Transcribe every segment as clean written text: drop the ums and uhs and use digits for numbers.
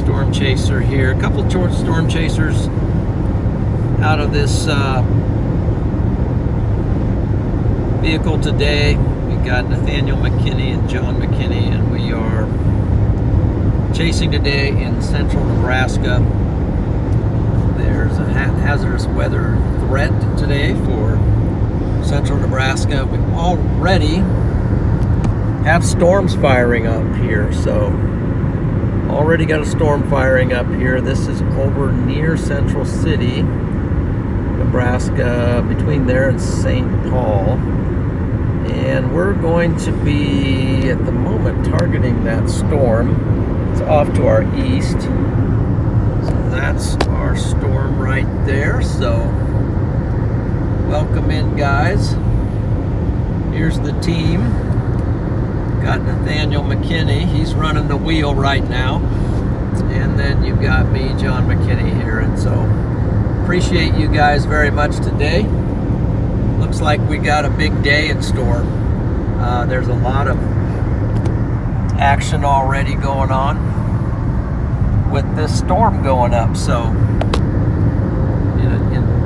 Storm Chaser here. A couple of Storm Chasers out of this vehicle today. We got Nathaniel McKinney and John McKinney, and we are chasing today in central Nebraska. There's a hazardous weather threat today for central Nebraska. We already have storms firing up here, so already got a storm firing up here. This is over near Central City, Nebraska, between there and St. Paul. And we're going to be, at the moment, targeting that storm. It's off to our east. So that's our storm right there. So welcome in, guys. Here's the team. Got Nathaniel McKinney. He's running the wheel right now. And then you've got me, John McKinney, here. And so appreciate you guys very much today. Looks like we got a big day in store. There's a lot of action already going on with this storm going up. So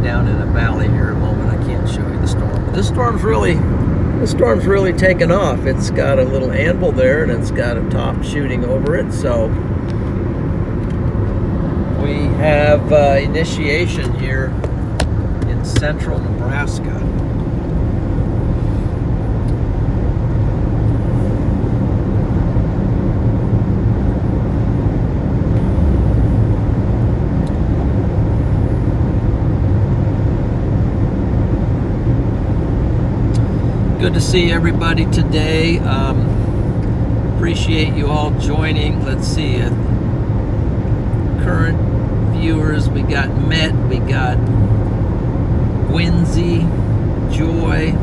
down in a valley here a moment. I can't show you the storm, but this storm's really taken off. It's got a little anvil there, and it's got a top shooting over it. So we have initiation here in central Nebraska. Good to see everybody today. Appreciate you all joining. Let's see, current viewers, we got Met, we got Gwynzy, Joy,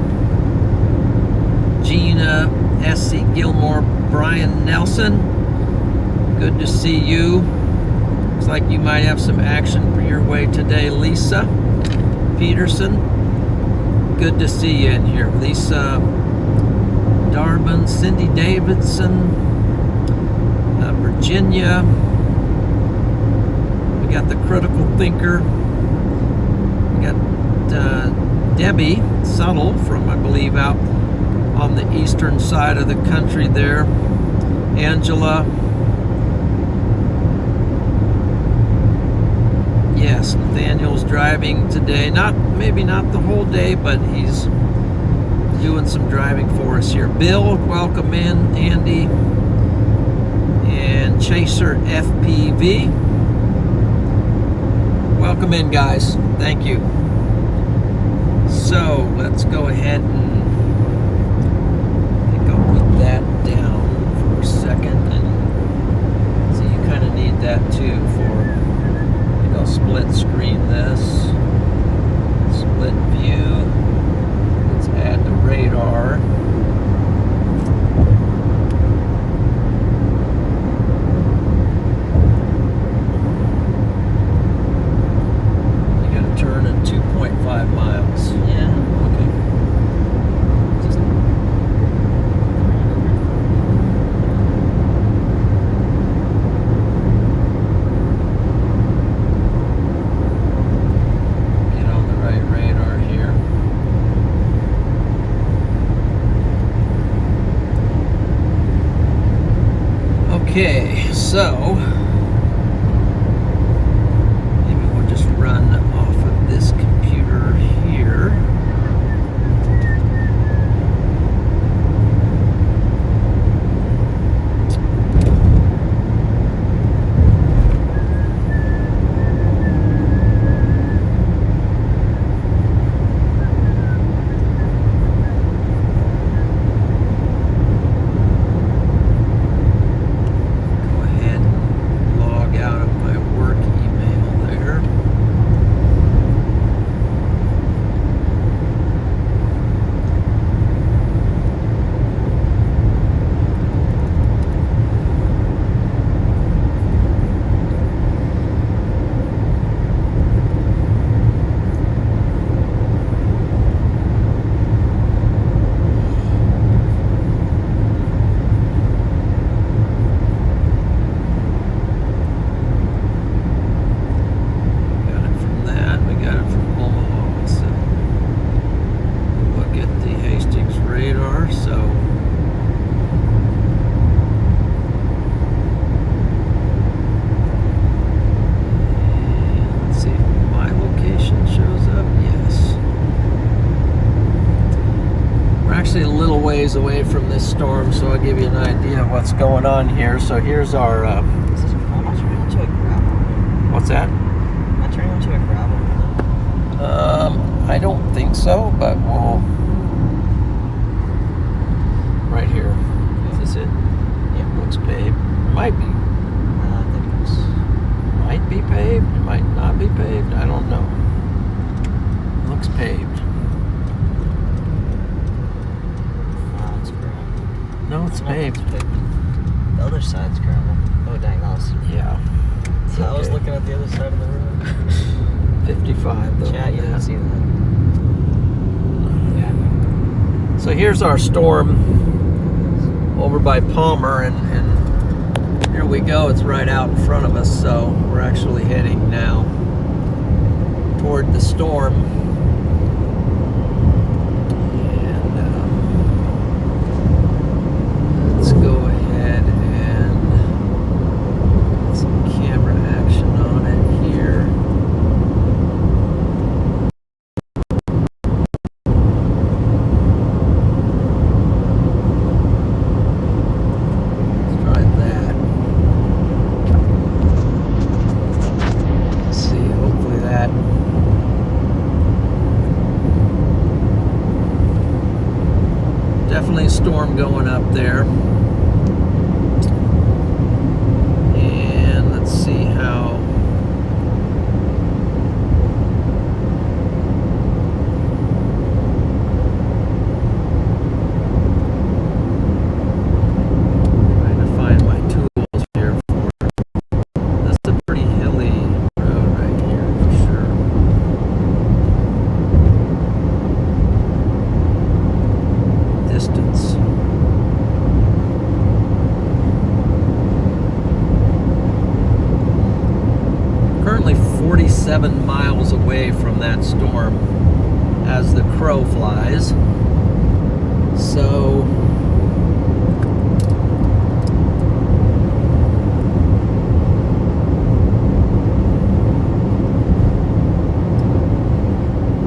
Gina, S.C. Gilmore, Brian Nelson. Good to see you. Looks like you might have some action for your way today. Lisa Peterson. Good to see you in here. Lisa Darbin, Cindy Davidson, Virginia. We got the Critical Thinker. We got Debbie Subtle from, I believe, out on the eastern side of the country there. Angela. Yes, Nathaniel's driving today. Maybe not the whole day, but he's doing some driving for us here. Bill, welcome in. Andy and Chaser FPV. Welcome in, guys. Thank you. So let's go ahead and I think I'll put that down for a second. And so you kind of need that too for, I'll split screen this. Split view. Let's add the radar. You gotta turn at 2.5 miles. Yeah, okay. Just okay, so maybe we'll just run off of this computer here. this storm, so I'll give you an idea of what's going on here. So here's our. Am I turning into a gravel? What's that? Am I turning into a gravel? I don't think so, but we'll. Right here. Is this it? Yeah, looks paved. Might be. I think it's. Might be paved. It might not be paved. I don't know. Looks paved. It's gravel. No, it's paved. It's paved. The other side's gravel. Oh, dang, that was. Yeah. So I was looking at the other side of the road. 55 though. Chat, you didn't see that. Yeah. So here's our storm over by Palmer, and here we go. It's right out in front of us, so we're actually heading now toward the storm. And let's go ahead and get some camera action on it here. Definitely storm going up there. And let's see how. Trying to find my tools here for it. This is a pretty hilly road right here for sure. Distance. Currently 47 miles away from that storm as the crow flies. So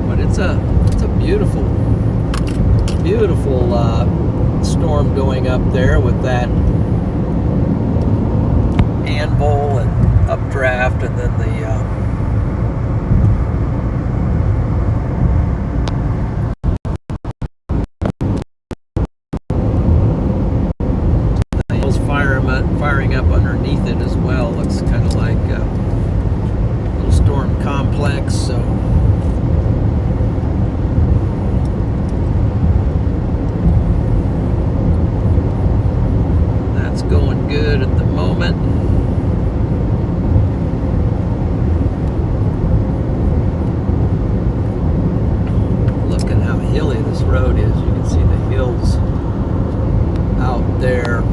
but it's a beautiful storm going up there with that anvil and updraft, and then the hills firing up underneath it as well. Looks kind of like a little storm complex. So going good at the moment. Look at how hilly this road is. You can see the hills out there.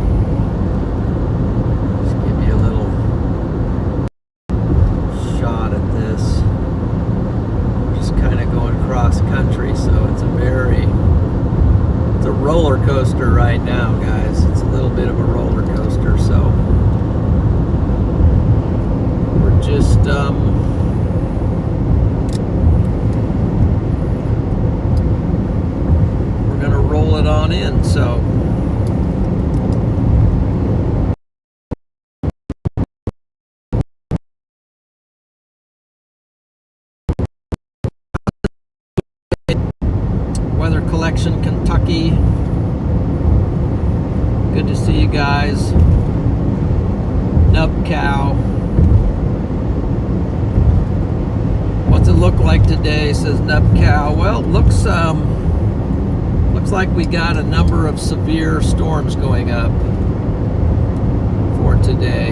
Just give you a little shot at this. Just kind of going cross country, so it's a roller coaster right now, guys. It's a little bit of a roller coaster, so we're just we're gonna roll it on in. So Weather Collection, Kentucky. Good to see you guys. Nub cow. What's it look like today? Says Nub cow. Well, looks like we got a number of severe storms going up for today.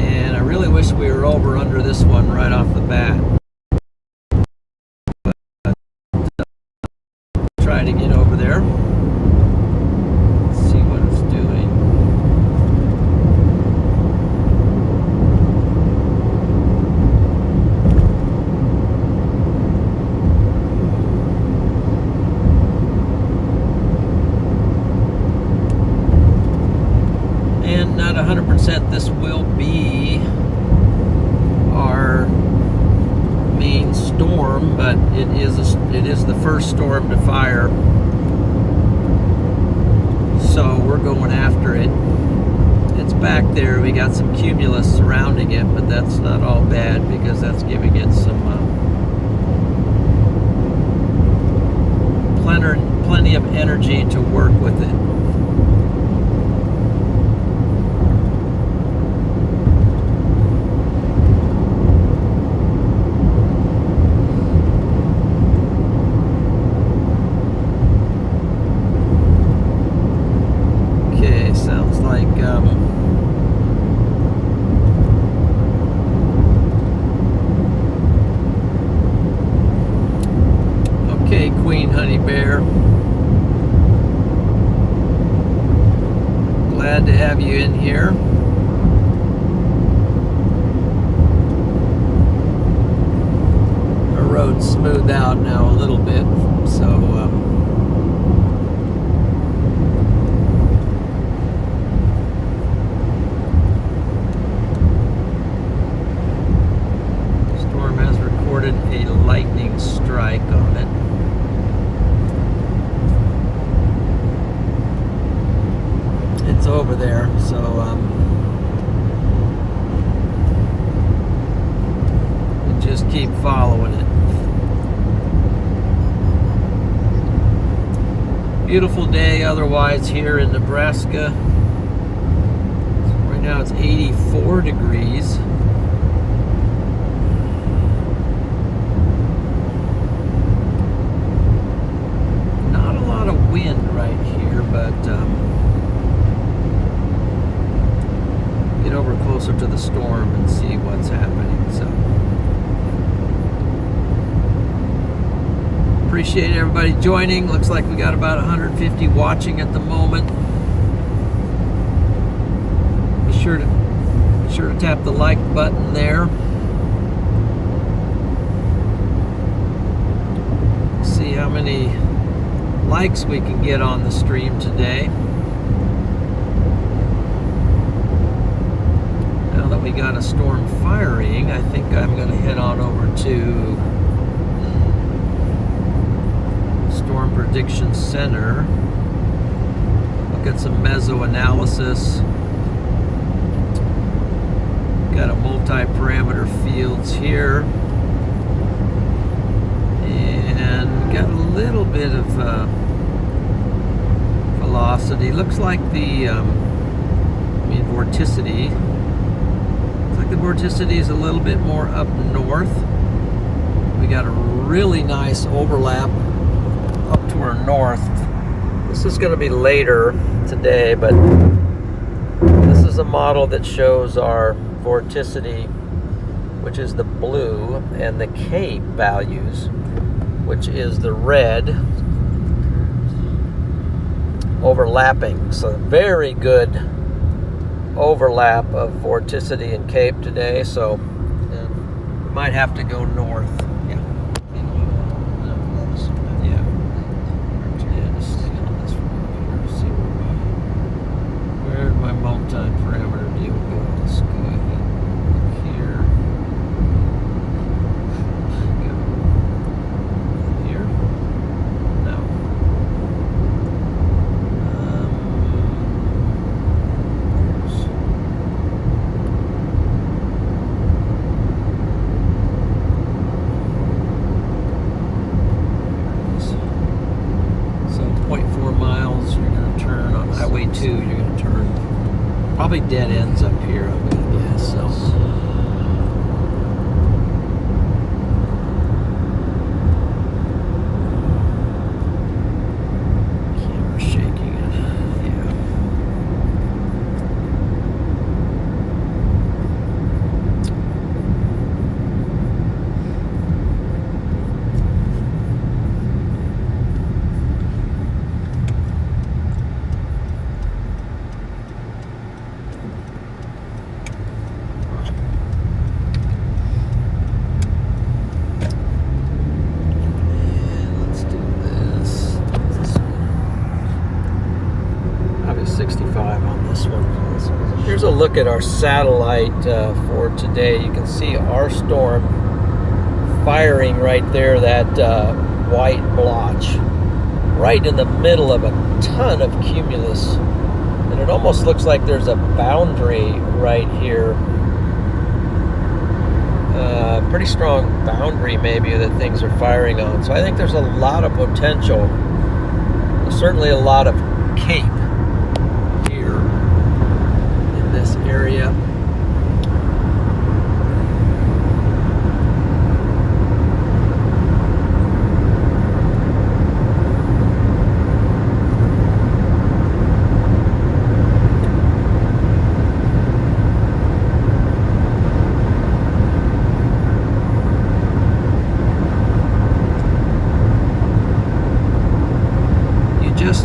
And I really wish we were over under this one right off the bat. Try to get over there. See what it's doing. And not 100% this will be our main storm, but it is the first storm to fire so we're going after it. It's back there. We got some cumulus surrounding it, but that's not all bad because that's giving it some plenty of energy to work with it. Okay, sounds like okay, Queen Honey Bear. Glad to have you in here. Our road's smoothed out now a little bit, so storm has recorded a lightning strike on it. It's over there, so we just keep following it. Beautiful day otherwise here in Nebraska. Right now it's 84 degrees. Not a lot of wind right here, but get over closer to the storm and see what's happening. So appreciate everybody joining. Looks like we got about 150 watching at the moment. Be sure to tap the like button there. See how many likes we can get on the stream today. That we got a storm firing, I think I'm going to head on over to Storm Prediction Center, look at some meso-analysis. Got a multi-parameter fields here, and got a little bit of velocity. Looks like the vorticity. The vorticity is a little bit more up north. We got a really nice overlap up to our north. This is going to be later today, but this is a model that shows our vorticity, which is the blue, and the Cape values, which is the red, overlapping. So very good overlap of vorticity and Cape today, so we might have to go north. Yeah, just stay on this road here. See where my multi-parameter deal goes. Let's go ahead here. Here. No. Highway 2, you're going to turn probably dead ends up here, I'm going to guess. So camera shaking it. Yeah. Here's a look at our satellite for today. You can see our storm firing right there, that white blotch right in the middle of a ton of cumulus. And it almost looks like there's a boundary right here. Pretty strong boundary maybe that things are firing on. So I think there's a lot of potential. Certainly a lot of cape here in this area.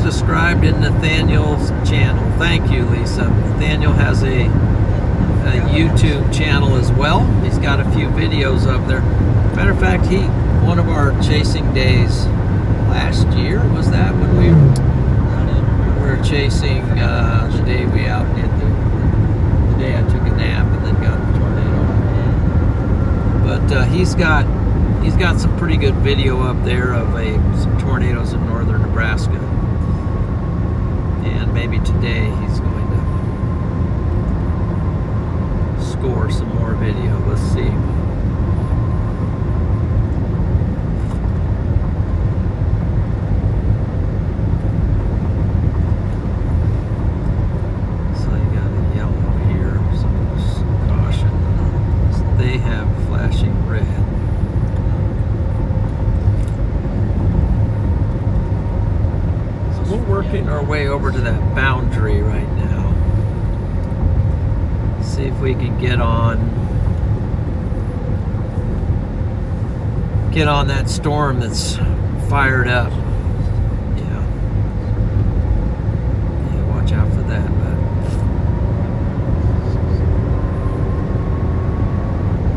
Described in Nathaniel's channel. Thank you, Lisa. Nathaniel has a YouTube channel as well. He's got a few videos up there. Matter of fact, one of our chasing days last year, was that when we were chasing the day we outdid the day I took a nap and then got the tornado. But he's got some pretty good video up there of some tornadoes in northern Nebraska. And maybe today he's going to score some more video. Let's see. So you got a yellow here, so caution. They have flashing red. We're working our way over to that boundary right now. See if we can get on that storm that's fired up. Yeah, watch out for that.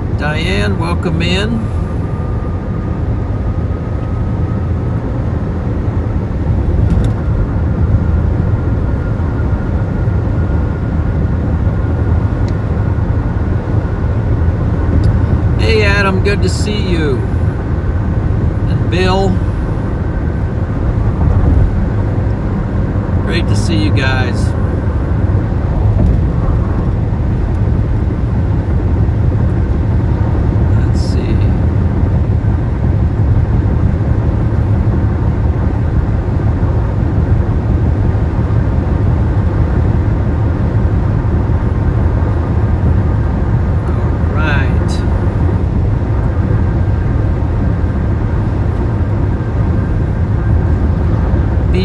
But Diane, welcome in. Hey Adam, good to see you. And Bill, great to see you guys. Let's see.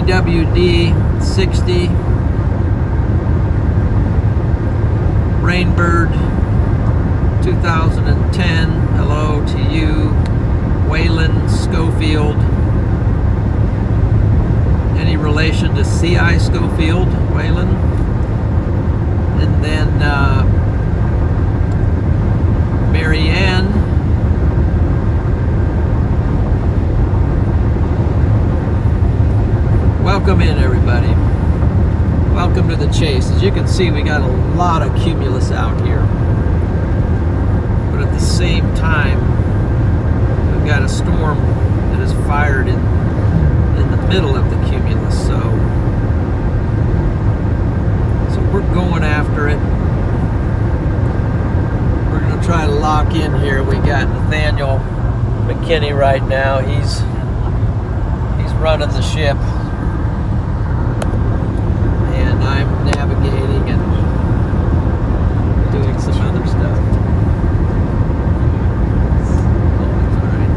WD 60 Rainbird 2010. Hello to you, Waylon Schofield. Any relation to C.I. Schofield, Waylon? And then Marianne. Welcome in, everybody. Welcome to the chase. As you can see, we got a lot of cumulus out here. But at the same time, we've got a storm that is fired in the middle of the cumulus. So we're going after it. We're going to try to lock in here. We got Nathaniel McKinney right now. He's running the ship. I'm navigating and doing some other stuff. Oh, that's all right.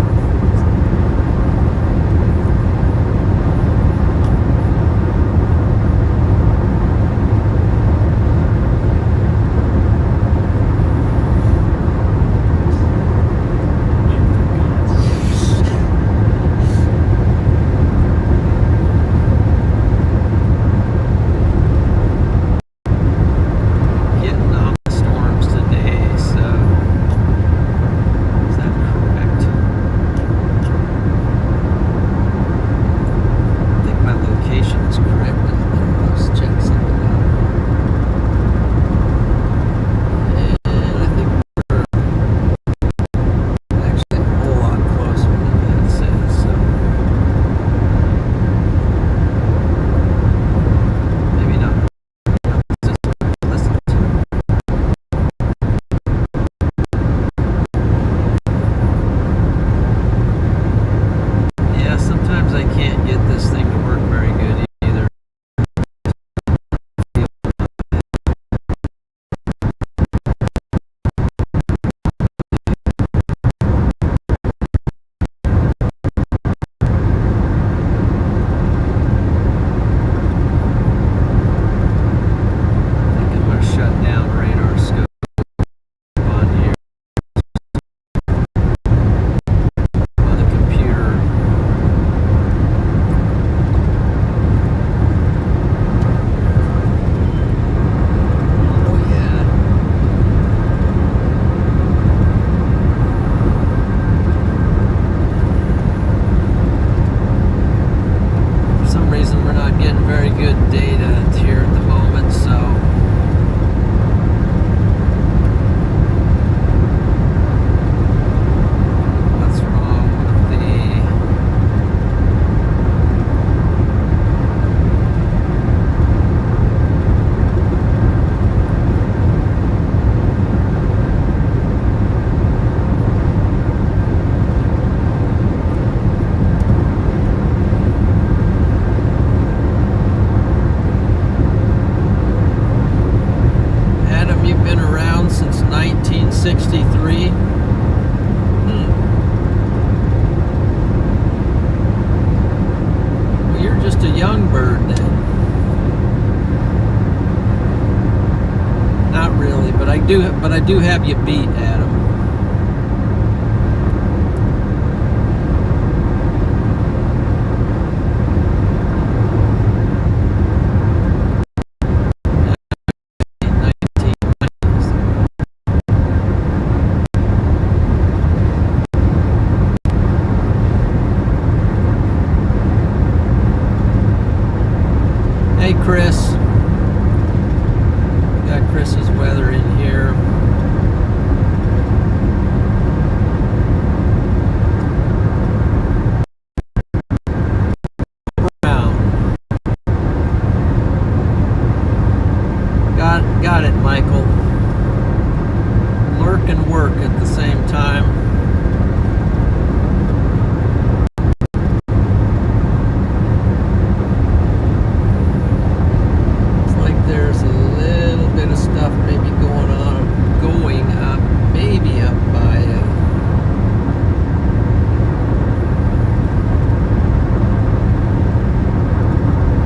63. Well, you're just a young bird then. Not really, but I do have you beat, Adam. Hey, Chris. Got Chris's weather in here. Got it, Michael. Lurk and work at the same time. It's like there's a little bit of stuff maybe going up, maybe up by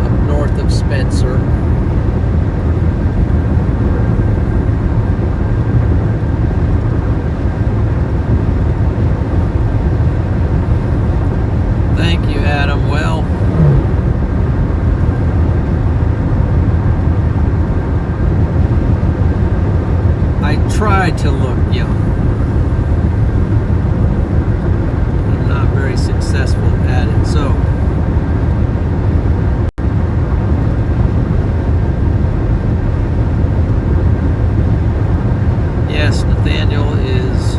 up north of Spencer. Thank you, Adam. Well, I try to look young. I'm not very successful at it. So, yes, Nathaniel is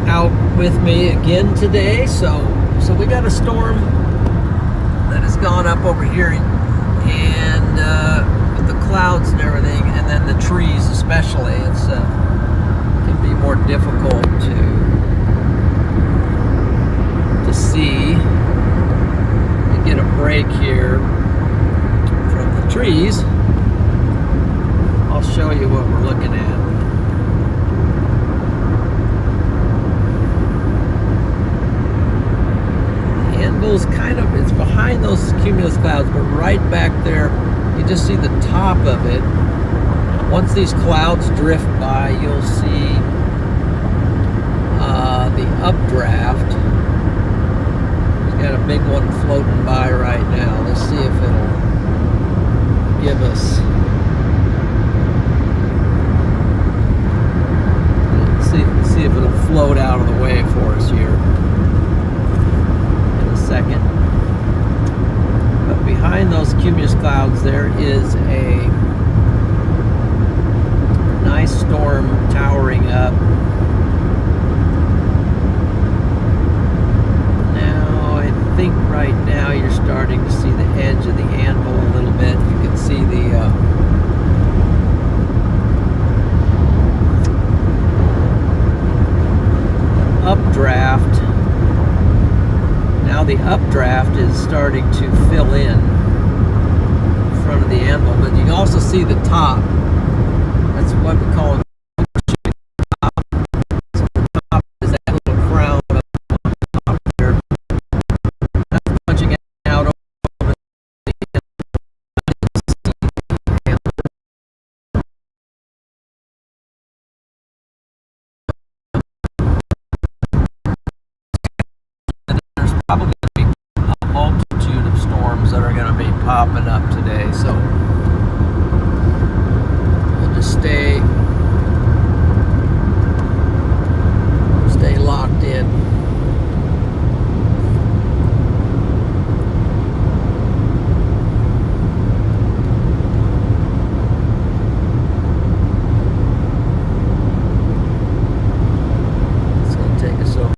out with me again today. So we got a storm that has gone up over here, and with the clouds and everything, and then the trees especially, it's can be more difficult to see and get a break here from the trees. I'll show you what we're looking at. It's behind those cumulus clouds, but right back there, you just see the top of it. Once these clouds drift by, you'll see the updraft. We've got a big one floating by right now. Let's see if it'll give us. See if it'll float out of the way for us here in a second. But behind those cumulus clouds, there is a nice storm towering up. Now, I think right now you're starting to see the edge of the anvil a little bit. You can see the updraft. Now the updraft is starting to fill in front of the anvil, but you can also see the top. That's what we call it. So the top is that little crown up on top there. That's punching out over the there's probably going to be a multitude of storms that are going to be popping up today. So we'll just stay locked in. It's going to take us over.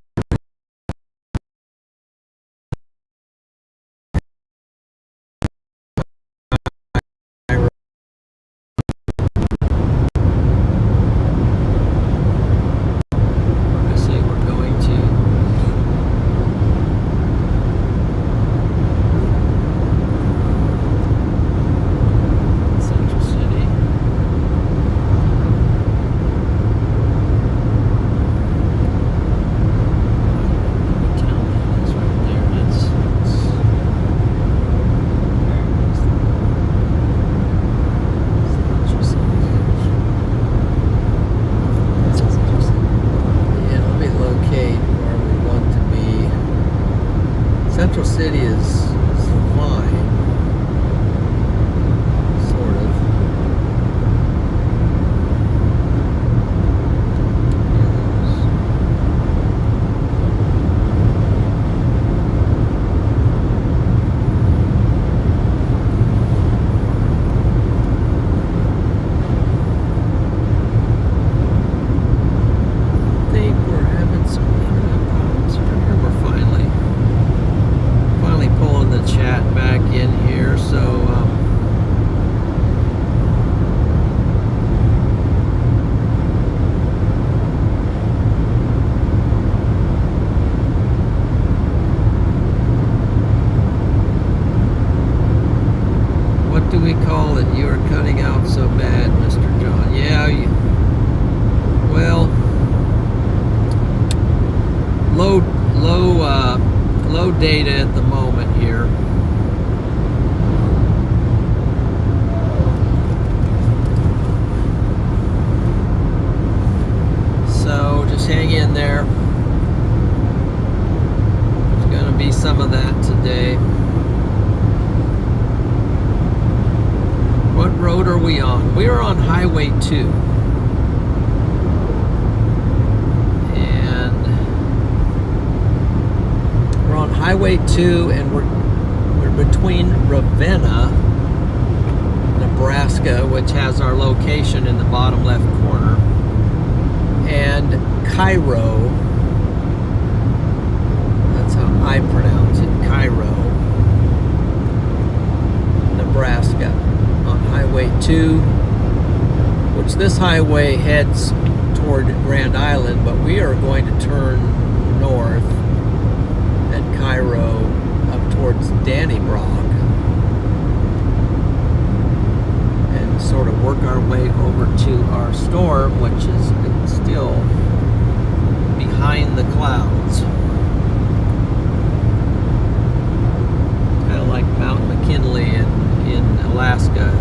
pilot, you are cutting out so bad, Mr. John. Yeah, well, low data at the moment here. So just hang in there. There's going to be some of that today. What road are we on? We are on Highway 2. And we're on Highway 2 and we're between Ravenna, Nebraska, which has our location in the bottom left corner, and Cairo. That's how I pronounce it, Cairo, Nebraska. On Highway 2, which this highway heads toward Grand Island, but we are going to turn north at Cairo up towards Dannybrook and sort of work our way over to our storm, which is still behind the clouds. Kind of like Mount McKinley in Alaska.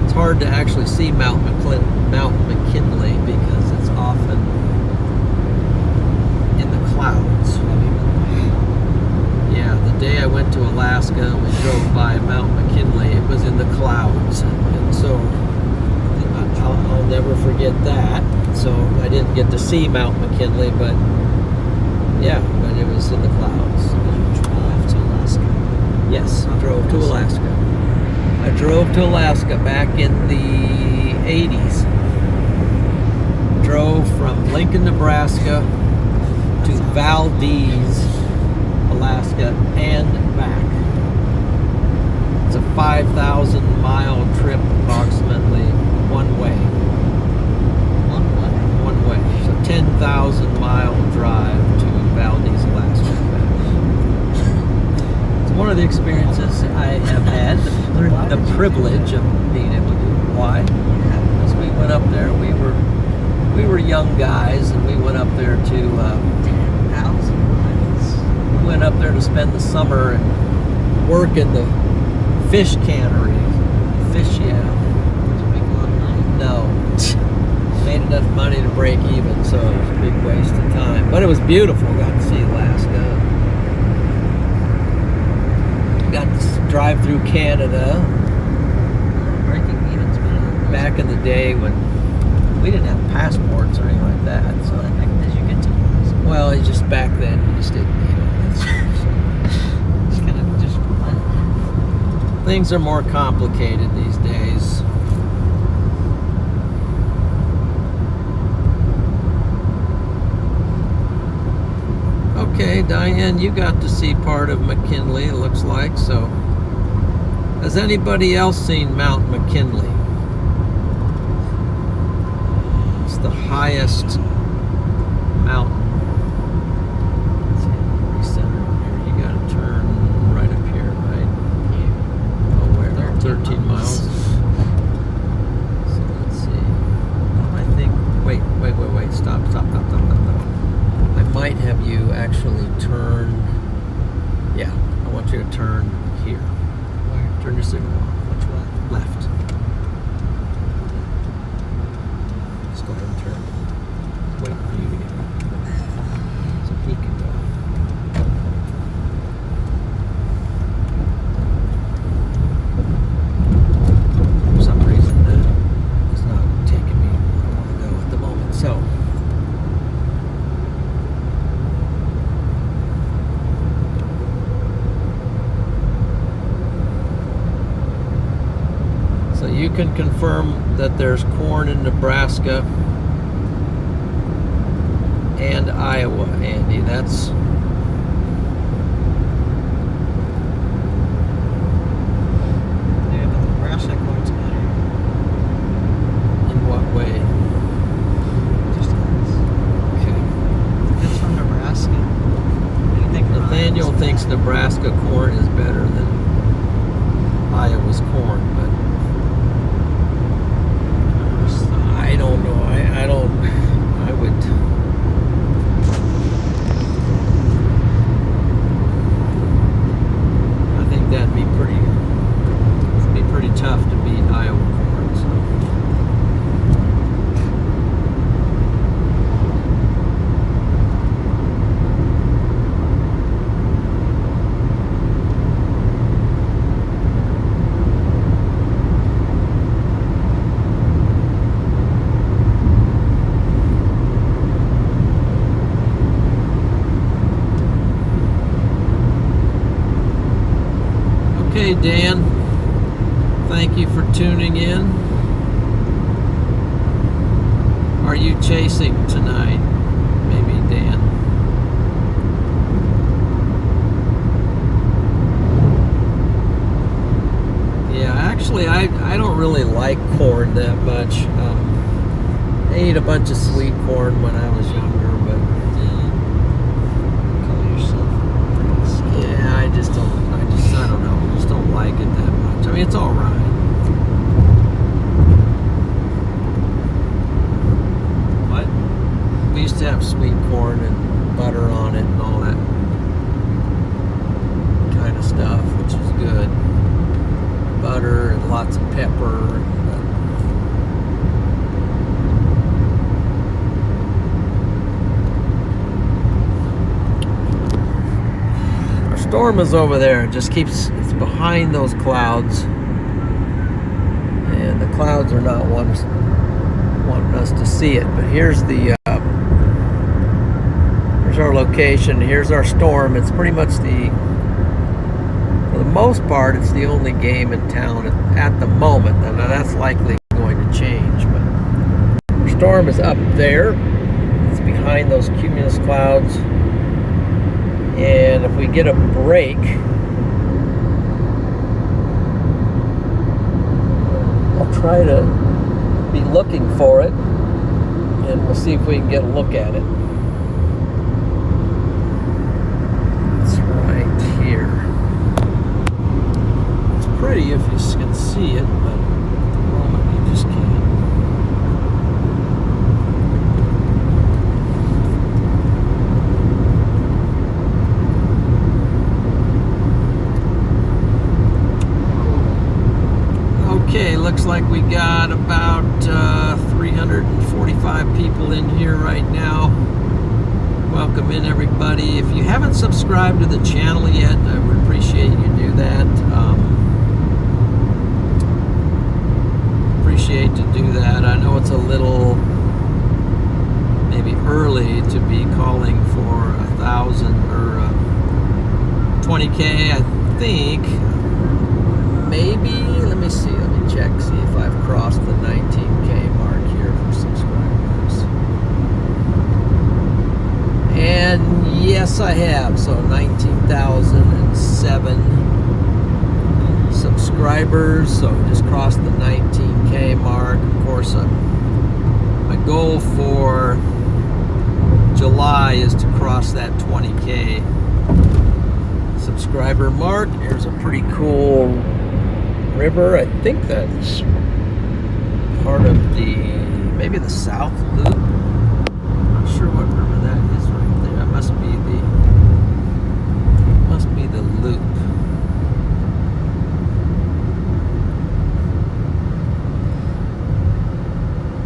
It's hard to actually see Mount McKinley because it's often in the clouds. Yeah, the day I went to Alaska and we drove by Mount McKinley, it was in the clouds, and so I'll never forget that. So I didn't get to see Mount McKinley, but yeah, but it was in the clouds. You drove to Alaska? Yes, I drove to Alaska. I drove to Alaska back in the 80s. Drove from Lincoln, Nebraska to Valdez, Alaska, and back. It's a 5,000 mile trip approximately one way. One way. So 10,000 mile drive to Valdez, Alaska. One of the experiences I have had, the privilege of being able to do. Why? Because we went up there, we were young guys, and we went up there to 10,000 miles. We went up there to spend the summer and work in the fish cannery. Fish, yeah. Did you make a lot of money? No. Made enough money to break even, so it was a big waste of time. But it was beautiful. Got to see Alaska. Got to drive through Canada. Breaking even's been Back in the day when we didn't have passports or anything like that. So How the heck did you get to Alaska? well, it's just back then you just didn't need all that stuff. Just kind of just went. Things are more complicated these days. Okay, Diane, you got to see part of McKinley, it looks like. So, has anybody else seen Mount McKinley? It's the highest mountain. Recenter here. You got to turn right up here, right? Oh, where? 13 miles. So let's see. I think. Wait. Stop. I might have you actually turn. Yeah, I want you to turn here. Where? Turn your signal on. Which way? Left. Just go ahead and turn. Wait for you to get back. So he can go. For some reason, it's not taking me where I want to go at the moment. So. You can confirm that there's corn in Nebraska and Iowa, Andy. That's Yeah, but the Nebraska corn's better. in what way? Just because. Okay. It's from Nebraska. What do you think? Nathaniel thinks Nebraska corn is better than Iowa's corn, but for tuning in. Are you chasing tonight? Maybe Dan. Yeah, actually, I don't really like corn that much. I ate a bunch of sweet corn when I was younger, but Call yourself pretty skinny. yeah, I don't know. I just don't like it that much. I mean, it's all right. What? We used to have sweet corn and butter on it and all that kind of stuff, which is good. Butter and lots of pepper. Our storm is over there. It just it's behind those clouds. And the clouds are not wanting us to see it. But here's here's our location. Here's our storm. It's pretty much for the most part, it's the only game in town at the moment. Now that's likely going to change, but our storm is up there. It's behind those cumulus clouds. And if we get a break, I'll try to be looking for it, and we'll see if we can get a look at it. It's right here. Pretty if you can see it, but at the moment you just can't. Okay, looks like we got about 345 people in here right now. Welcome in, everybody. If you haven't subscribed to the channel yet, I would appreciate you do that. Appreciate to do that. I know it's a little maybe early to be calling for 1,000 or 20K. I think maybe, let me see, let me check, see if I've crossed the 19K mark here for subscribers. And yes, I have. So 19,007 subscribers, so we just crossed the 19K mark. Of course, my goal for July is to cross that 20K subscriber mark. There's a pretty cool river. I think that's part of maybe the South Loop. I'm not sure what river that is right there. It must be the loop.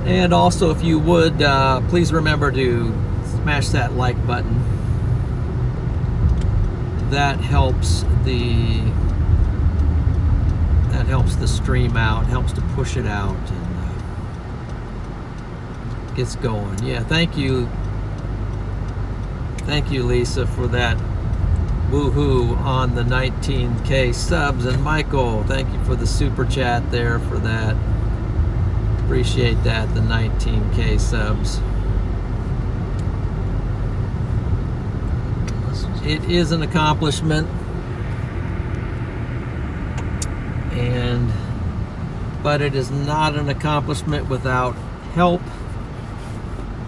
And also, if you would, please remember to smash that like button. That helps the stream out, helps to push it out, and gets going. Yeah, thank you, Lisa, for that woohoo on the 19K subs, and Michael, thank you for the super chat there for that. Appreciate that, the 19K subs. It is an accomplishment, but it is not an accomplishment without help,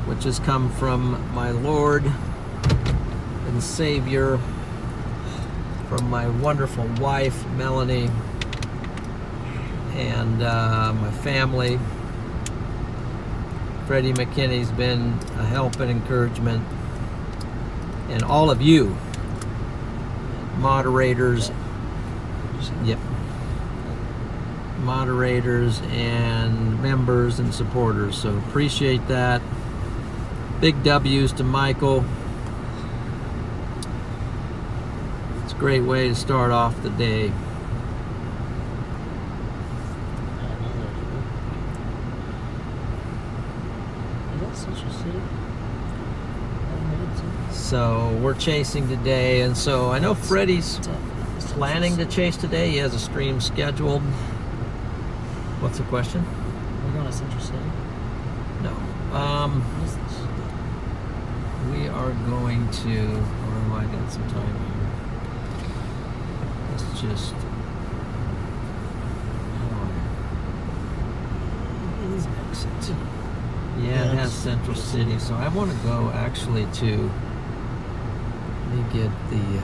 which has come from my Lord and Savior, from my wonderful wife, Melanie, and my family. Freddie McKinney's been a help and encouragement, and all of you moderators, yep, moderators and members and supporters, so appreciate that. Big W's to Michael. It's a great way to start off the day. So we're chasing today, and so I know Freddie's planning to chase today. He has a stream scheduled. What's the question? We're going to Central City? No. What is this? We are going to. Oh, I got some time here. Let's just. Let's exit. Yeah, it has Central City, so I want to go actually to. Let me get the.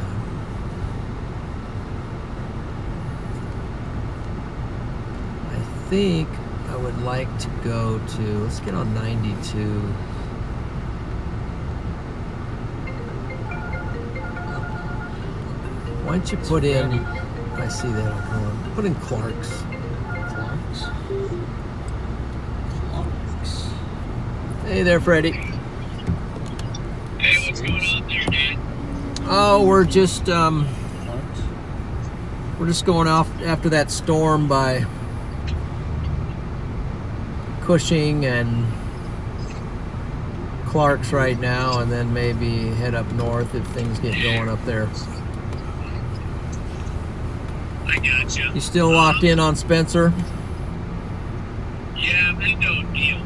I think I would like to go to. Let's get on 92. Why don't you put in? I see that. I'll put in Clark's. Clark's? Clark's. Hey there, Freddie. Hey, what's going on there, Dad? Oh, we're just Clark's? we're just going off after that storm by Cushing and Clark's right now, and then maybe head up north if things get going up there. I gotcha. You still locked in on Spencer? Yeah, I'm heading to O'Neill.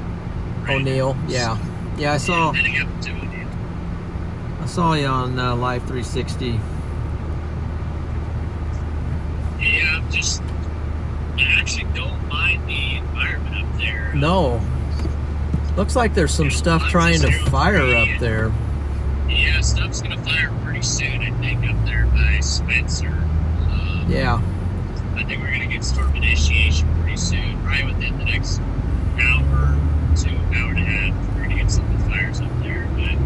O'Neill, yeah. Yeah, I saw Heading up to O'Neill. you on Live 360. Yeah, I actually don't mind the environment up there. No. Looks like there's some stuff trying to fire up there. Yeah, stuff's gonna fire pretty soon, I think, up there by Spencer. Yeah. I think we're gonna get storm initiation pretty soon, right within the next hour to hour and a half. We're gonna get some of the fires up there. But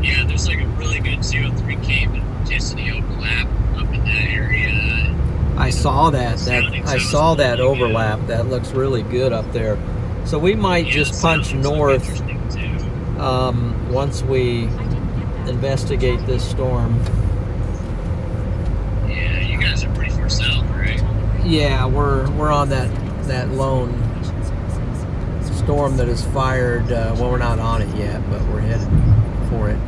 yeah, there's like a really good 03K Repositioning overlap up in that area. I saw that. I saw that overlap. That looks really good up there. So we might just punch north once we investigate this storm. Yeah, you guys are pretty far south, right? Yeah, we're on that lone storm that is fired. Well, we're not on it yet, but we're headed for it.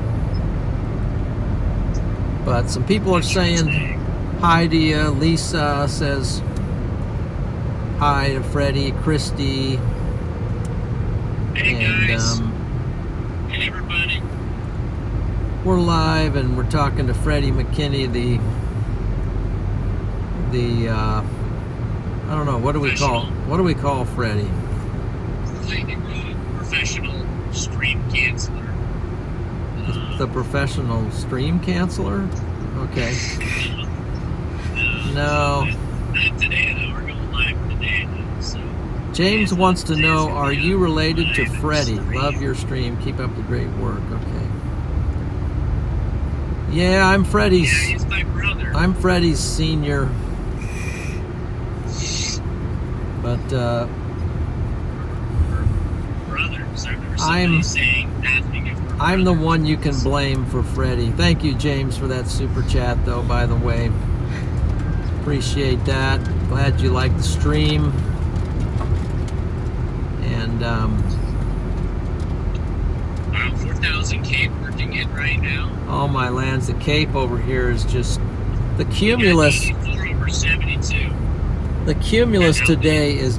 But some people are saying hi to you. Lisa says hi to Freddie, Christy. Hey And guys. Hey everybody. we're live, and we're talking to Freddie McKinney, the I don't know, what do we call Freddie? Professional stream canceller. The professional stream canceller? Okay. No. Not today though. We're going live today though. So James wants to know, are you related to Freddie? Love your stream. Keep up the great work. Okay. Yeah, I'm Freddie's. yeah, he's my brother. I'm Freddie's senior. But brothers. I remember somebody saying nothing. I'm the one you can blame for Freddie. Thank you, James, for that super chat, though, by the way. Appreciate that. Glad you liked the stream. And, 4,000 Cape working in right now. oh my lands, the Cape over here is just... The cumulus... 84 over 72. The cumulus today is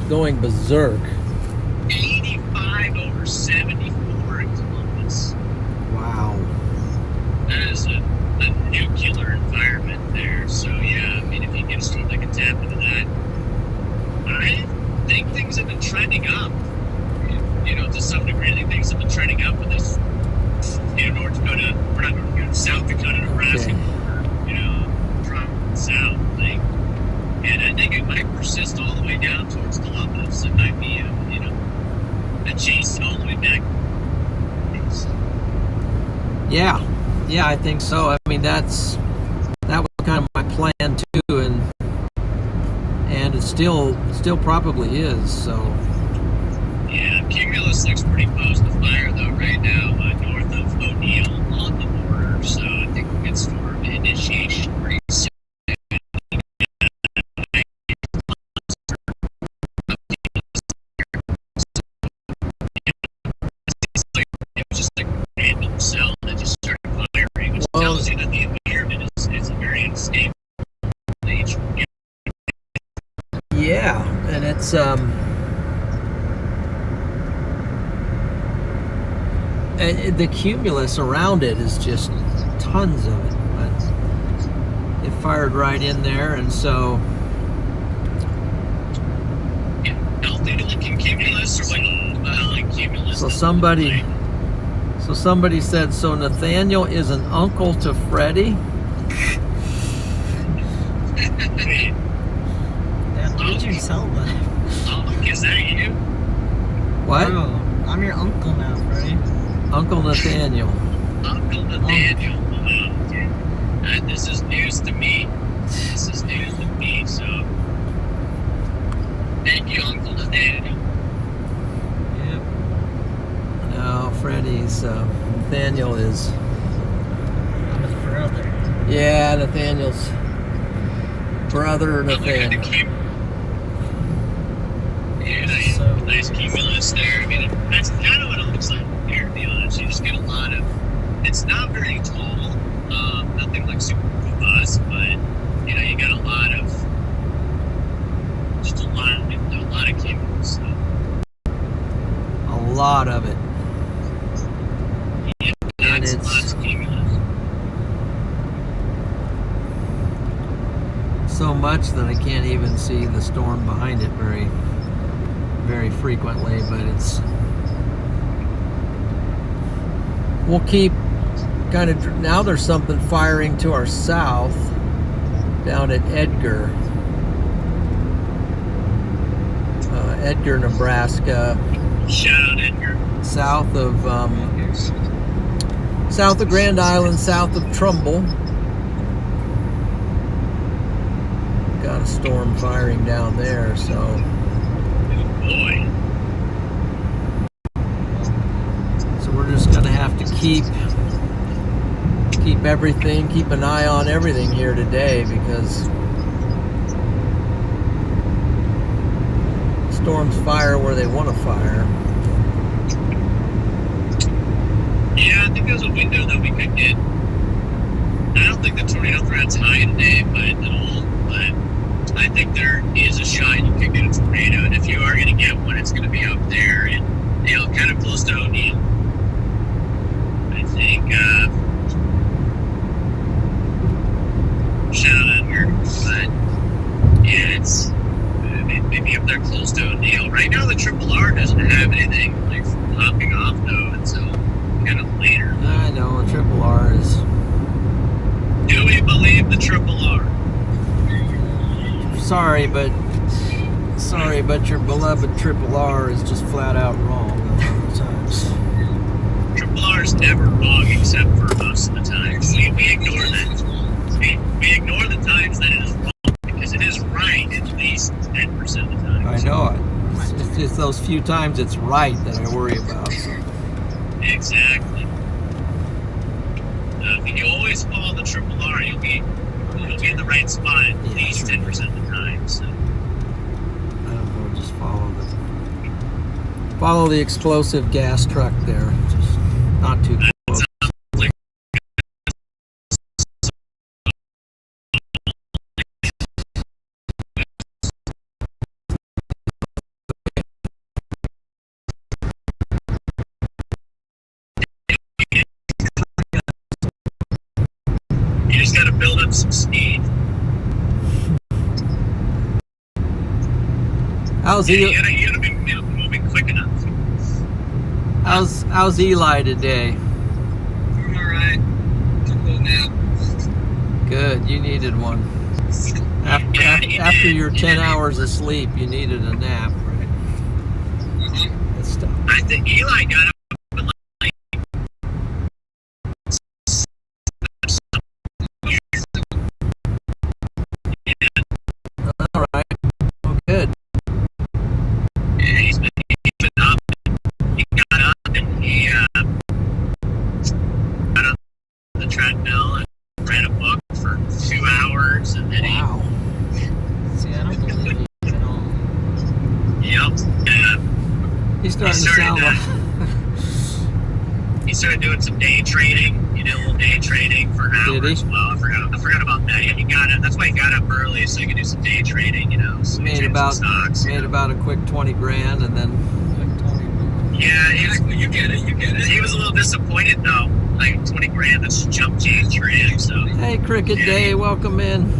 going berserk. 85 over 74 in Columbus. Wow. That is a nuclear environment there. So yeah, I mean, if you get a storm that can tap into that, I think things have been trending up. You know, to some degree, I think things have been trending up with this. You know, North Dakota, or not North Dakota, South Dakota, Nebraska, Okay. you know, from south thing. And I think it might persist all the way down towards Columbus. It might be, you know, a chase all the way back. Yeah, I think so. I mean, that was kind of my plan too, and it still probably is. So Yeah, Cumulus looks pretty close to fire though right now, north of O'Neill on the border. So I think we'll get storm initiation pretty soon. It was just like a random cell that just started firing, which tells you that the environment is very unstable. yeah, and it's and the cumulus around it is just tons of it, but it fired right in there, and so healthy looking cumulus, or like cumulus. so somebody said, so Nathaniel is an uncle to Freddie. Dad, what did you tell them? Oh, is that you? What? Bro, I'm your uncle now, Freddie. Uncle Nathaniel. Uncle Nathaniel. This is news to me. This is news to me, so thank you, Uncle Nathaniel. Yep. No, Freddie's Nathaniel is. I'm his brother. Yeah, Nathaniel's brother Nathaniel. Yeah, nice cumulus there. I mean, that's kind of what it looks like here, to be honest. You just get a lot of. It's not very tall, nothing like super robust, but you got a lot of cumulus. So. A lot of it. Yeah, And that's it's lots of cumulus. so much that I can't even see the storm behind it very, very frequently, but it's. We'll keep kind of. Now there's something firing to our south down at Edgar, Nebraska. Shout out Edgar. South of Grand Island, south of Trumbull. Got a storm firing down there, so. Oh boy. So we're just gonna have to keep everything, keep an eye on everything here today, because storms fire where they want to fire. Yeah, I think there's a window that we could get. I don't think the tornado threat's high today, but I think there is a shot you could get a tornado, and if you are going to get one, it's going to be up there and kind of close to O'Neill. I think. Shout out Edgar, but yeah, it's maybe up there close to O'Neill. Right now, the Triple R doesn't have anything like popping off though until kind of later. I know, the Triple R is. Do we believe the Triple R? Sorry, but your beloved Triple R is just flat out wrong a lot of times. Triple R is never wrong except for most of the time. We ignore that. We ignore the times that it is wrong because it is right at least 10% of the time. I know it. It's just those few times it's right that I worry about. So. Exactly. If you always follow the Triple R, you'll be in the right spot at least 10% of the time. So. I don't know, just follow the explosive gas truck there. Just not too close. You just got to build up some speed. How's you gotta be moving quick enough. How's Eli today? I'm alright. Took a little nap. Good, you needed one. After your 10 hours of sleep, you needed a nap, right? Good stuff. I think Eli got up at like All right. Well, good. yeah, he's been up. He got up and he got on the treadmill and read a book for 2 hours, and then Wow. See, I don't believe you at all. Yep. He's starting to sound like. He started doing some day trading, did a little day trading for an hour Did he? as well. I forgot about that. Yeah, he got up. That's why he got up early so he could do some day trading. You know, so he Made traded about some stocks. made about a quick 20 grand, and then Yeah, you get it. He was a little disappointed though. Like 20 grand, that's chump change for him. So. hey, Cricket Day, welcome in.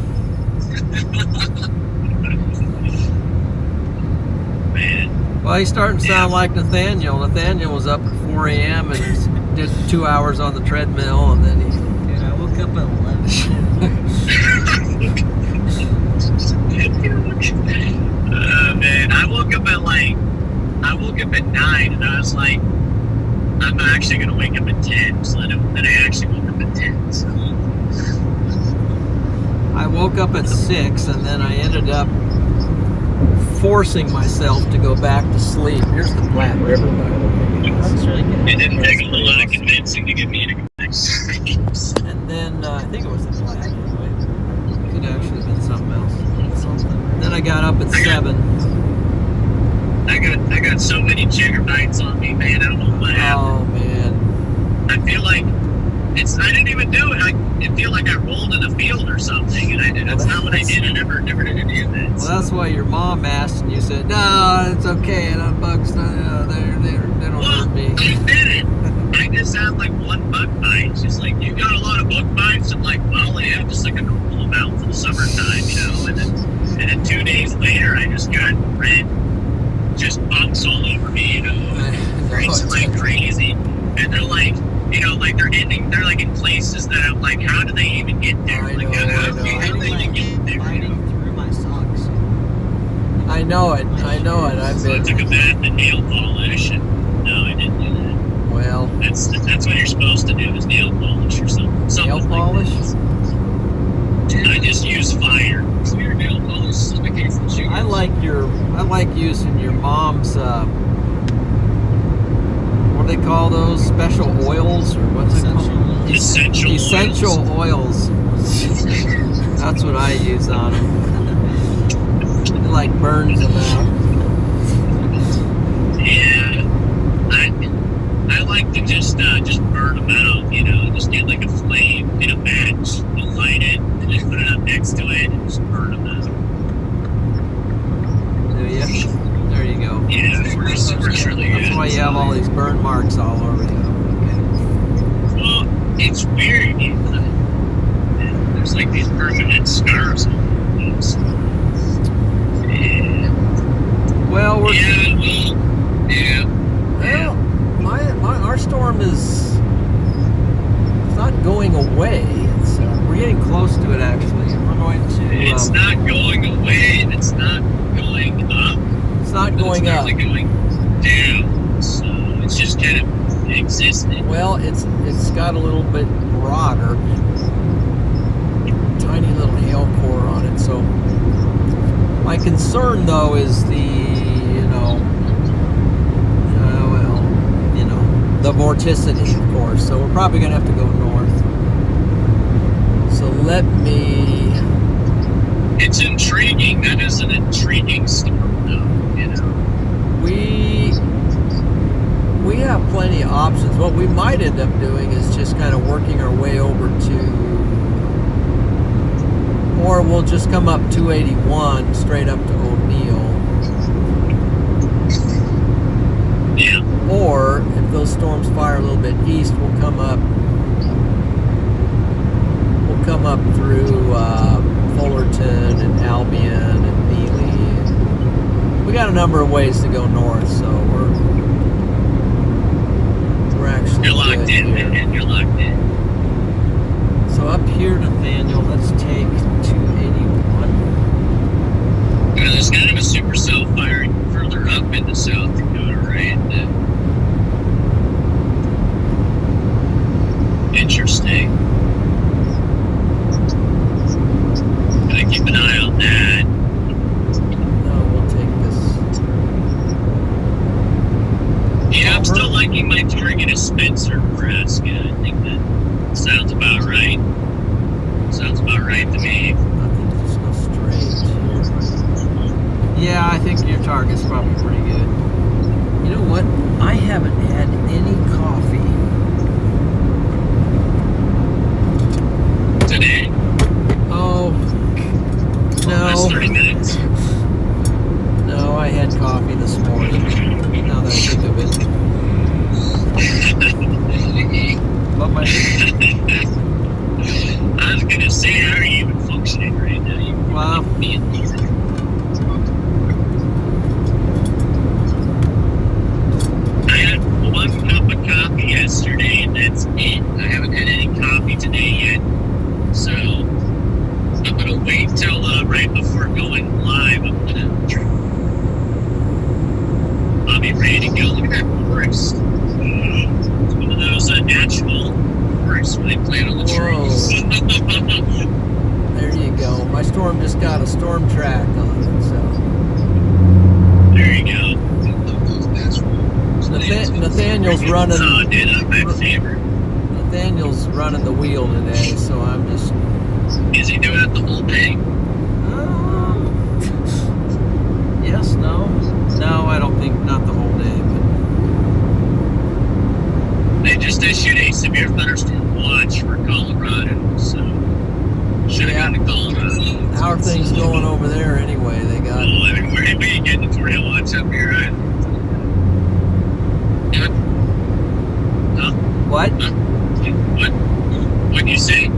Man. Well, he's starting to sound like Nathaniel. Nathaniel was up at 4 a.m. and did 2 hours on the treadmill, and then he. Dude, I woke up at 11. Man, I woke up at 9, and I was like, I'm actually gonna wake up at 10. So then I actually woke up at 10. So. I woke up at 6, and then I ended up forcing myself to go back to sleep. Here's the Platte River, by the way. That's really good. It didn't take a whole lot of convincing to get me to go back to sleep. And then I think it was the Platte. Anyway. Could actually have been something else. Then I got up at 7. I got so many jigger nights on me, man. I don't know what happened. Oh man. I feel like I didn't even do it. I feel like I rolled in a field or something, and that's not what I did. I never did any of that. Well, that's why your mom asked, and you said, "No, it's okay. The bugs, they don't hurt me." I did it. I just had like one bug bite. She's like, "You got a lot of bug bites?" I'm like, "Well, yeah, just like a normal amount for the summertime, you know." And then 2 days later, I just got red, just bugs all over me, you know, racing like crazy. And they're like, you know, like they're like in places that I'm like, how do they even get there? I Like, know. how do they even get there? Biting through my socks. I know it. I've So I took a been. bath in nail polish, and no, I didn't do that. Well, That's what you're supposed to do is nail polish or something. nail Like polish. that. I just use fire. So your nail polish is in the case of shoes. I like using your mom's. What do they call those? Special oils, or what's it called? Essential oils. That's what I use on them. It like burns them out. Yeah, I like to just burn them out, you know, just get like a flame in a match and light it and just put it up next to it and just burn them out. Do you? There you go. Yeah, it works really good. That's why you have all these burn marks all over you. Well, it's weird. There's like these permanent scars on those. Yeah. Well, we're. Yeah. Well, our storm is. It's not going away. It's we're getting close to it actually. We're going to. It's not going away. And it's not going up. It's not going up. It's not going down. So it's just kind of existing. Well, it's got a little bit broader, tiny little hail core on it. So my concern though is the vorticity, of course. So we're probably gonna have to go north. So let me. It's intriguing. That is an intriguing storm, though. You know. We have plenty of options. What we might end up doing is just kind of working our way over to, or we'll just come up 281 straight up to O'Neill. Yeah. Or if those storms fire a little bit east, we'll come up through Fullerton and Albion and Neely. We got a number of ways to go north, so we're actually You're locked in, here. man. You're locked in. So up here, Nathaniel, let's take 281. There's kind of a supercell firing further up into South Dakota, right? Interesting. Gotta keep an eye on that. No, we'll take this. Yeah, I'm still liking my target is Spencer, Nebraska. I think that sounds about right. Sounds about right to me. I think just go straight here. Yeah, I think your target's probably pretty good. You know what? I haven't had any coffee coffee this morning, now that I think of it. But I was gonna say, how are you even functioning right now? Wow. I had 1 cup of coffee yesterday, and that's it. I haven't had any coffee today yet, so I'm gonna wait till right before going live. I'll be ready to go. Look at that forest. It's one of those natural forests where they plant all the trees. there you go. My storm just got a storm track on it, so. There you go. Nathaniel's running. Oh, dude, that's my favorite. Nathaniel's running the wheel today, so I'm just. Is he doing it the whole day? Yes, no. No, I don't think, not the whole day, but. They just issued a severe thunderstorm watch for Colorado, so should have gone to Colorado. How are things going over there anyway? They got. Oh, I mean, where did we get the tornado watch up here? What? What'd you say?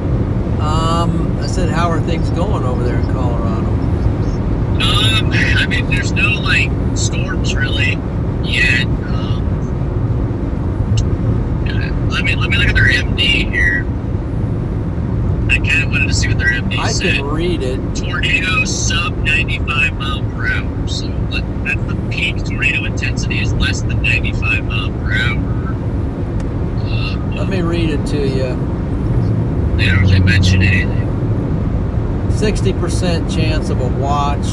I said, how are things going over there in Colorado? I mean, there's no like storms really yet. Let me look at their MD here. I kind of wanted to see what their MD said. I can read it. Tornado sub 95 mile per hour. So that's the peak tornado intensity is less than 95 mile per hour. Let me read it to you. They don't really mention anything. 60% chance of a watch.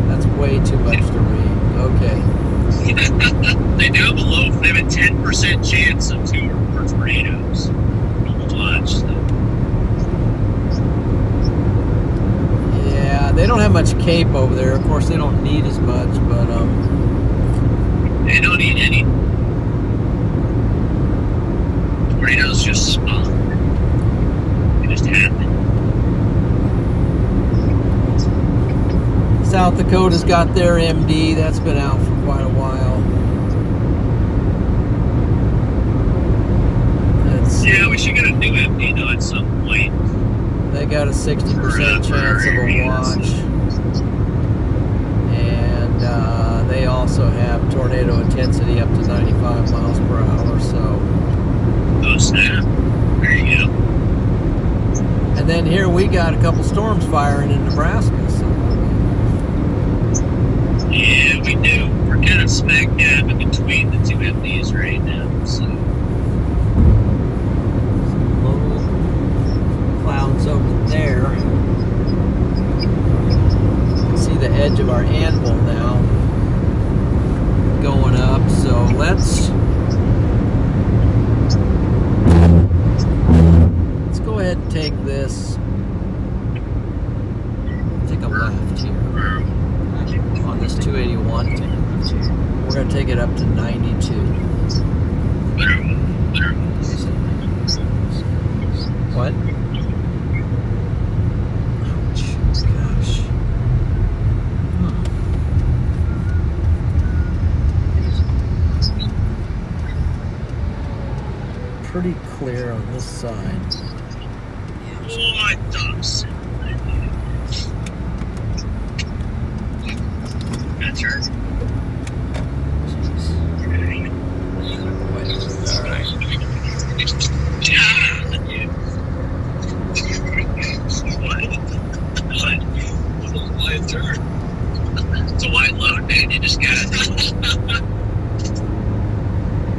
That's way too much to read. Okay. They do have a low, they have a 10% chance of 2 or more tornadoes. Watch. Yeah, they don't have much cape over there. Of course, they don't need as much, but they don't need any. Tornadoes just spawn. They just happen. South Dakota's got their MD. That's been out for quite a while. Yeah, we should get a new MD though at some point. They got a 60% chance of a watch. And they also have tornado intensity up to 95 miles per hour, so. Oh, snap. There you go. And then here we got a couple storms firing in Nebraska, so. Yeah, we do. We're kind of smack dab in between the two MDs right now, so. Some low clouds over there. You can see the edge of our anvil now going up, so let's go ahead and take this. Take a left here on this 281. We're going to take it up to 92. What? Ouch. Gosh. Pretty clear on this side. What dogs? That's her. Alright. What? It's a wide load, man. You just got it.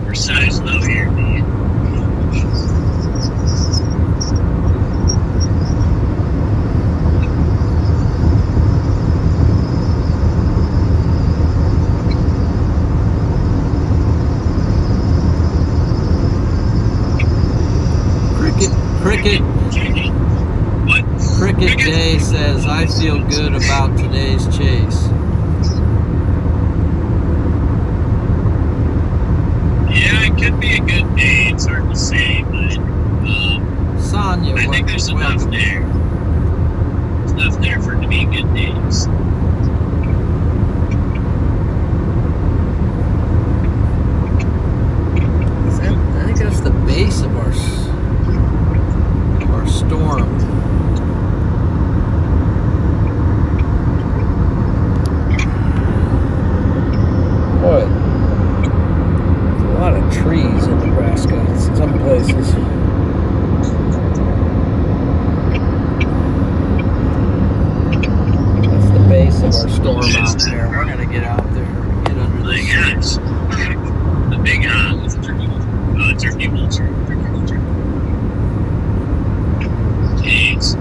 We're size low here, man. Cricket Day says, I feel good about today's chase. Yeah, it could be a good day. It's hard to say, but Sonia, I think there's enough there. There's enough there for it to be good days. I think that's the base of our storm. Boy, there's a lot of trees in Nebraska in some places. That's the base of our storm out there. We're gonna get out there, get under My this. gosh. The big turkey vulture. Jeez.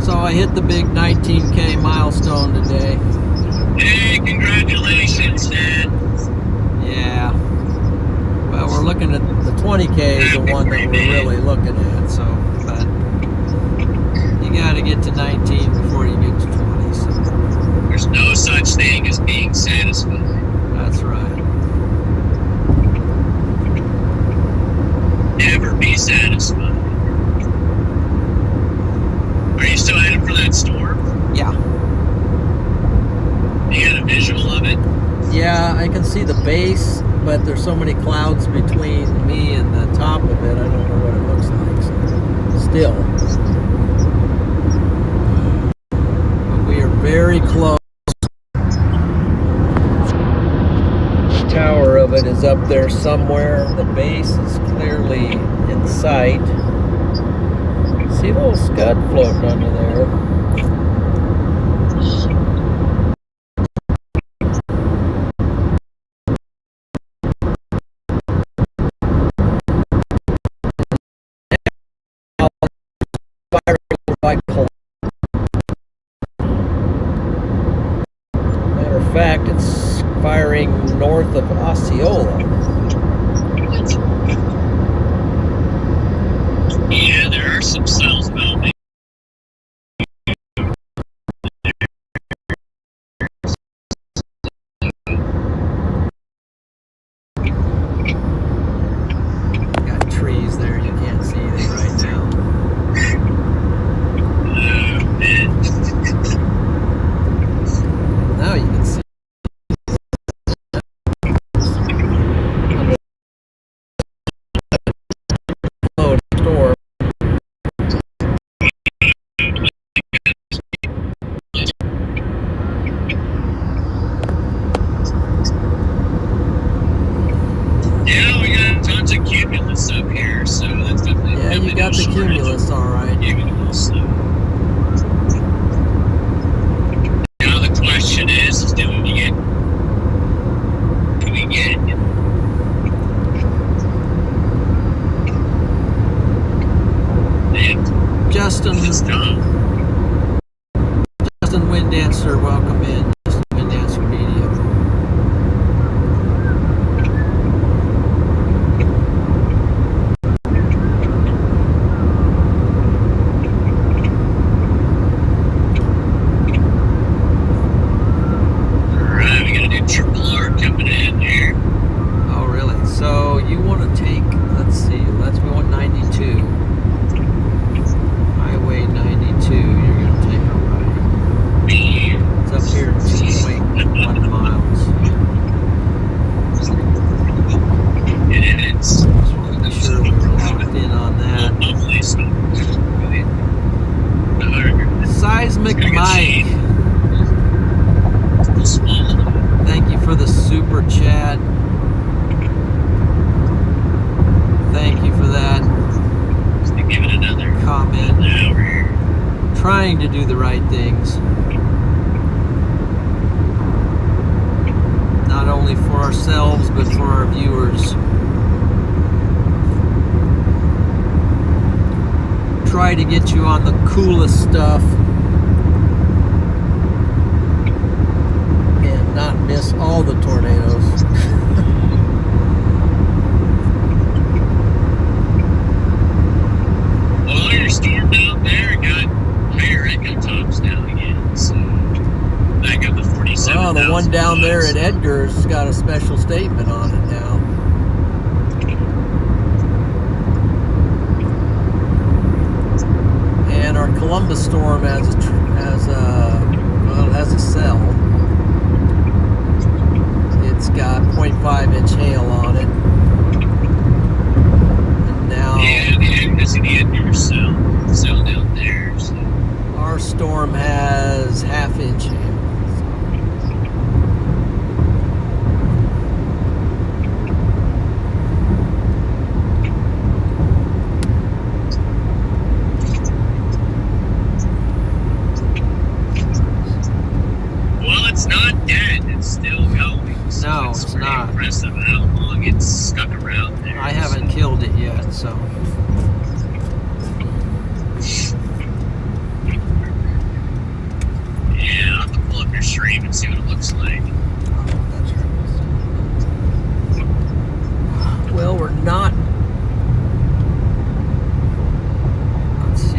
So I hit the big 19K milestone today. Hey, congratulations, Dad. Yeah. Well, we're looking at the 20K is the one that we're really looking at. So, but you got to get to 19 before you get to 20. So There's no such thing as being satisfied. that's right. Never be satisfied. Are you still headed for that storm? Yeah. You got a visual of it? Yeah, I can see the base, but there's so many clouds between me and the top of it. I don't know what it looks like. So still. But we are very close. The tower of it is up there somewhere. The base is clearly in sight. See a little scud floating under there. Matter of fact, it's firing north of Osceola. Yeah, there are some cells developing. Got trees there, you can't see them right now. Oh, man. Now you can see. Storm. Yeah, we got tons of cumulus up here, so that's definitely. Yeah, you got the cumulus, all right. Cumulus. Now the question is do we get? And Justin Wind Dancer, welcome in. Justin Wind Dancer Media. Alright, we gotta do triple R coming in here. Oh, really? So you want to take, let's see, we want 92. Highway 92, you're going to take a right. It's up here at 2.1 miles. It is. Just want to be sure we were locked in on that. Hopefully so. Seismic Mike, Small. thank you for the super chat. Thank you for that Just to give it another comment. hour. Trying to do the right things. Not only for ourselves, but for our viewers. Try to get you on the coolest stuff and not miss all the tornadoes. Well, your storm down there got higher echo tops now again, so back up to 47. Oh, the one down there at Edgar's got a special statement on it now. And our Columbus storm has a cell. It's got 0.5-inch hail on it. And now because of the under cell down there. So. our storm has half-inch hail. It's not dead. It's still going. So No, it's pretty not. impressive how long it's stuck around there. I haven't killed it yet, so. Yeah, I'll have to pull up your stream and see what it looks like. That's right. Well, we're not. Let's see.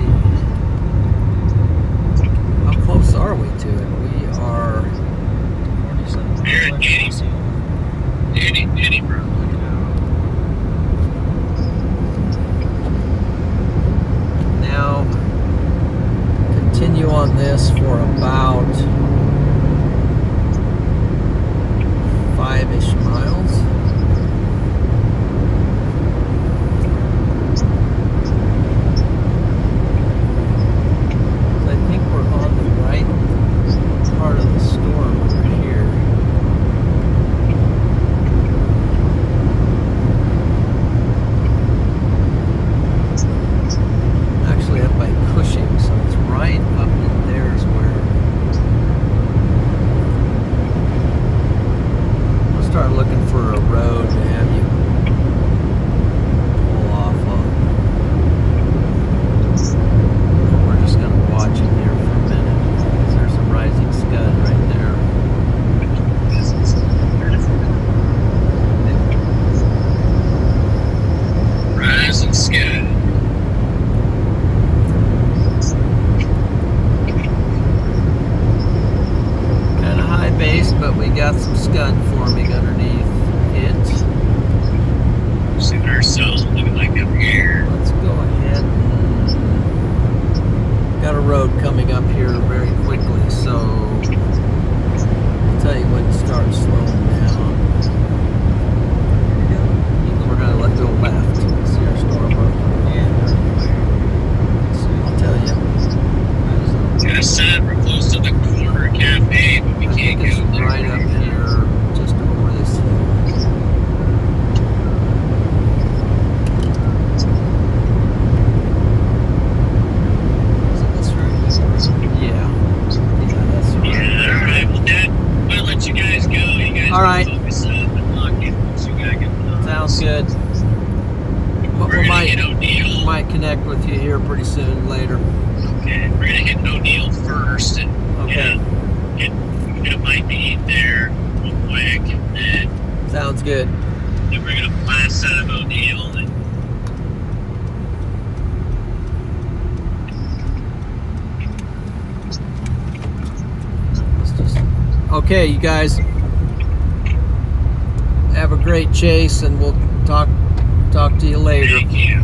How close are we to it? We are. 47 Here at Danny, bro. Now, continue on this for about 5-ish miles. I think we're on the right part of the storm over here. Actually up by Cushing, so it's right up in there is where we'll start looking for a road to have you pull off on. We're just going to watch it here for a minute because there's a rising scud right there. Rising sky. Kind of high base, but we got some scud forming underneath it. See what our cells looking like up here. Let's go ahead and got a road coming up here very quickly, so I'll tell you when to start slowing down. We're gonna let go left. See our storm up. I'll tell you. Yeah, son, we're close to the corner cafe, but we I can't think go it's there. right up here, just over this hill. Is it this road? Yeah, that's right. Yeah, alright, well, Dad, I'll let you guys go. You guys All right. focus up and lock in once you got good. Sounds good. But We're we gonna hit O'Neill. might connect with you here pretty soon later. Okay, we're gonna hit O'Neill first, and Okay. get a bite to eat there real quick, and then Sounds good. we're gonna blast out of O'Neill. And Okay, you guys have a great chase, and we'll talk to you later. thank you.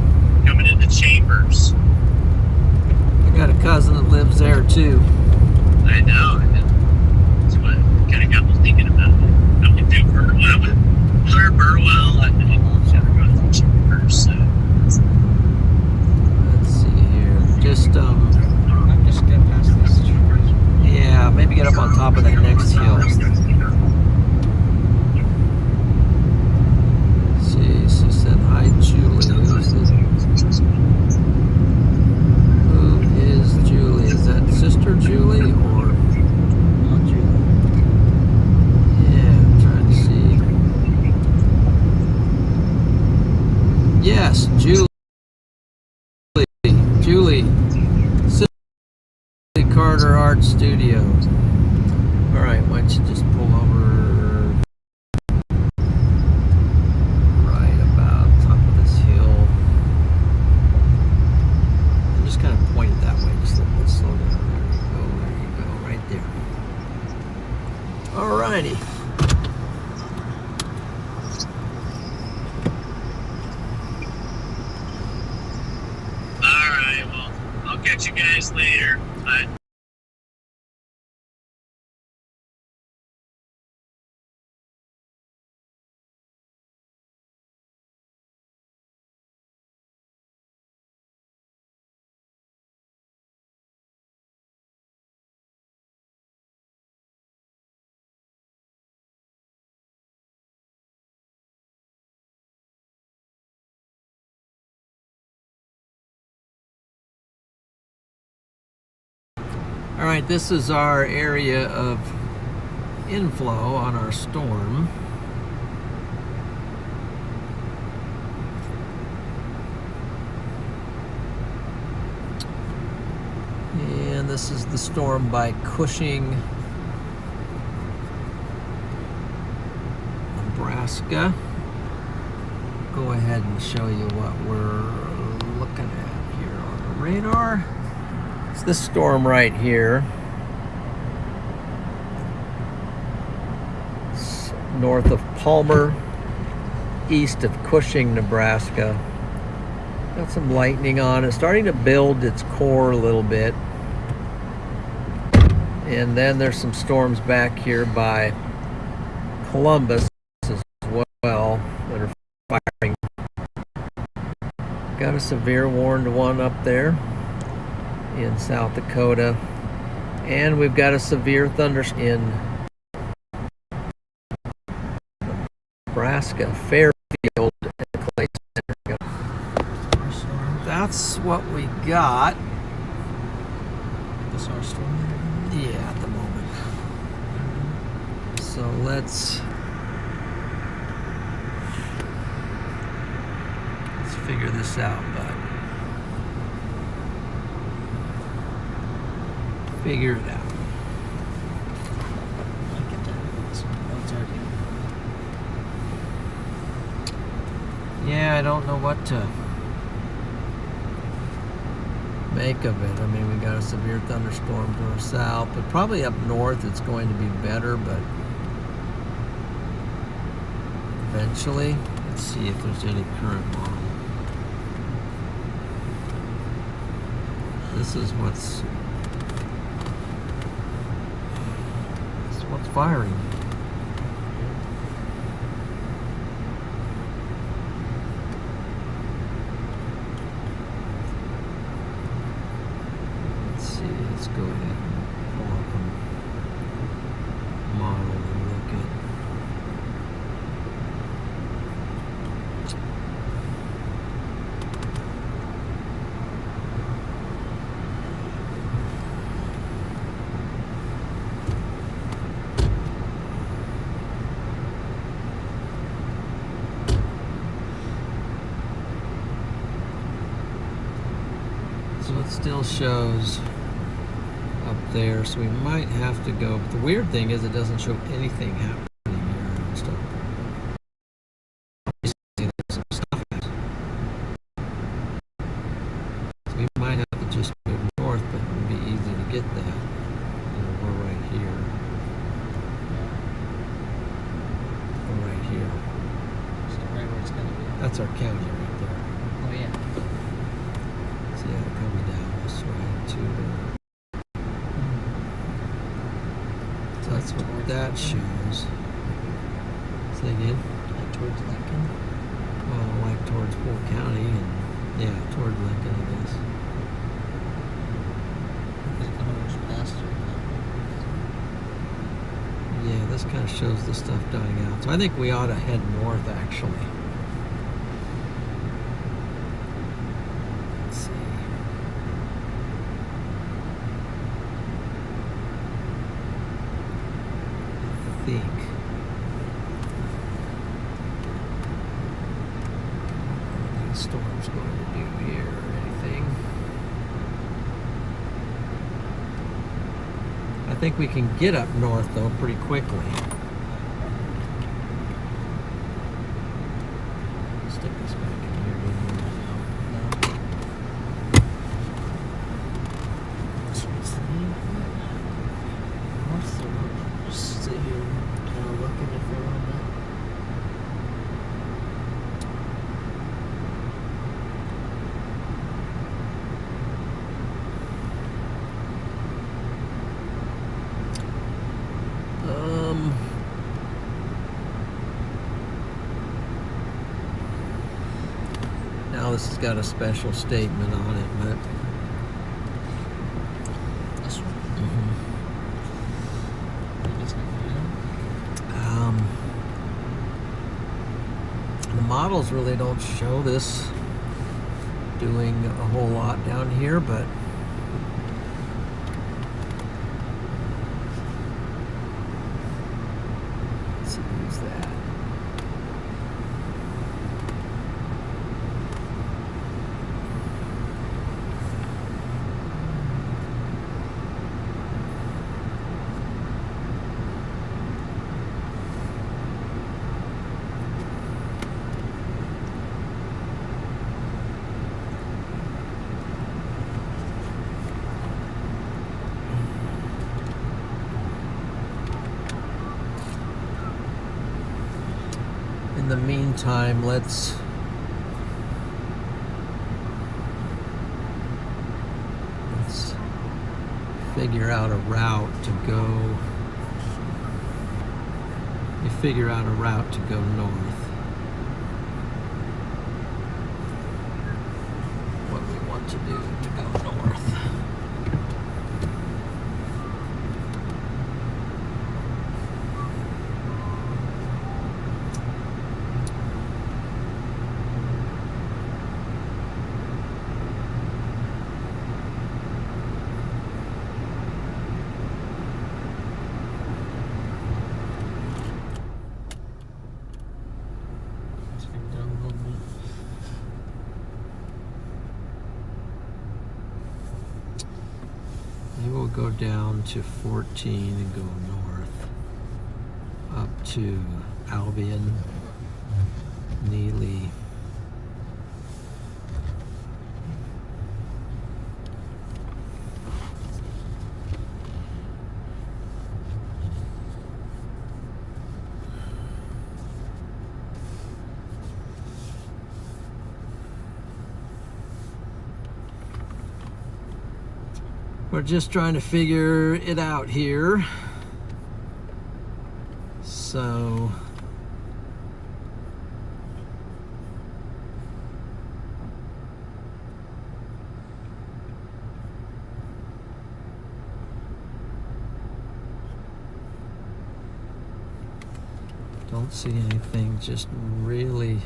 Coming in the chambers. I got a cousin that lives there too. I know. And that's what kind of got me thinking about it. I went through Burwell with Hunter Burwell, and then I'm going to the chambers. So. Let's see here. Just I'm just going past this. yeah, maybe get up on top of that next hill. See, she said hi, Julie. Who is Julie? Is that Sister Julie or? Yeah, I'm trying to see. Yes, Julie. Carter Art Studio. All right, why don't you just pull over right about top of this hill and just kind of point it that way, just a little bit slow down. There you go, right there. All righty. All right, well, I'll catch catch you guys later. Bye. All right, this is our area of inflow on our storm. And this is the storm by Cushing, Nebraska. Go ahead and show you what we're looking at here on the radar. It's this storm right here. It's north of Palmer, east of Cushing, Nebraska. Got some lightning on it, starting to build its core a little bit. And then there's some storms back here by Columbus as well that are firing. Got a severe warned one up there in South Dakota. And we've got a severe thunderstorm in Nebraska, Fairfield, and Clay Center. That's what we got. This our storm? Yeah, at the moment. So let's figure this out, bud. Figure it out. Yeah, I don't know what to make of it. I mean, we got a severe thunderstorm to our south, but probably up north it's going to be better, but eventually, let's see if there's any current model. This is what's firing. Let's go ahead and pull up a model and look at. So it still shows up there, so we might have to go. But the weird thing is, it doesn't show anything happening here and stuff. Obviously, there's some stuff happening. So we might have to just move north, but it would be easy to get that. We're right here. We're right here. So right where it's gonna be. That's our county right there. Oh yeah. So yeah, it comes down this way to the. So that's what that shows. Say again? Like towards Lincoln. Well, like towards Polk County and yeah, toward Lincoln, I guess. It's coming much faster. Yeah, this kind of shows the stuff dying out. So I think we ought to head north, actually. Let's see. I think. What the storm's going to do here or anything. I think we can get up north, though, pretty quickly. Stick this back in here. Just sit here, kind of looking at it for a little bit. this has got a special statement on it, but This one? the models really don't show this doing a whole lot down here, but let's see who's that. In the meantime, let's figure out a route to go. We figure out a route to go north. What we want to do to go north. Maybe we'll go down to 14 and go north up to Albion, Neely. We're just trying to figure it out here. So don't see anything just really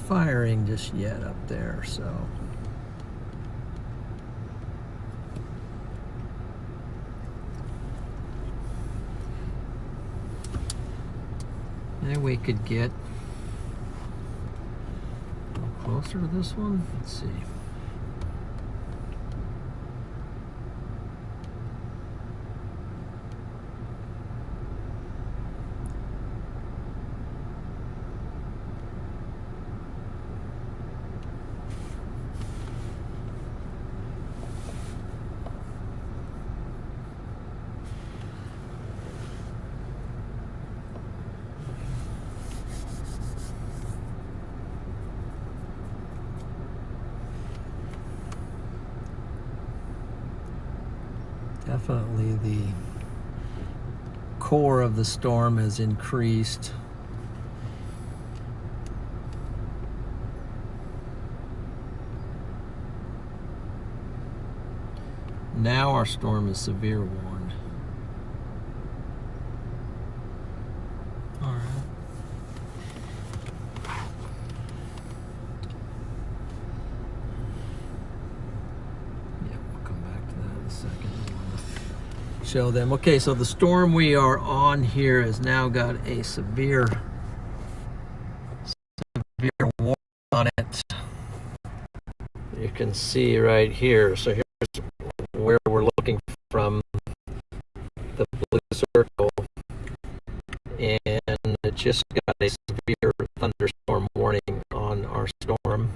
firing just yet up there, so maybe we could get a little closer to this one. Let's see. Definitely the core of the storm has increased. Now our storm is severe warned. All right. Yeah, we'll come back to that in a second. Show them. Okay, so the storm we are on here has now got a severe warning on it. You can see right here. So here's where we're looking from, the blue circle, and it just got a severe thunderstorm warning on our storm.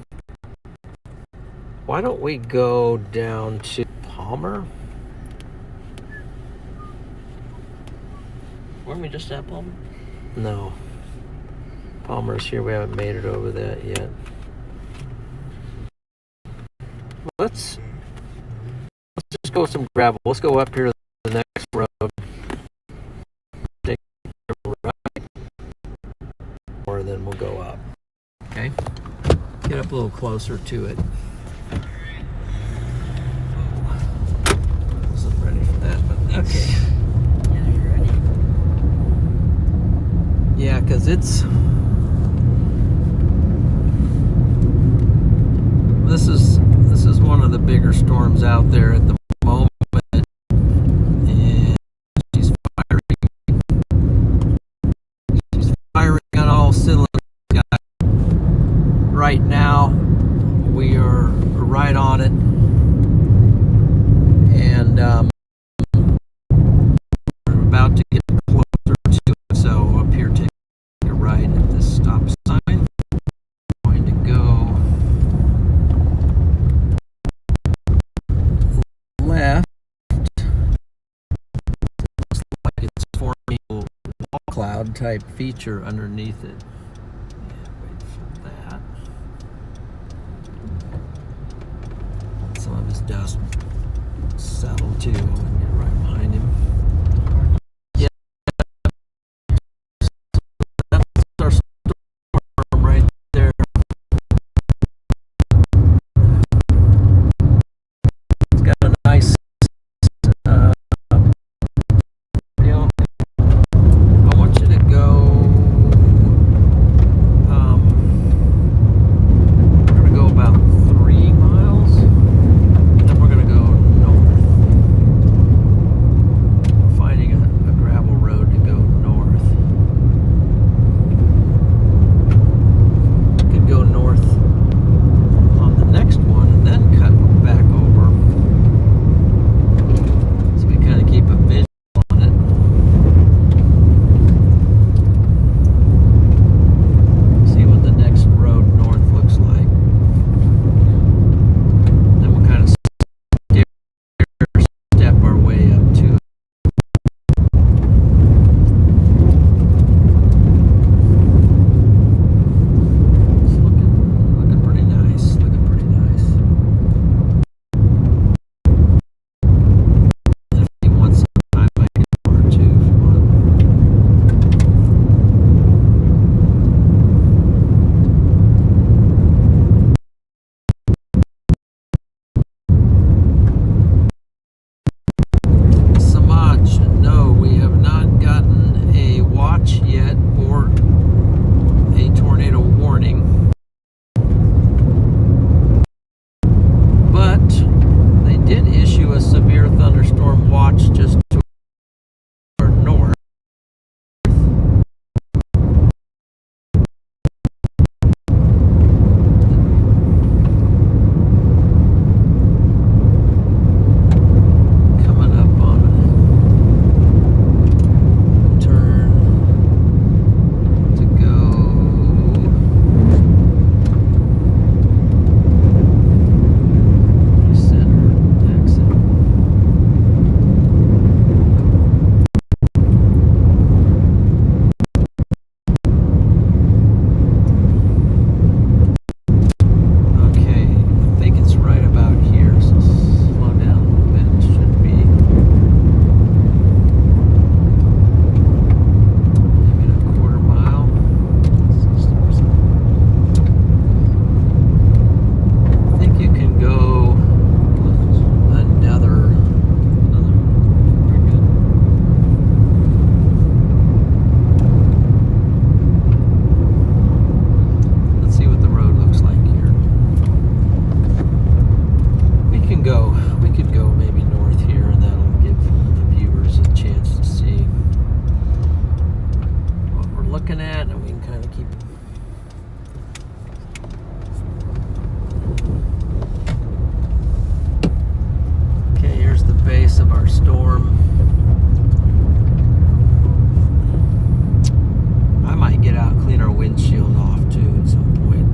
Why don't we go down to Palmer? Weren't we just at Palmer? No. Palmer's here. We haven't made it over that yet. Let's just go with some gravel. Let's go up here to the next road. Take a right, or then we'll go up. Okay. Get up a closer to it. Wasn't ready for that, but okay. Yeah, you're ready. Yeah, because it's... This is one of the bigger storms out there at the moment, and she's firing on all cylinders. Right now, we are right on it, and we're about to get closer to it. So up here, take a right at this stop sign. Going to go left. Looks like it's forming a wall cloud type feature underneath it. Yeah, wait for that. Some of his dust settled too. I'm gonna get right behind him. Yeah, that's our storm right there. It's got a nice deal. I want you to go. We're gonna go about 3 miles. Then we're gonna go north. We're finding a gravel road to go north. Could go north on the next one and then cut back over. So we kind of keep a visual on it. See what the next road north looks like. Then we'll kind of step our way up to it. It's looking pretty nice. Looking pretty nice. And if you want some time, I can more too if you want. Samaj, no, we have not gotten a watch yet or a tornado warning. But they did issue a severe thunderstorm watch just to our north. Coming up on a turn to go center exit. Okay, I think it's right about here, so slow down a little bit. It should be maybe a quarter mile. I think you can go another. Very good. Let's see what the road looks like here. We could go maybe north here, and that'll give the viewers a chance to see what we're looking at, and we can kind of keep. Okay, here's the base of our storm. I might get out and clean our windshield off too at some point.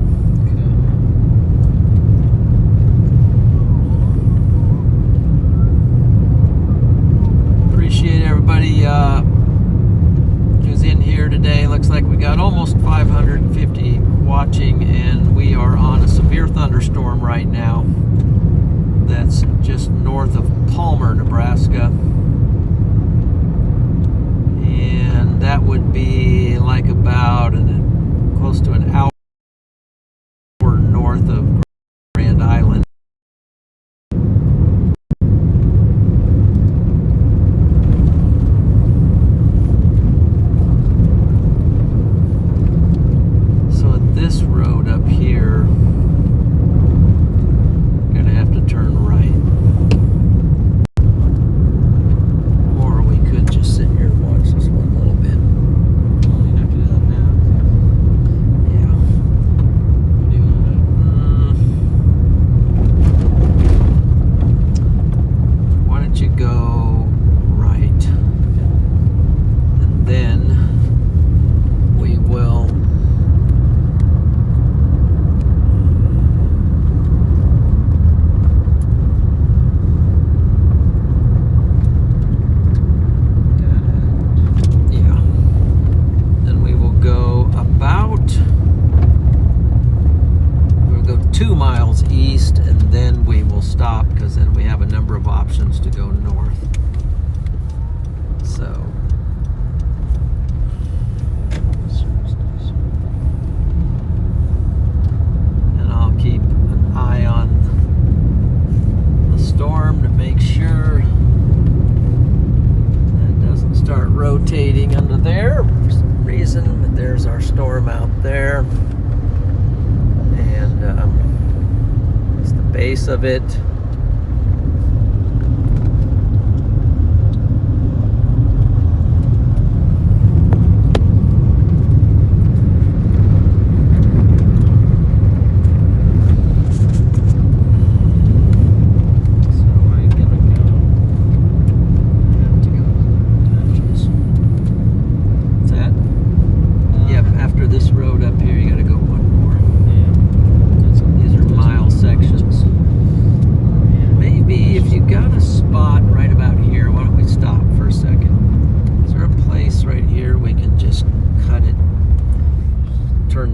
Appreciate everybody who's in here today. Looks like we got almost 550 watching, and we are on a severe thunderstorm right now. That's just north of Palmer, Nebraska. And that would be like about close to an hour north of rotating under there for some reason, but there's our storm out there. And it's the base of it.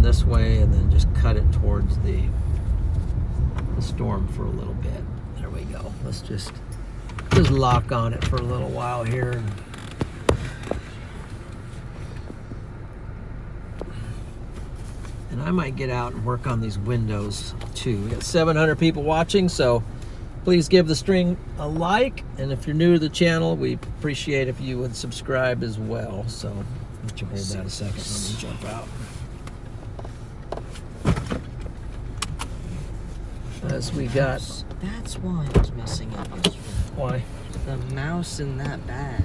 This way and then just cut it towards the storm for a little bit. There we go. Let's just lock on it for a little while here. And I might get out and work on these windows too. We got 700 people watching, so please give the stream a like, and if you're new to the channel, we appreciate if you would subscribe as well. So let you hold that a second. Let me jump out. As we got. That's why I was messing up yesterday. Why? The mouse in that bag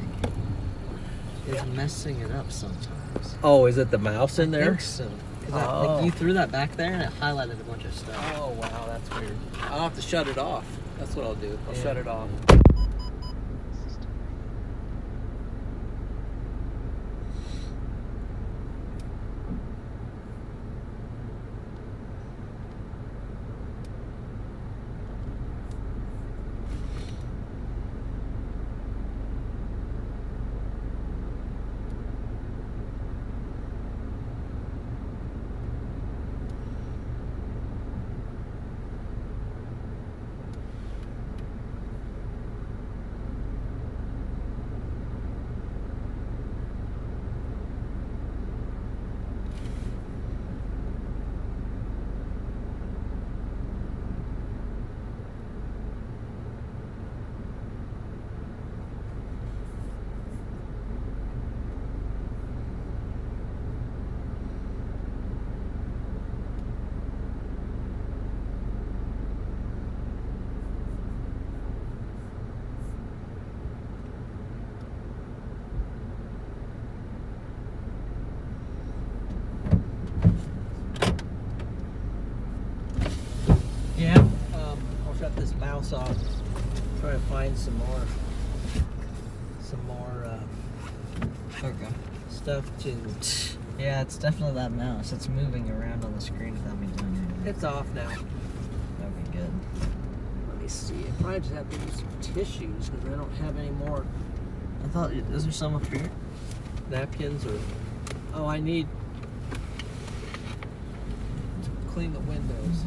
is messing it up sometimes. Oh, is it the mouse in there? I think so. Like you threw that back there and it highlighted a bunch of stuff. Oh wow, that's weird. I'll have to shut it off. That's what I'll do. I'll shut it off. Shut this mouse off. Try to find some more stuff to. Yeah, it's definitely that mouse. It's moving around on the screen without me doing anything. It's off now. That'd be good. Let me see. I probably just have to use some tissues because I don't have any more I thought, is there some up here? napkins or. Oh, I need to clean the windows.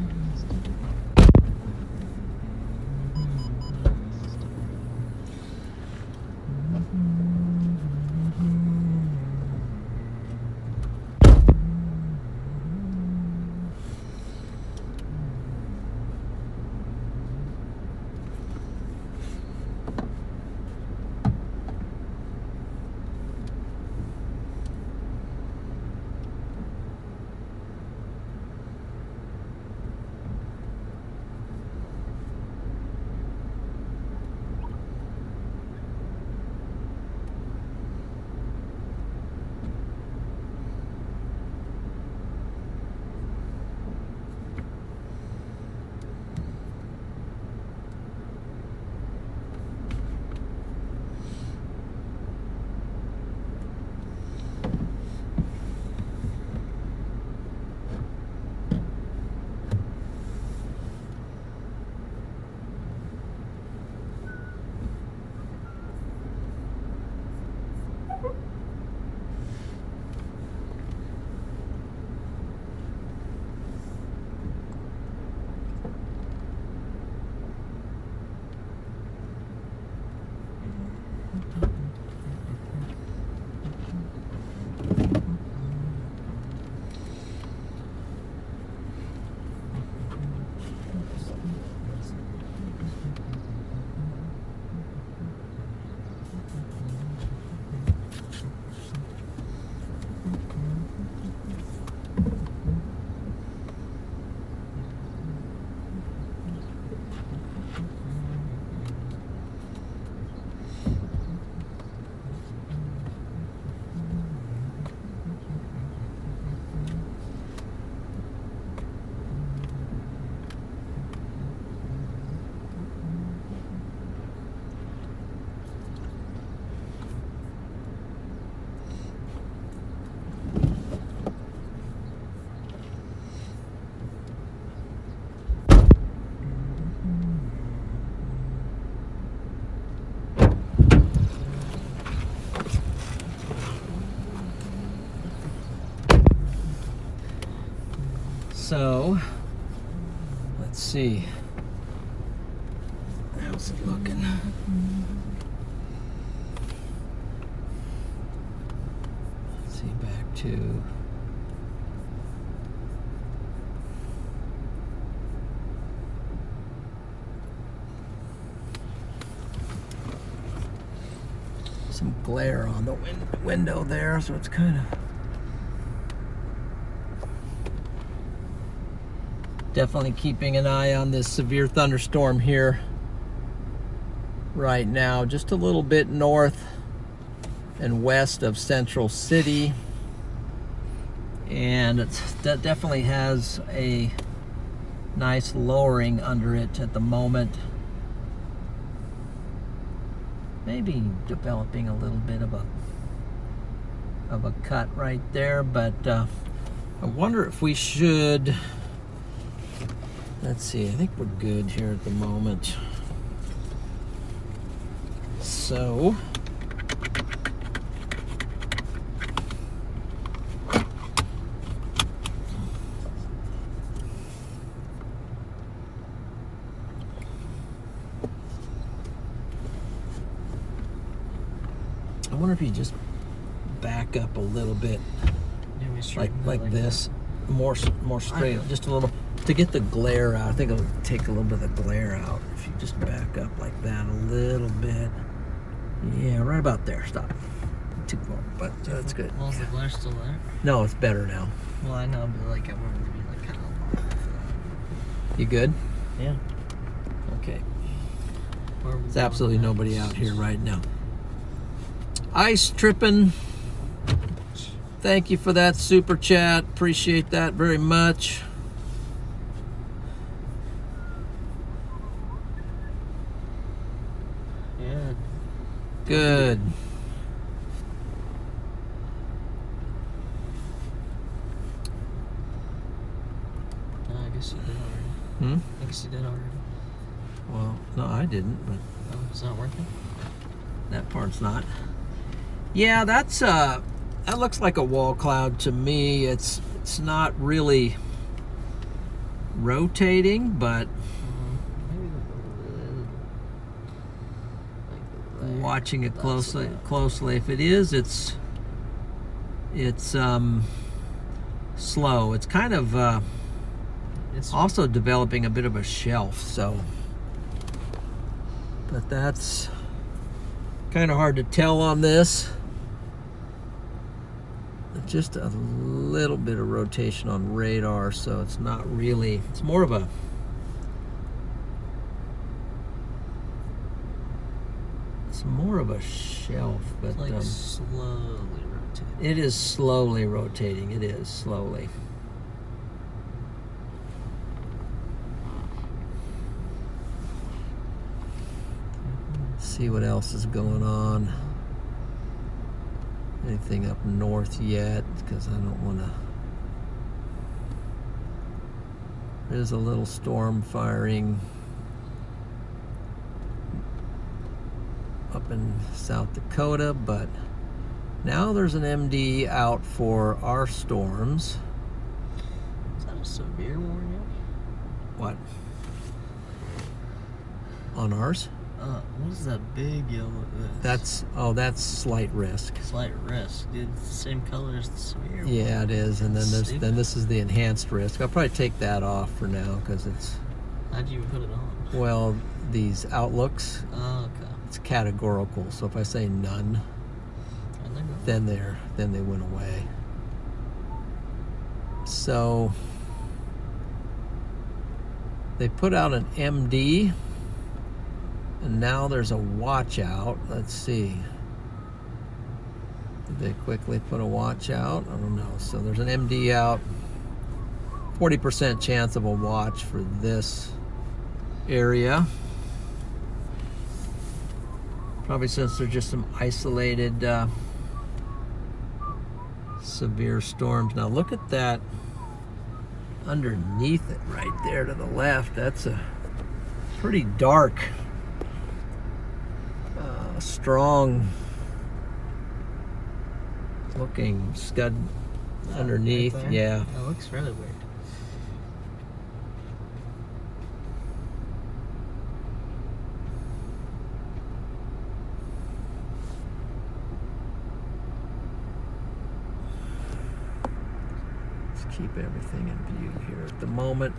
So, let's see. How's it looking? Let's see, back to some glare on the window there, so it's kind of definitely keeping an eye on this severe thunderstorm here right now, just a little bit north and west of Central City, and that definitely has a nice lowering under it at the moment. Maybe developing a little bit of a cut right there, but I wonder if we should. Let's see. I think we're good here at the moment. So I wonder if you just back up a little bit, like this, more straight, just a little, to get the glare out. I think it'll take a little bit of the glare out if you just back up like that a little bit. Yeah, right about there. Stop. Too far, but that's good. Well, is the glare still there? No, it's better now. Well, I know, but like I wanted to be like kind of off for that. You good? Yeah. Okay. There's There's absolutely nobody out here right now. Ice tripping. Thank you for that super chat. Appreciate that very much. Yeah. Good. I guess you did already. I guess you did already. Well, no, I didn't, but Oh, it's not working? that part's not. Yeah, that's that looks like a wall cloud to me. It's not really rotating, but Maybe the lid. watching it That's closely. If it is, it's slow. It's kind of It's also developing a bit of a shelf, so, but that's kind of hard to tell on this. Just a little bit of rotation on radar, so it's not really, it's more of a shelf, but like slowly rotating. it is slowly rotating. It is slowly. See what else is going on. Anything up north yet, because I don't want to. There's a little storm firing up in South Dakota, but now there's an MD out for our storms. Is that a severe warning? What? On ours? What is that big yellow? That's slight risk. Slight risk. Dude, it's the same color as the severe one. Yeah, it is. And then Stupid. this is the enhanced risk. I'll probably take that off for now because it's, How'd you put it on? well, these outlooks, Oh, okay. it's categorical. So if I say none, And they're not. then they went away. So they put out an MD, and now there's a watch out. Let's see. Did they quickly put a watch out? I don't know. So there's an MD out. 40% chance of a watch for this area. Probably since they're just some isolated severe storms. Now look at that underneath it right there to the left. That's a pretty dark, strong looking scud underneath. Right there? Yeah. That looks really weird. keep everything in view here at the moment.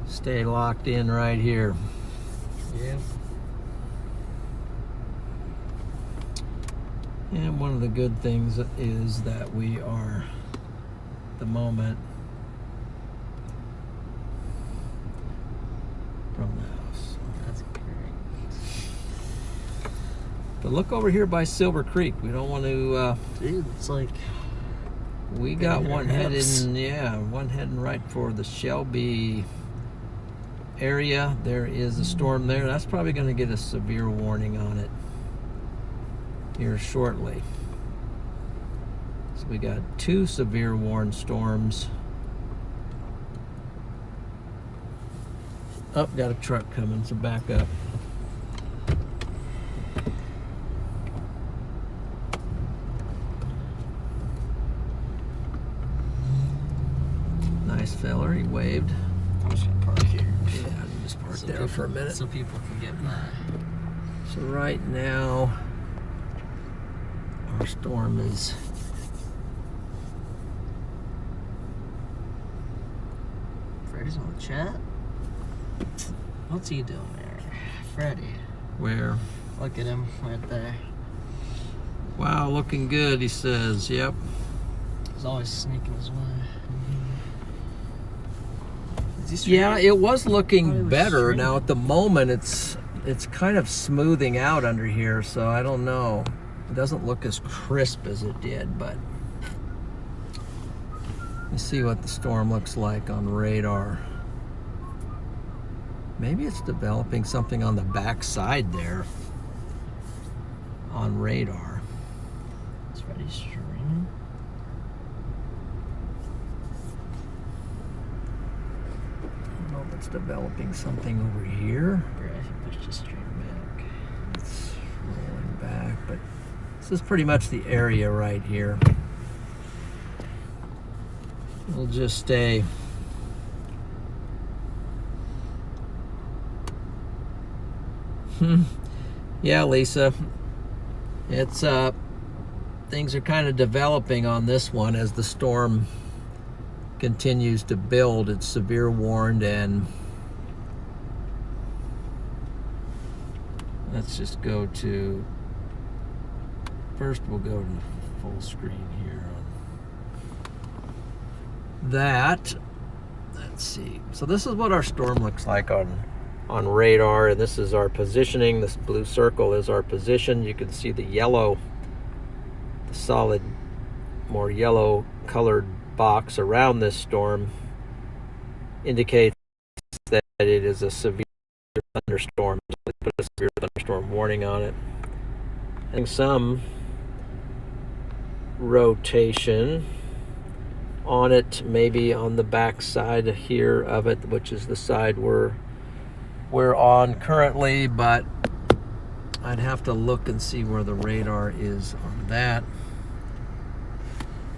Stay locked in right here. Yeah. And one of the good things is that we are, at the moment, from the house. That's great. But look over here by Silver Creek. We don't want to, Dude, it's like... we got one house. heading, yeah, one heading right for the Shelby area. There is a storm there. That's probably going to get a severe warning on it here shortly. So we got 2 severe warned storms. Oh, got a truck coming, so back up. Nice feller, he waved. I'm just gonna park here. Yeah, I just park there for a minute. So people can get by. So right now, our storm is Freddy's on the chat. What's he doing there? Freddy. where? Look at him right there. Wow, looking good, he says. Yep. He's always sneaking his way. Is he straight? Yeah, it was Oh, it looking was better. straight. Now at the moment, it's kind of smoothing out under here, so I don't know. It doesn't look as crisp as it did, but let's see what the storm looks like on radar. Maybe it's developing something on the back side there on radar. Is Freddy streaming? I don't know if it's developing something over here. Or I think there's just stream back. It's rolling back, but this is pretty much the area right here. We'll just stay yeah, Lisa, it's things are kind of developing on this one as the storm continues to build. It's severe warned, and let's just go to, first we'll go to full screen here on that. Let's see. So this is what our storm looks like on radar, and this is our positioning. This blue circle is our position. You can see the yellow, the solid, more yellow colored box around this storm indicates that it is a severe thunderstorm. So they put a severe thunderstorm warning on it. And some rotation on it, maybe on the back side here of it, which is the side we're on currently, but I'd have to look and see where the radar is on that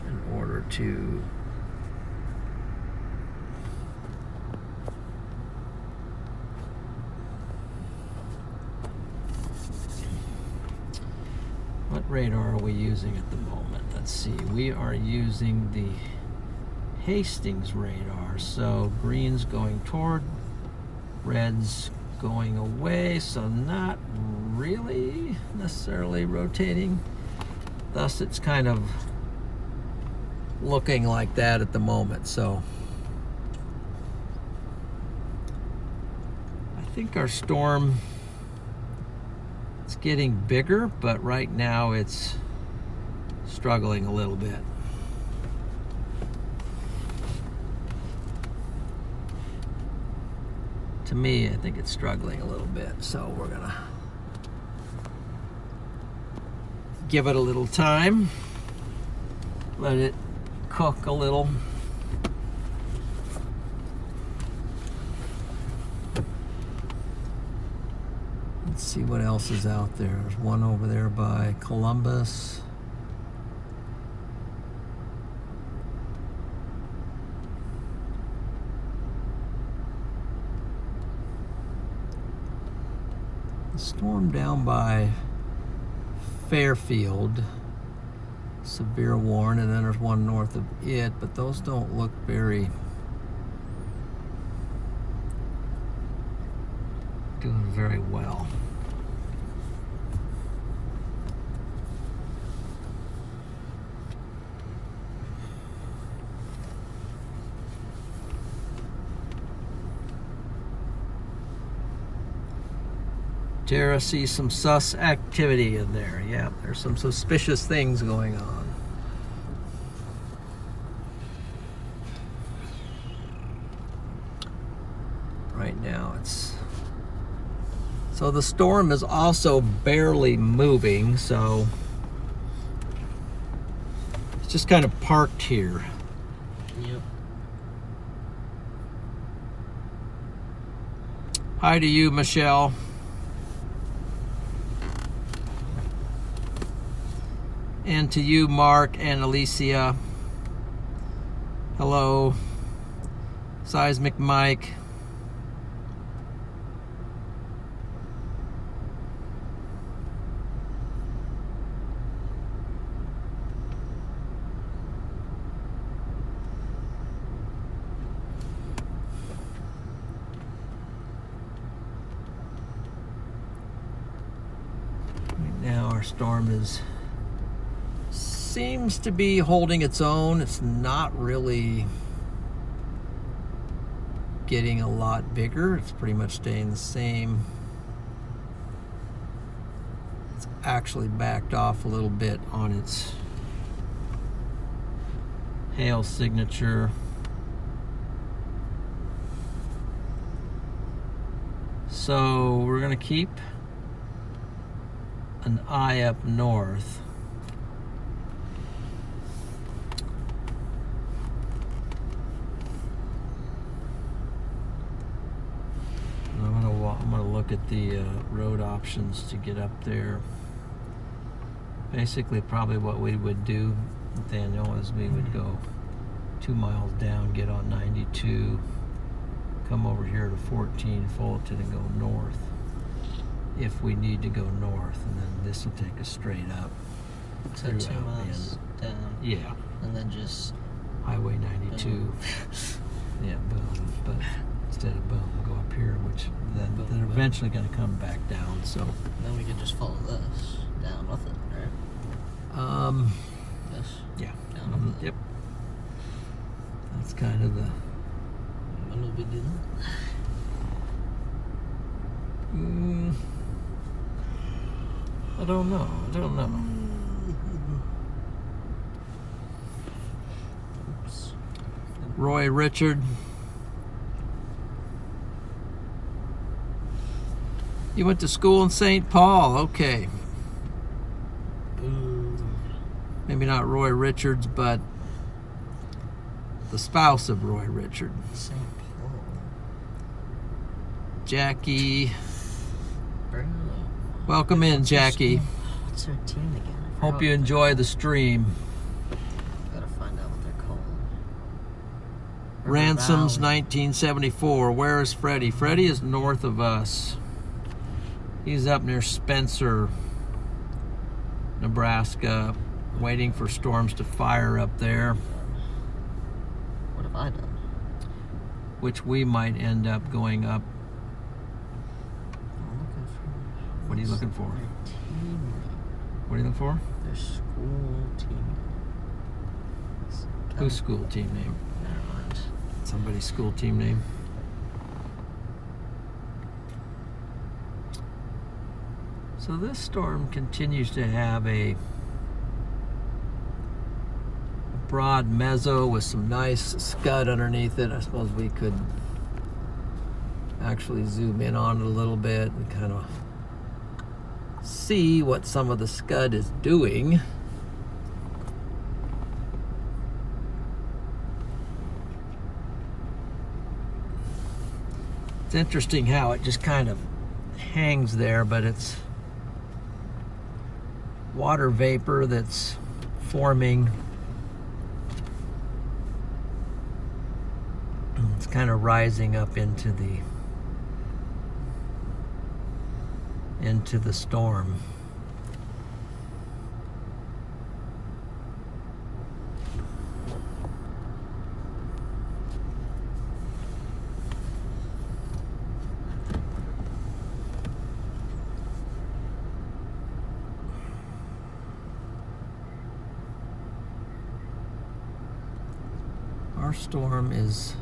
in order to what radar are we using at the moment? Let's see, we are using the Hastings radar, so green's going toward, red's going away, so not really necessarily rotating. Thus, it's kind of looking like that at the moment. So I think our storm, it's getting bigger, but right now it's struggling a little bit. To me, I think it's struggling a little bit, so we're gonna give it a little time, let it cook a little. Let's see what else is out there. There's one over there by Columbus. The storm down by Fairfield, severe warn, and then there's one north of it, but those don't look very doing very well. Tara sees some sus activity in there. Yeah, there's some suspicious things going on. Right now it's... So the storm is also barely moving, so it's just kind of parked here. Yep. Hi to you, Michelle. And to you, Mark and Alicia. Hello. Seismic Mike. Right now our storm seems to be holding its own. It's not really getting a lot bigger. It's pretty much staying the same. It's actually backed off a little bit on its hail signature. So we're gonna keep an eye up north. I'm gonna look at the road options to get up there. Basically, probably what we would do, Daniel, is we would go 2 miles down, get on 92, come over here to 14 Fulton and go north if we need to go north, and then this will take us straight up. So 2 miles down. Yeah. And then just Highway 92. Boom. Yeah, boom. But instead of boom, we'll go up here, which then Boom, they're boom. eventually going to come back down. So, then we could just follow this down with it, right? This. yeah. Down with it. Yep. That's kind of the. When will we do that? I don't know. Oops. Roy Richard. You went to school in St. Paul. Okay. Ooh. Maybe not Roy Richards, but the spouse of Roy Richard. St. Paul. Jackie. Bro. Welcome in, Jackie. What's her team again? I Hope forgot you what enjoy the stream. Gotta find out what they're called. River Ransoms Valley. 1974. Where is Freddie? Freddie is north of us. He's up near Spencer, Nebraska, waiting for storms to fire up there, What have I done? which we might end up going up. I'm looking for. What are you looking for? Their team name. What are you looking for? Their school team. It's Whose school team name? Never mind. Somebody's school team name. So this storm continues to have a broad mezzo with some nice scud underneath it. I suppose we could actually zoom in on it a little bit and kind of see what some of the scud is doing. It's interesting how it just kind of hangs there, but it's water vapor that's forming. It's kind of rising up into the storm. Our storm is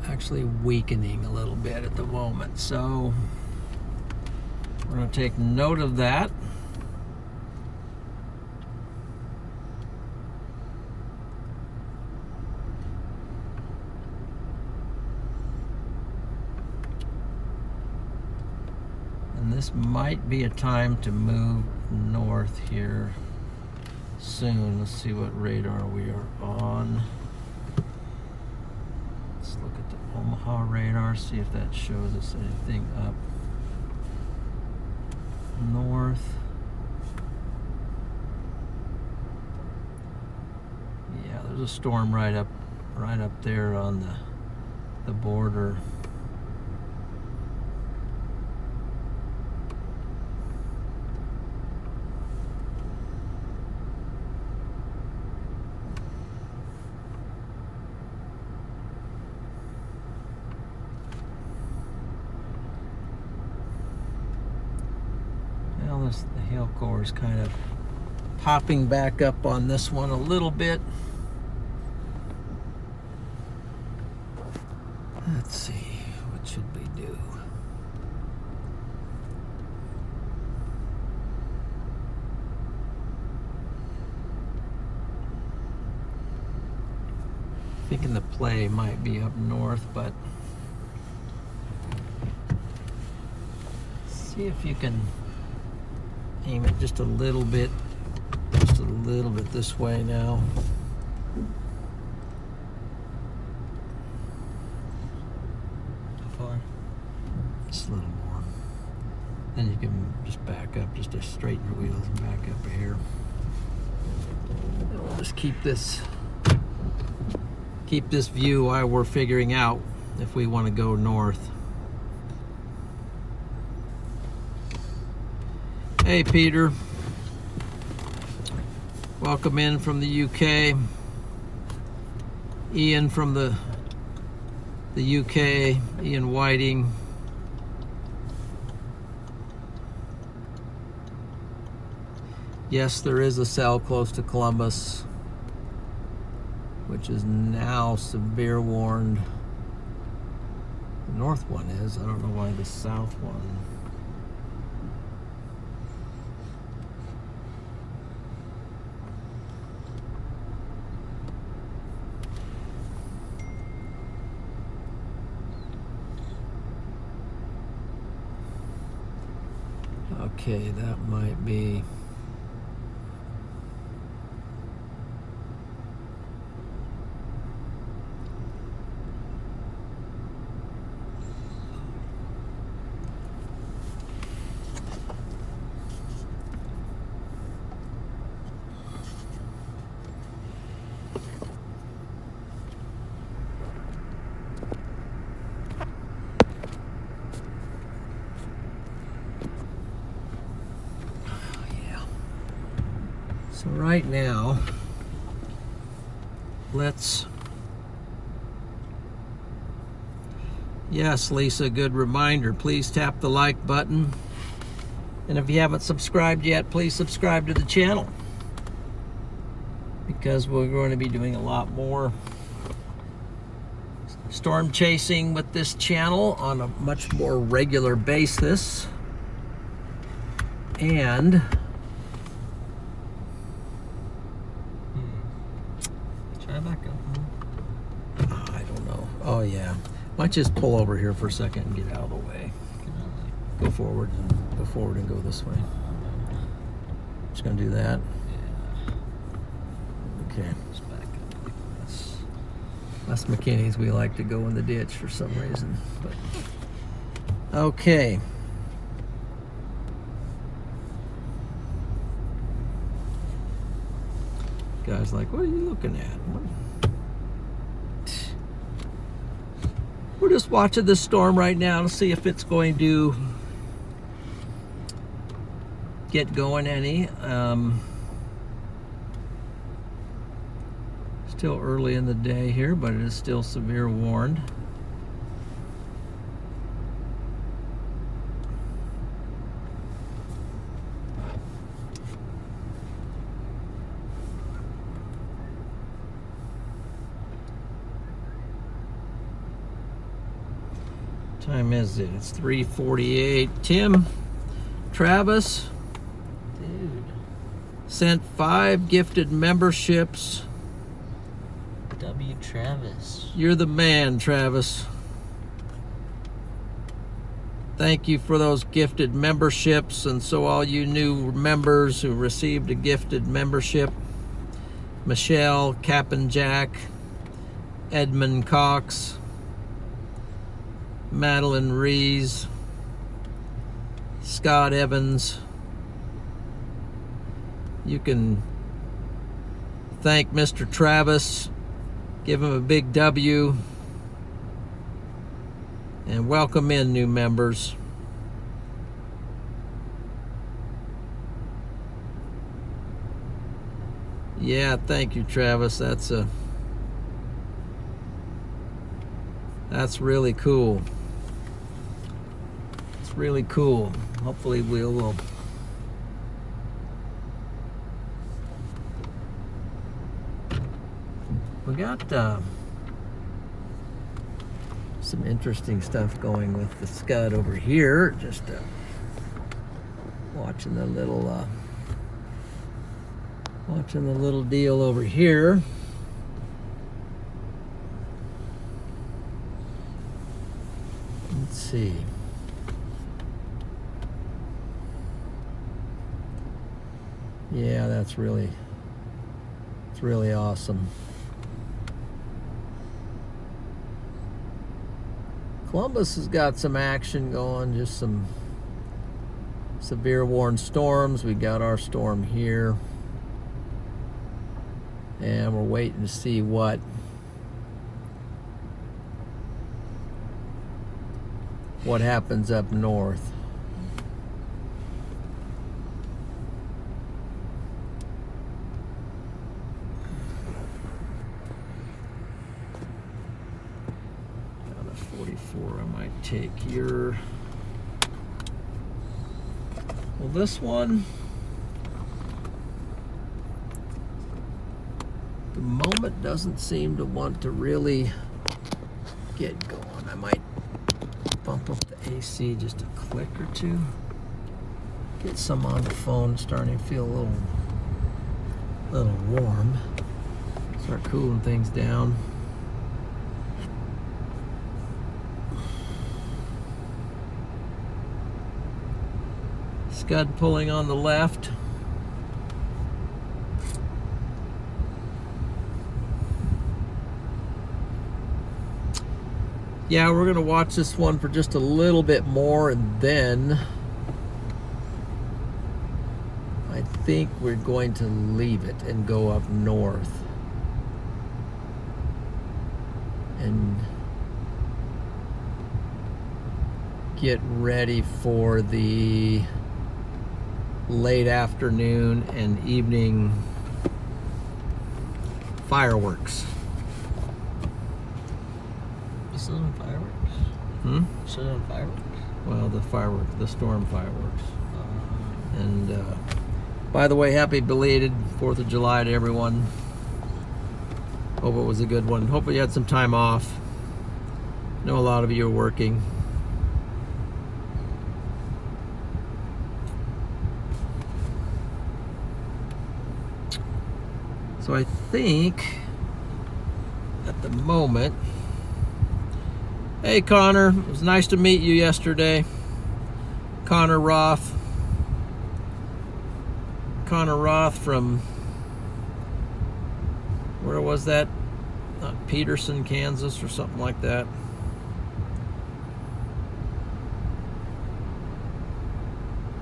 actually weakening a little bit at the moment, so we're going to take note of that. And this might be a time to move north here soon. Let's see what radar we are on. Let's look at the Omaha radar, see if that shows us anything up north. Yeah, there's a storm right up there on the border. The hail core is kind of popping back up on this one a little bit. Let's see, what should we do? Thinking the play might be up north, but see if you can aim it just a little bit this way now. How far? Just a little more. Then you can just back up, just to straighten your wheels and back up here. And we'll just keep this view while we're figuring out if we want to go north. Hey Peter, welcome in from the UK. Ian from the UK, Ian Whiting. Yes, there is a cell close to Columbus, which is now severe warned. The north one is, I don't know why the south one. Okay, that might be. So right now, yes, Lisa, good reminder. Please tap the like button. And if you haven't subscribed yet, please subscribe to the channel, because we're going to be doing a lot more storm chasing with this channel on a much more regular basis. And try back up. I don't know. Oh yeah. Might just pull over here for a second and get out of the way. Go forward and go this way. Just gonna do that. Yeah. Okay. Just back up. Us McKinneys, we like to go in the ditch for some reason, but Okay. Guy's like, what are you looking at? We're just watching the storm right now to see if it's going to get going any. Still early in the day here, but it is still severe warned. Time is it? It's 3:48. Tim, Travis, Dude. sent 5 gifted memberships. W. Travis. You're the man, Travis. Thank you for those gifted memberships, and so all you new members who received a gifted membership, Michelle, Captain Jack, Edmund Cox, Madeline Rees, Scott Evans. You can thank Mr. Travis, give him a big W, and welcome in new members. Yeah, thank you, Travis. That's really cool. It's really cool. Hopefully we'll we got some interesting stuff going with the Scud over here. Just watching the little deal over here. Let's see. Yeah, it's really awesome. Columbus has got some action going, just some severe warned storms. We got our storm here, and we're waiting to see what happens up north. Down to 44, I might take your... Well, this one, the moment doesn't seem to want to really get going. I might bump up the AC just a click or two. Get some on the phone, starting to feel a little warm. Start cooling things down. Scud pulling on the left. Yeah, we're going to watch this one for just a little bit more, and then I think we're going to leave it and go up north and get ready for the late afternoon and evening fireworks. You still doing fireworks? Still doing fireworks? Well, the storm fireworks. And by the way, happy belated 4th of July to everyone. Hope it was a good one. Hope you had some time off. I know a lot of you are working. So I think at the moment, hey Connor, it was nice to meet you yesterday. Connor Roth from, where was that? Peterson, Kansas or something like that.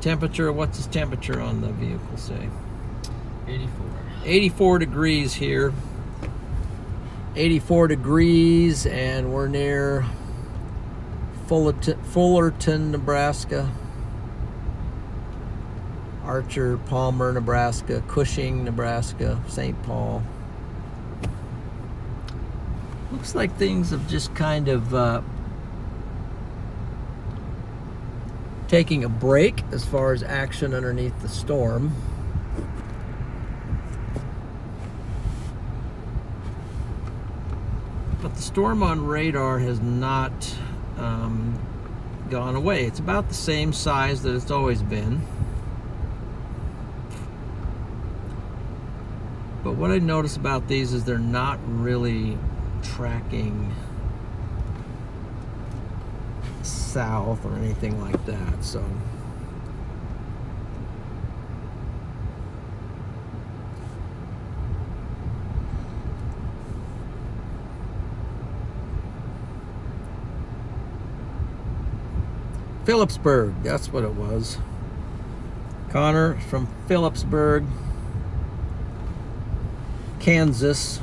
Temperature, what's his temperature on the vehicle say? 84. 84 degrees here. 84 degrees, and we're near Fullerton, Nebraska. Archer, Palmer, Nebraska. Cushing, Nebraska. St. Paul. Looks like things have just kind of taking a break as far as action underneath the storm. But the storm on radar has not gone away. It's about the same size that it's always been. But what I notice about these is they're not really tracking south or anything like that, so Phillipsburg, that's what it was. Connor from Phillipsburg, Kansas.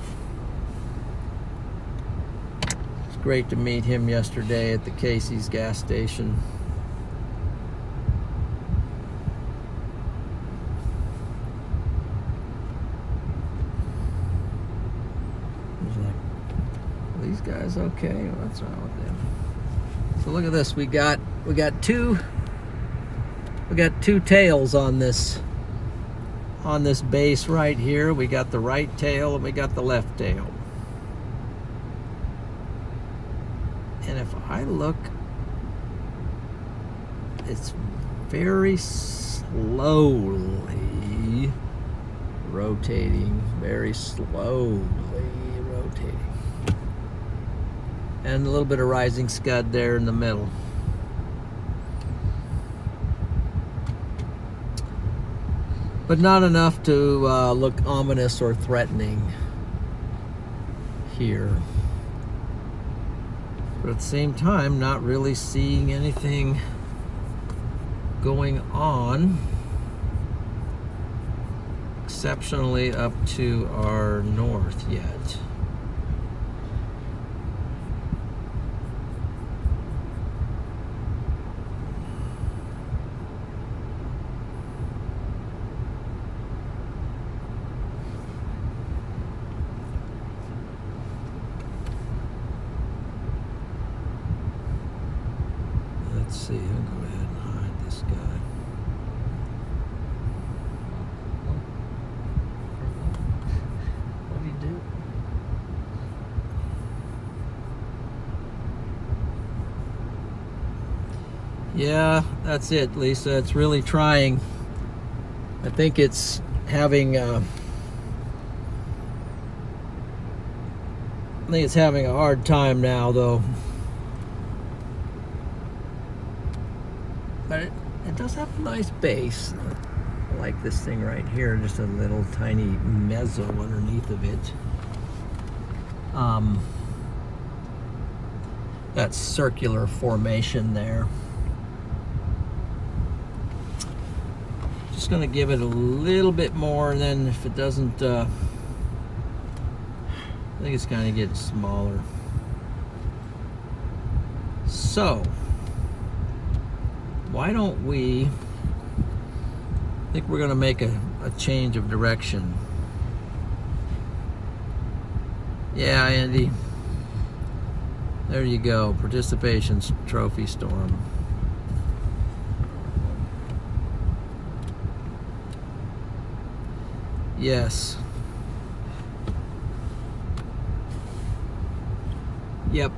It's great to meet him yesterday at the Casey's gas station. He's like, are these guys okay? What's wrong with them? So look at this. We got two tails on this base right here. We got the right tail and we got the left tail. And if I look, it's very slowly rotating, very slowly rotating. And a little bit of rising scud there in the middle. But not enough to look ominous or threatening here. But at the same time, not really seeing anything going on exceptionally up to our north yet. Let's see, I'll go ahead and hide this guy. What do you do? Yeah, that's it, Lisa. It's really trying. I think it's having a hard time now, though. But it does have a nice base. I like this thing right here, just a little tiny mezzo underneath of it. That circular formation there. Just gonna give it a little bit more, and then if it doesn't, I think it's gonna get smaller. So, why don't we, I think we're gonna make a change of direction. Yeah, Andy. There you go, participation trophy storm. Yes. Yep.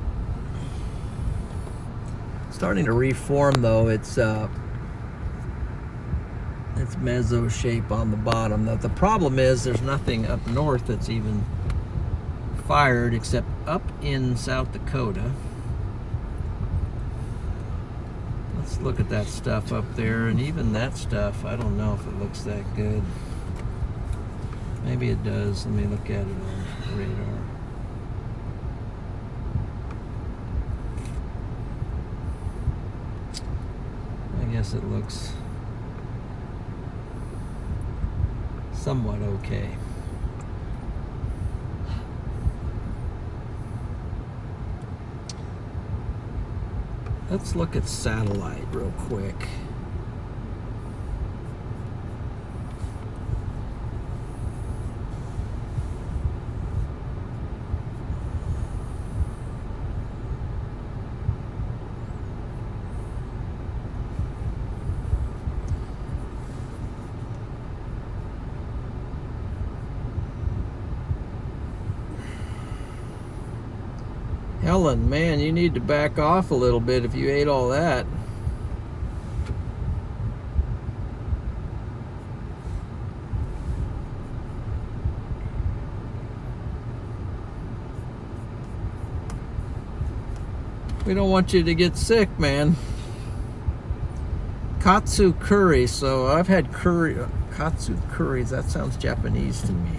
Starting to reform though. It's mezzo shape on the bottom. The problem is there's nothing up north that's even fired except up in South Dakota. Let's look at that stuff up there, and even that stuff, I don't know if it looks that good. Maybe it does. Let me look at it on the radar. I guess it looks somewhat okay. Let's look at satellite real quick. Helen, man, you need to back off a little bit if you ate all that. We don't want you to get sick, man. Katsu curry. So I've had curry, katsu curries. That sounds Japanese to me.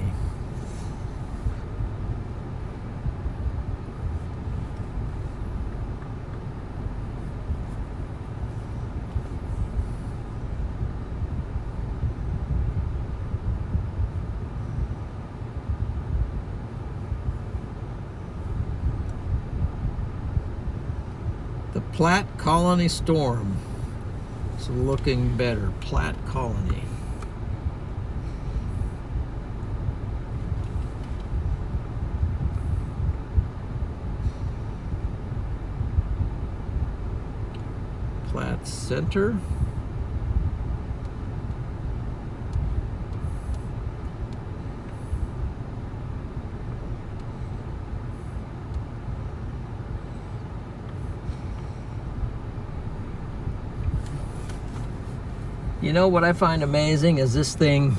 The Platte Colony storm. So looking better. Platte Colony. Platte Center. You know what I find amazing is this thing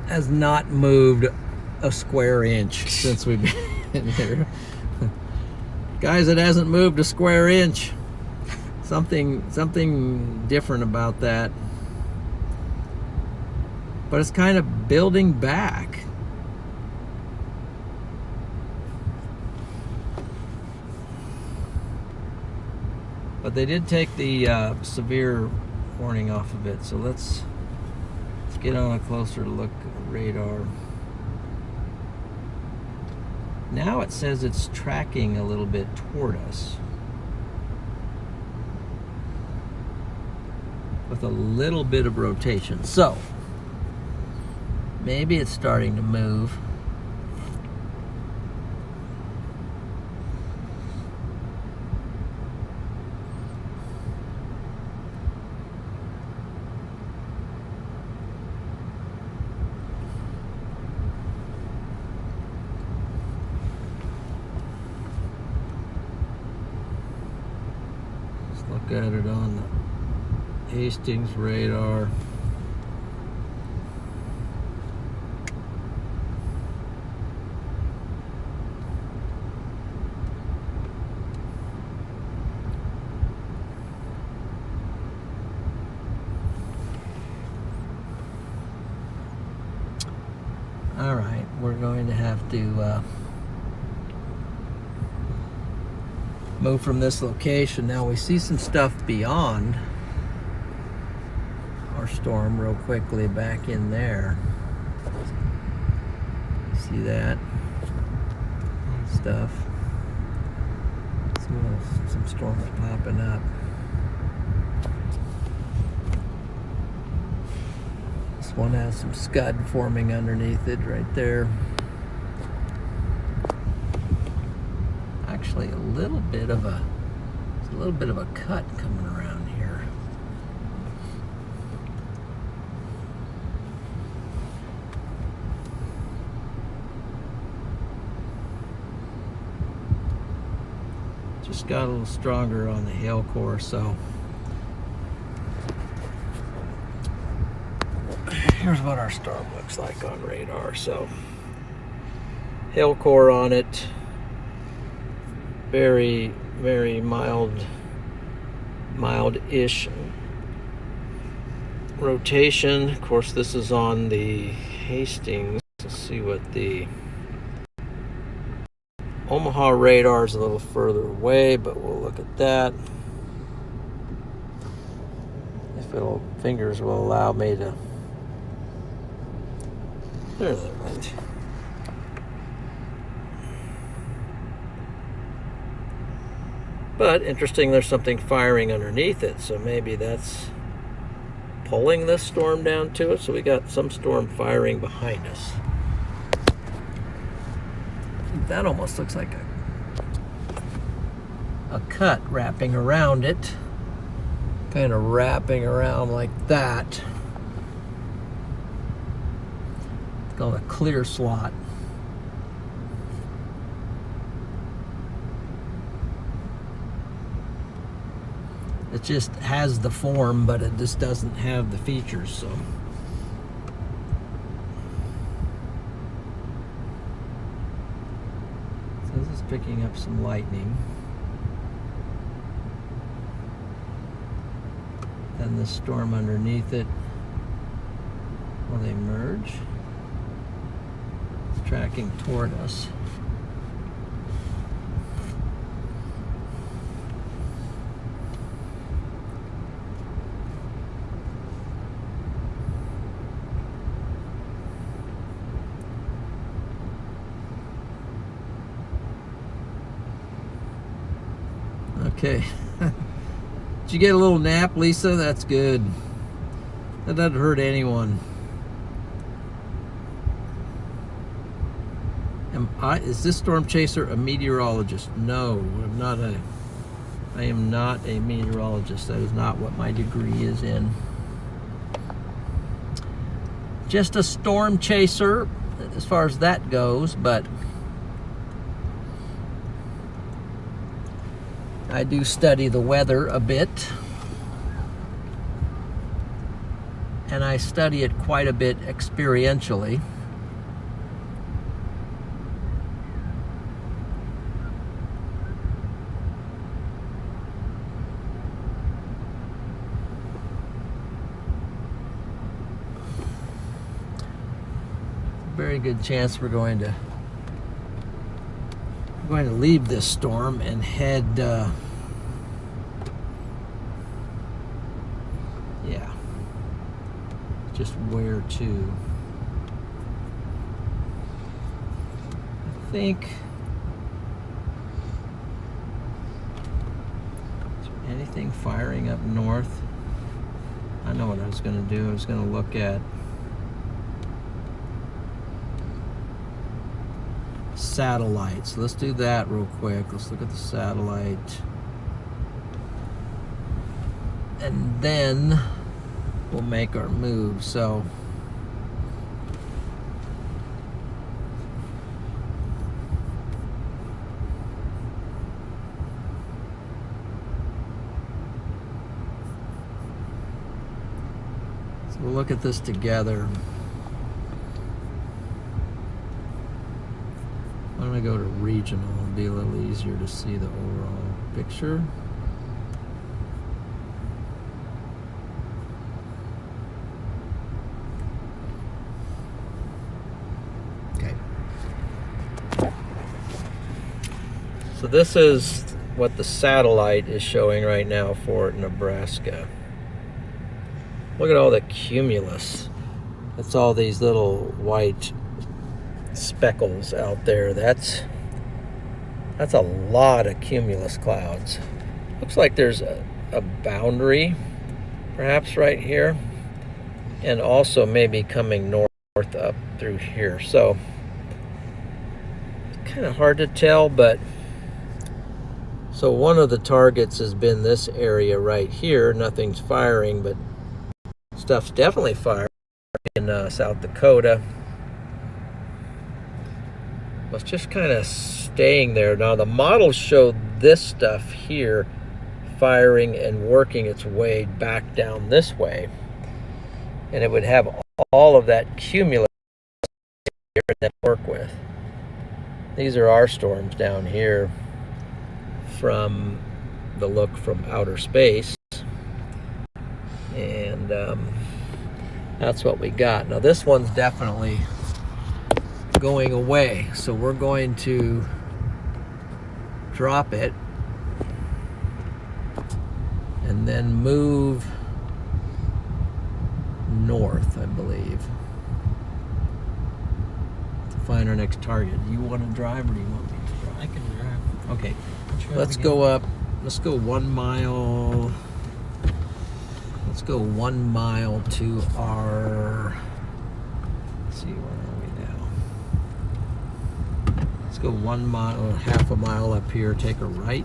has not moved a square inch since we've been here. Guys, it hasn't moved a square inch. Something different about that. But it's kind of building back. But they did take the severe warning off of it, so let's get on a closer look at radar. Now it says it's tracking a little bit toward us with a little bit of rotation. So maybe it's starting to move. Look at it on the Hastings radar. All right, we're going to have to move from this location. Now we see some stuff beyond our storm real quickly back in there. See that stuff? Some storms popping up. This one has some scud forming underneath it right there. Actually a little bit of a cut coming around here. Just got a little stronger on the hail core, so here's what our storm looks like on radar. So hail core on it. Very, very mild-ish rotation. Of course, this is on the Hastings. Let's see what the Omaha radar is a little further away, but we'll look at that. If fingers will allow me to There's the wind. But interesting, there's something firing underneath it, so maybe that's pulling this storm down to it. So we got some storm firing behind us. That almost looks like a cut wrapping around it, kind of wrapping around like that. It's called a clear slot. It just has the form, but it just doesn't have the features, so. So this is picking up some lightning. Then the storm underneath it, will they merge? It's tracking toward us. Okay. Did you get a little nap, Lisa? That's good. That doesn't hurt anyone. Is this storm chaser a meteorologist? No, I am not a meteorologist. That is not what my degree is in. Just a storm chaser as far as that goes, but I do study the weather a bit, and I study it quite a bit experientially. Very good chance we're going to leave this storm and head yeah, just where to? I think, is there anything firing up north? I know what I was going to do. I was going to look at satellites. Let's do that real quick. Let's look at the satellite, and then we'll make our move. So we'll look at this together. I'm going to go to regional. It'll be a little easier to see the overall picture. Okay. So this is what the satellite is showing right now for Nebraska. Look at all the cumulus. That's all these little white speckles out there. That's a lot of cumulus clouds. Looks like there's a boundary perhaps right here, and also maybe coming north up through here. So it's kind of hard to tell, but so one of the targets has been this area right here. Nothing's firing, but stuff's definitely firing in South Dakota. Was just kind of staying there. Now the models showed this stuff here firing and working its way back down this way, and it would have all of that cumulus here to work with. These are our storms down here from the look from outer space, and that's what we got. Now this one's definitely going away, so we're going to drop it and then move north, I believe. find our next target. Do you want to drive or do you want me to drive? I can drive. Okay. Try Let's it go again. up. Let's go 1 mile. Let's go 1 mile to our. Let's see, where are we now? Let's go 1 mile, half a mile up here. Take a right,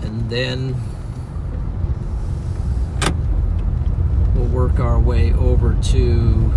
and then we'll work our way over to.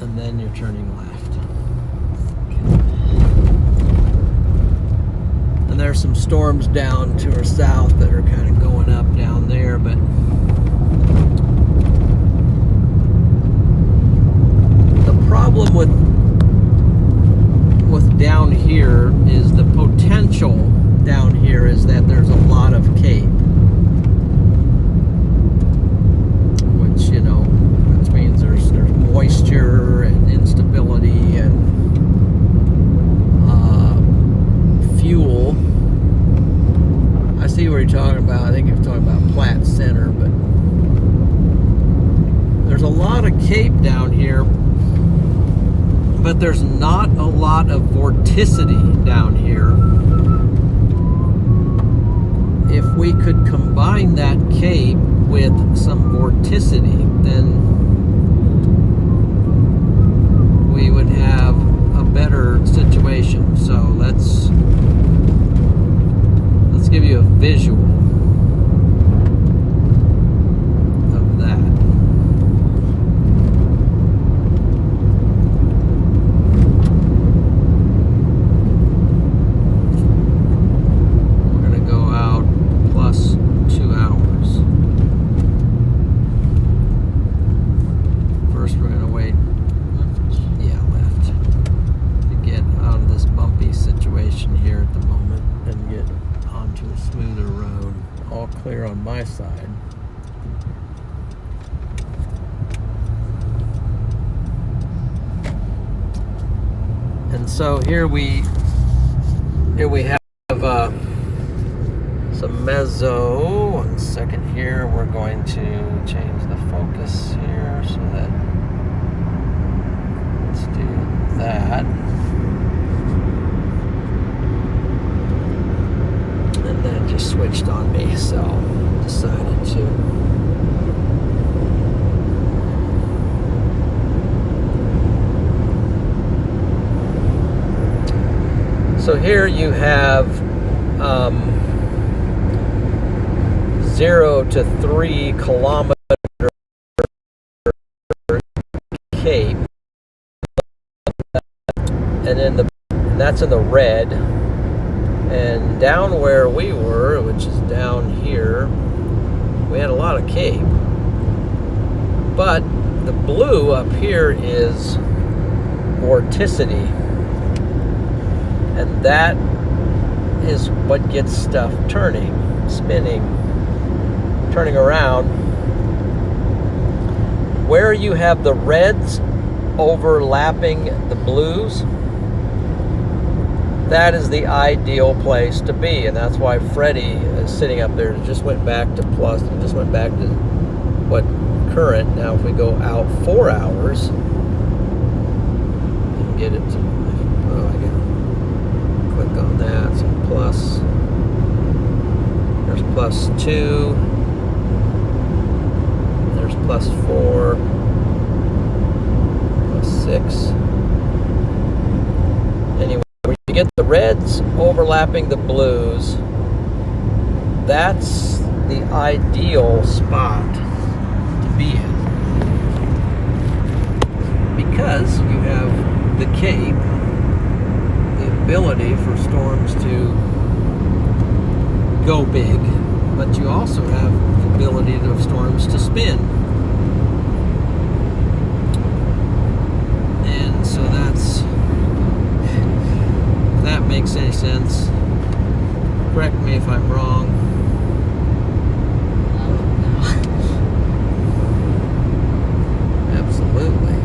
and then you're turning left. And there's some storms down to our south that are kind of going up down there, but the problem with down here is the potential down here is that there's a lot of cape, which, you know, which means there's moisture and instability and fuel. I see what you're talking about. I think you're talking about Platte Center, but there's a lot of cape down here. but there's not a lot of vorticity down here. If we could combine that cape with some vorticity, then we would have a better situation. So let's give you a visual of that. We're going to go out plus 2 hours. First we're going to wait, left, to get out of this bumpy situation here at the moment and get onto a smoother road. All clear on my side. And so here we have some mezzo. 1 second here. We're going to change the focus here so that, let's do that. And then it just switched on me, so decided to. So here you have 0 to 3 kilometer cape, and that's in the red. And down where we were, which is down here, we had a lot of cape. But the blue up here is vorticity. And that is what gets stuff turning, spinning, turning around. Where you have the reds overlapping the blues, that is the ideal place to be, and that's why Freddie is sitting up there. It just went back to plus, it just went back to what current. Now if we go out 4 hours and get it to, oh, I gotta click on that, so plus, there's +2, there's +4, +6. Anyway, when you get the reds overlapping the blues, that's the ideal spot to be in, because you have the cape, the ability for storms to go big, but you also have the ability of storms to spin. And so that's, if that makes any sense. Correct me if I'm wrong. Absolutely.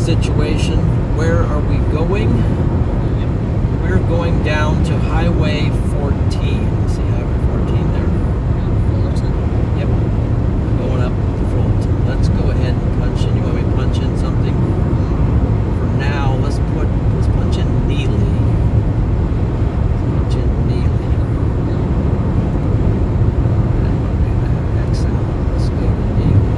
Situation. Where are we going? We're going down to Highway 14. See Highway 14 there? Yep. Going up to Fulton. Let's go ahead and punch in. You want me to punch in something? For now, let's punch in Neely. Punch in Neely. X out. Let's go to Neely.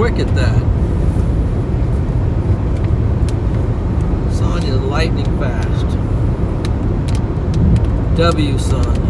quick at that. Sonya's lightning fast. W, Sonya.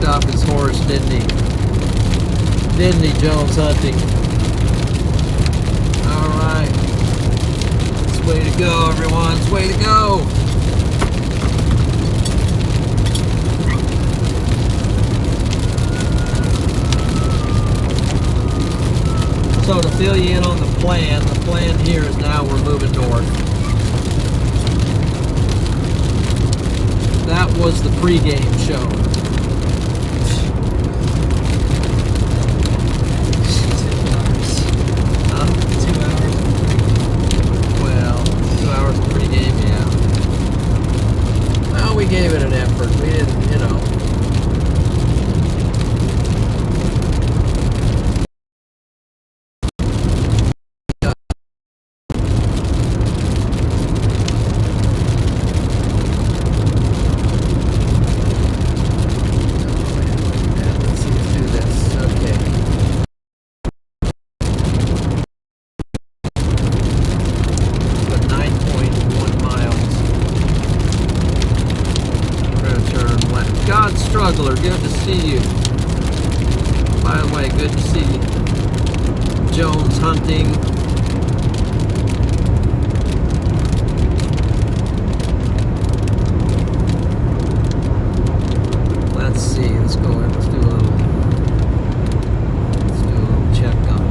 Off his horse, didn't he? Didn't he, Jones Hunting? Alright. It's way to go, everyone. It's way to go. So to fill you in on the plan here is now we're moving north. That was the pregame show. 2 hours of pregame, yeah. Well, we gave it an effort. We didn't, you know. Let's see, let's do this. Okay. God Struggler, good to see you. By the way, good to see you. Jones Hunting. Let's see, let's go in. Let's do a little check on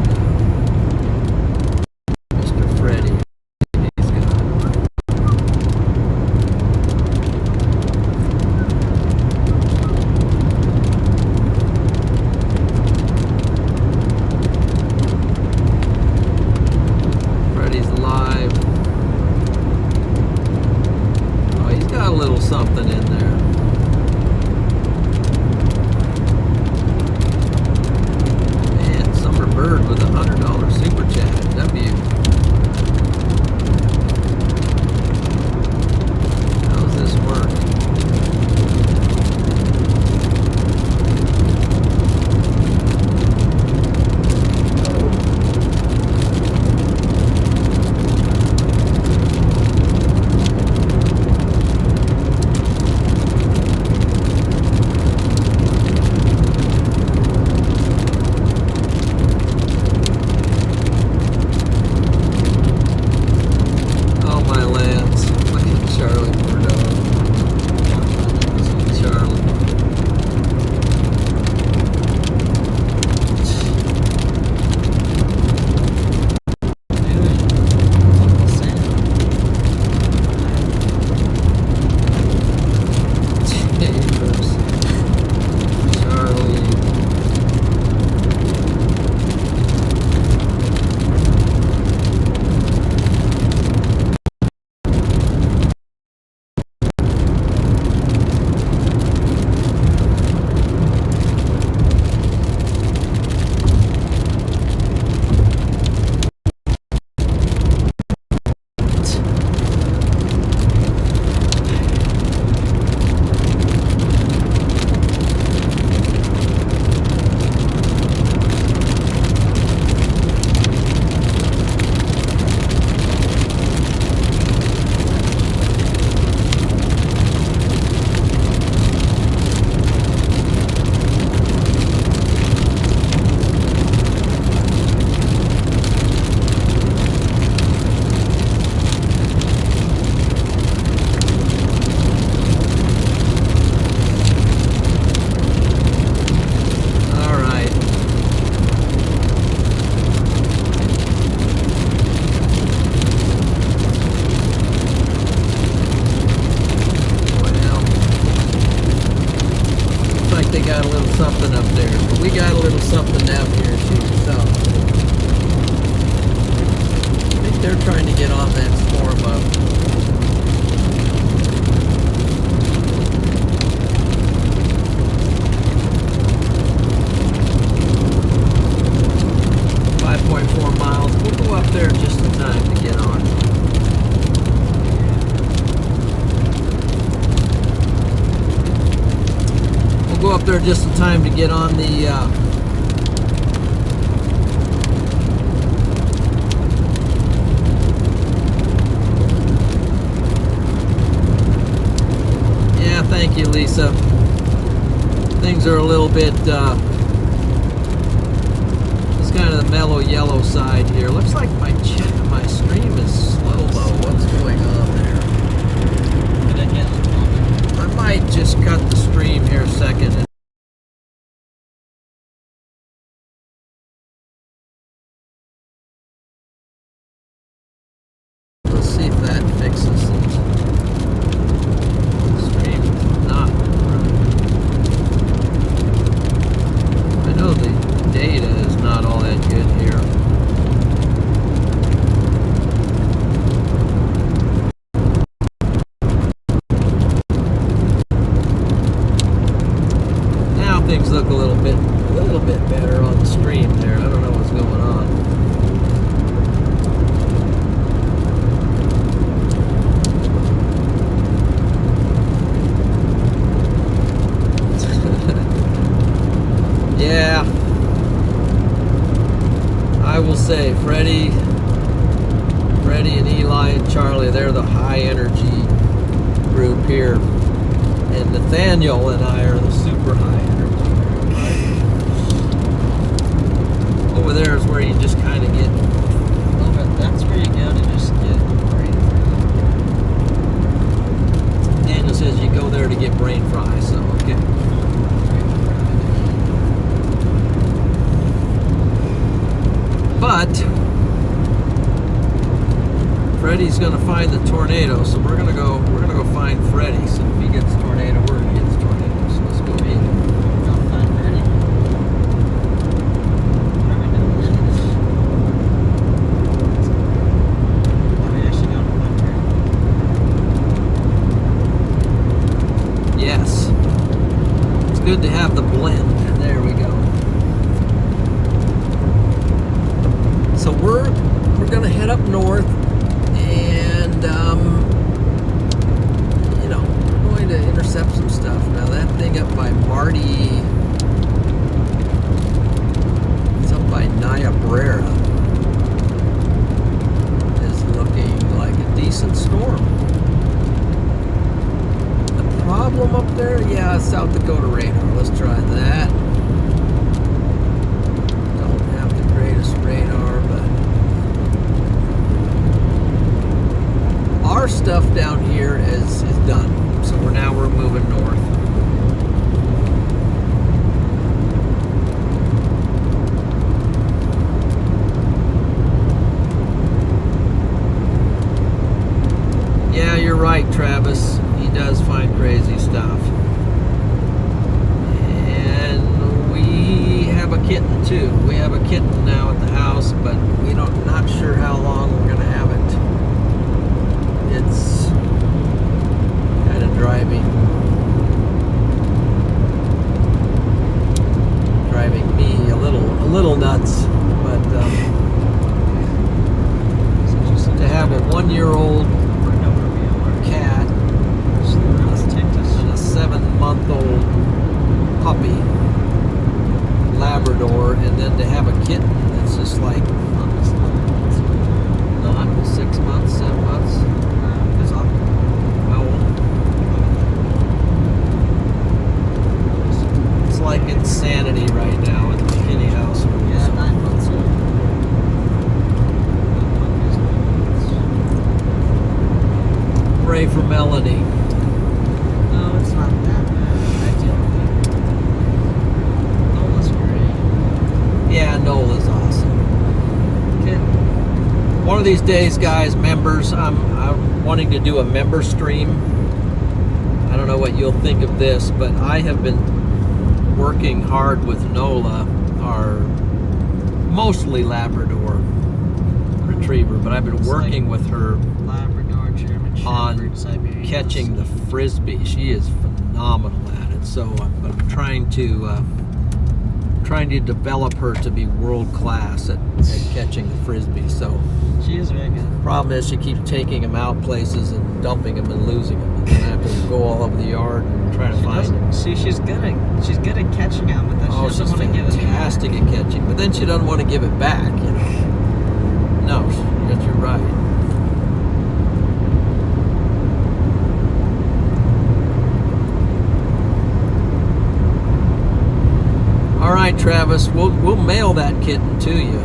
Mr. Freddy. Something in there. Man, Summer Bird with $100 super chat. W. How does this work? something up there. But we got a little something down here too. So I think they're trying to get on that swarm up. 5.4 miles. We'll go up there just in time to get on. We'll go up there just in time to get on the yeah, thank you, Lisa. Things are a little bit kind of the mellow yellow side here. Looks like my stream is slow though. What's going on there? I might just cut the stream here a second. Let's see if that fixes it. The stream is not running. I know the data is not all that good here. Now things look a little bit better on the stream there. I don't know what's going on. Yeah. I will say Freddie and Eli and Charlie, they're the high energy group here. And Nathaniel and I are the super high energy group, right? Over there is where you just kind of get, That's where you go to just get brain fry. Daniel says you go there to get brain fry, so okay. But Freddie's gonna find the tornado, so we're gonna go find Freddie. So if he gets the tornado, we're gonna get the tornado. So let's go meet him. Go find Freddie. What are we doing? Are we actually going to find Freddie? Yes. It's good to have the blend. There we go. So we're gonna head up north, and we're going to intercept some stuff. Now that thing up by Marty, it's up by Niobrara, is looking like a decent storm. The problem up there, yeah, South Dakota radar. Let's try that. Don't have the greatest radar, but our stuff down here is done. So we're moving north. Yeah, you're right, Travis. He does find crazy stuff. And we have a kitten too. We have a kitten now at the house, but we not sure how long we're gonna have it. It's kind of driving me a little nuts, but to have a 1-year-old cat and a 7-month-old puppy Labrador, and then to have a kitten that's just like not 6 months, 7 months. It's like insanity right now at the McKinney house. Yeah, 9 months old. Pray for Melody. No, it's not that bad. I deal with it. Nola's great. Yeah, Nola's awesome. One of these days, guys, members, I'm wanting to do a member stream. I don't know what you'll think of this, but I have been working hard with Nola, our mostly Labrador retriever, but I've been It's working like with her Labrador, German on Shepherd, Siberian catching the Husky. frisbee. She is phenomenal at it. So I'm trying to develop her to be world class at catching the frisbee. So She is very good. problem is she keeps taking them out places and dumping them and losing them, and then I have to go all over the yard and try to find them. See, she's good at catching them, but then she Oh, doesn't she's want to give it back. fantastic at catching, but then she doesn't want to give it back, you know. No, yes, you're right. All right, Travis, we'll mail that kitten to you.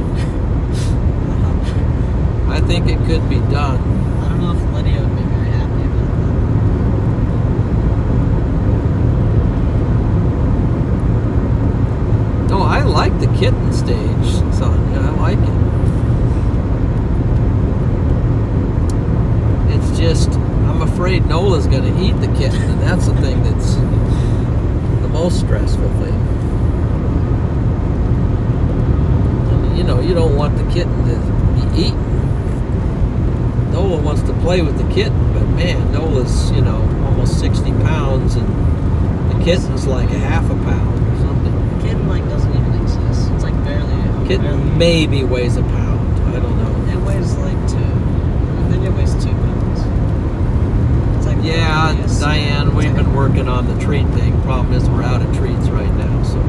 I think it could be done. I don't know if Lydia would be very happy about that. No, I like the kitten stage, Sonia. I like it. It's just, I'm afraid Nola's going to eat the kitten, and that's the thing that's the most stressful thing. And, you know, you don't want the kitten to be eaten. Nola wants to play with the kitten, but man, Nola's, you know, almost 60 pounds, and the kitten's like a half a pound or something. The kitten doesn't even exist. It's like barely. Kitten maybe weighs a pound. I don't know. It weighs like 2. I think it weighs 2 pounds. It's like Yeah, probably a Diane, it's we've like been a- working on the treat thing. Problem is we're out of treats right now, so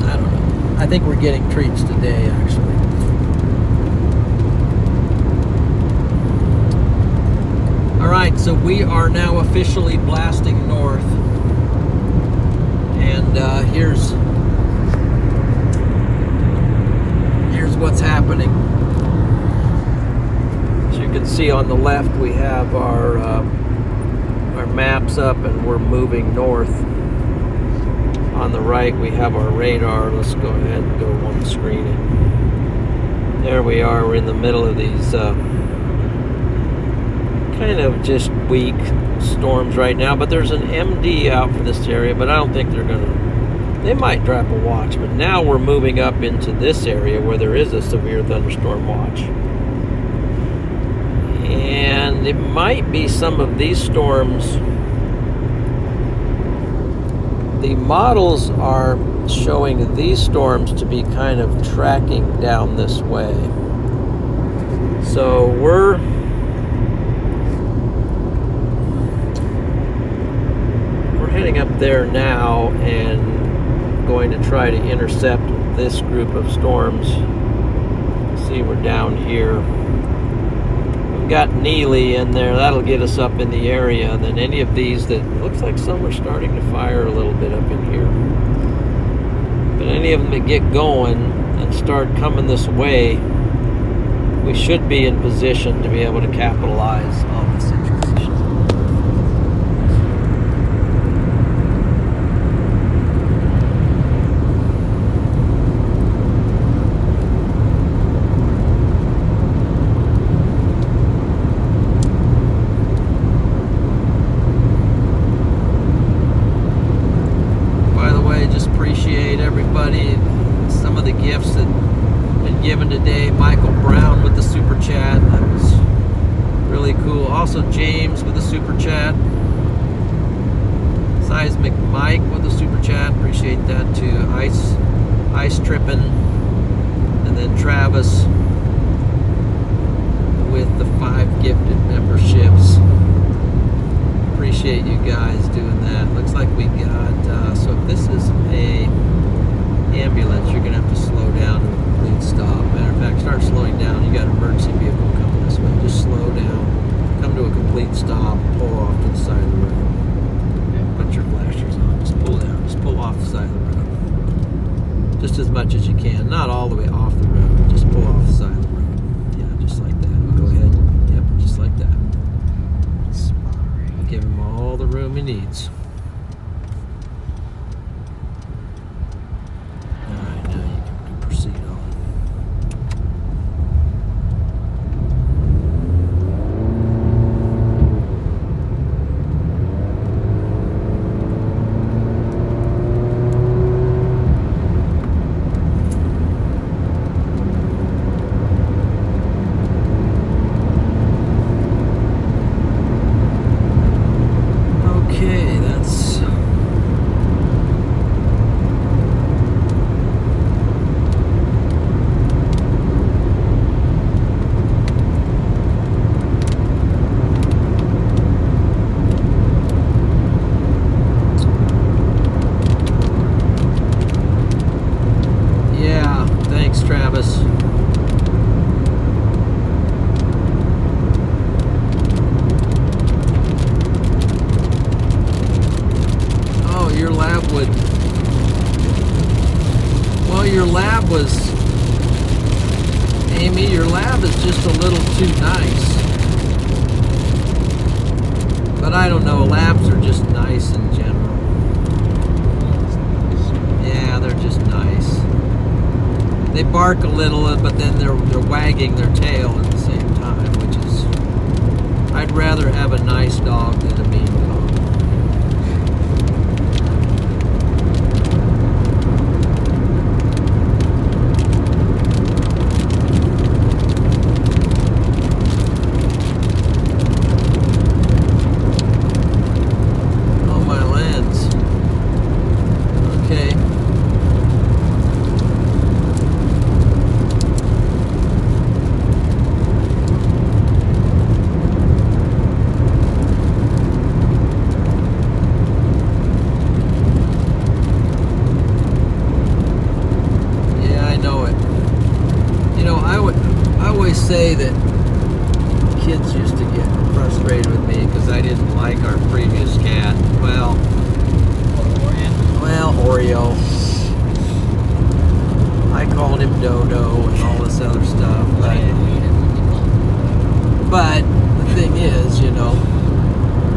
I don't know. I think we're getting treats today, actually. All right, so we are now officially blasting north, and here's what's happening. As you can see on the left, we have our maps up, and we're moving north. On the right, we have our radar. Let's go ahead and go one screen. There we are. We're in the middle of these kind of just weak storms right now, but there's an MD out for this area, but I don't think they might drop a watch, but now we're moving up into this area where there is a severe thunderstorm watch. And it might be some of these storms. The models are showing these storms to be kind of tracking down this way. So we're heading up there now and going to try to intercept this group of storms. See, we're down here. We've got Neely in there. That'll get us up in the area. And then any of these that looks like some are starting to fire a little bit up in here. But any of them that get going and start coming this way, we should be in position to be able to capitalize on the situation. Everybody, some of the gifts that have been given today. Michael Brown with the super chat, that was really cool. Also James with the super chat. Seismic Mike with the super chat, appreciate that too. Ice Trippin', and then Travis with the 5 gifted memberships. Appreciate you guys doing that. Looks like we got so if this is a ambulance, you're gonna have to slow down to a complete stop. Matter of fact, start slowing down. You got an emergency vehicle coming this way. Just slow down, come to a complete stop, pull off to the side of the road. Put your flashers on. Just pull down. Just pull off the side of the road. Just as much as you can. Not all the way off the road. Just pull off the side of the road. Yeah, just like that. Go ahead. Yep, just like that. Give him all the room he needs. Alright, now you can proceed on. Amy, your lab is just a little too nice. But I don't know, labs are just nice in general. Yeah, they're just nice. They bark a little, but then they're wagging their tail at the same time, which is... I'd rather have a nice dog than a mean dog. Say that kids used to get frustrated with me because I didn't like our previous cat. Well, Oreo. I called him Dodo and all this other stuff. But the thing is, you know,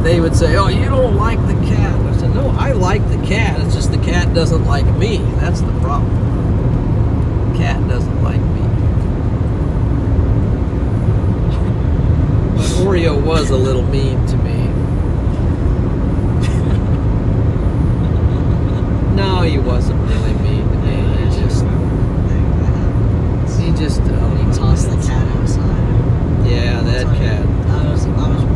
they would say, "Oh, you don't like the cat." I said, "No, I like the cat. It's just the cat doesn't like me. That's the problem. The cat doesn't like me." Oreo was a little mean to me. No, he wasn't really mean to me. He just He tossed the cat outside. Yeah, that cat. I was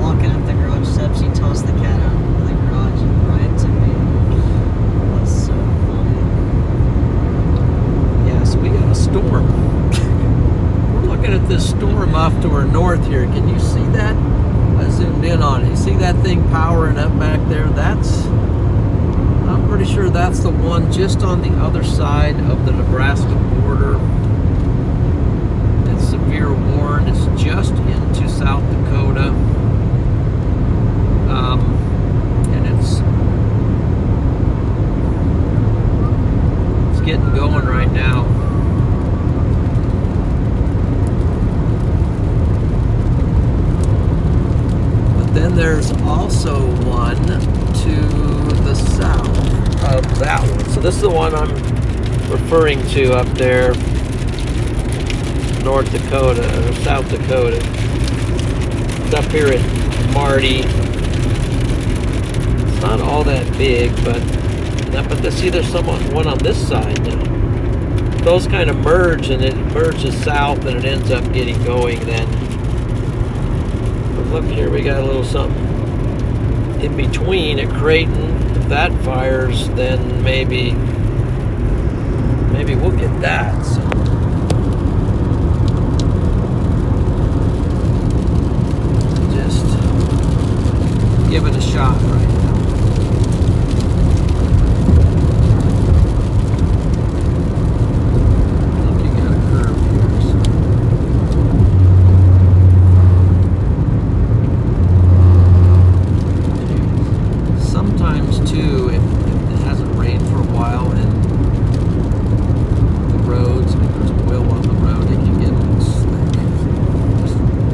walking up the garage steps. He tossed the cat out of the garage right to me. That's so funny. Yeah, so we got a storm. Looking at this storm off to our north here. Can you see that? I zoomed in on it. You see that thing powering up back there? I'm pretty sure that's the one just on the other side of the Nebraska border. It's severe warned. It's just into South Dakota. And it's getting going right now. Then there's also one to the south of that one. So this is the one I'm referring to up there, North Dakota, or South Dakota. It's up here at Marty. It's not all that big, but see, there's one on this side now. Those kind of merge, and it merges south, and it ends up getting going then. Look here, we got a little something in between at Creighton. If that fires, then maybe we'll get that. So just give it a shot right now. I think you got a curve here. Sometimes too, if it hasn't rained for a while and the roads, if there's oil on the road, it can get a little slick.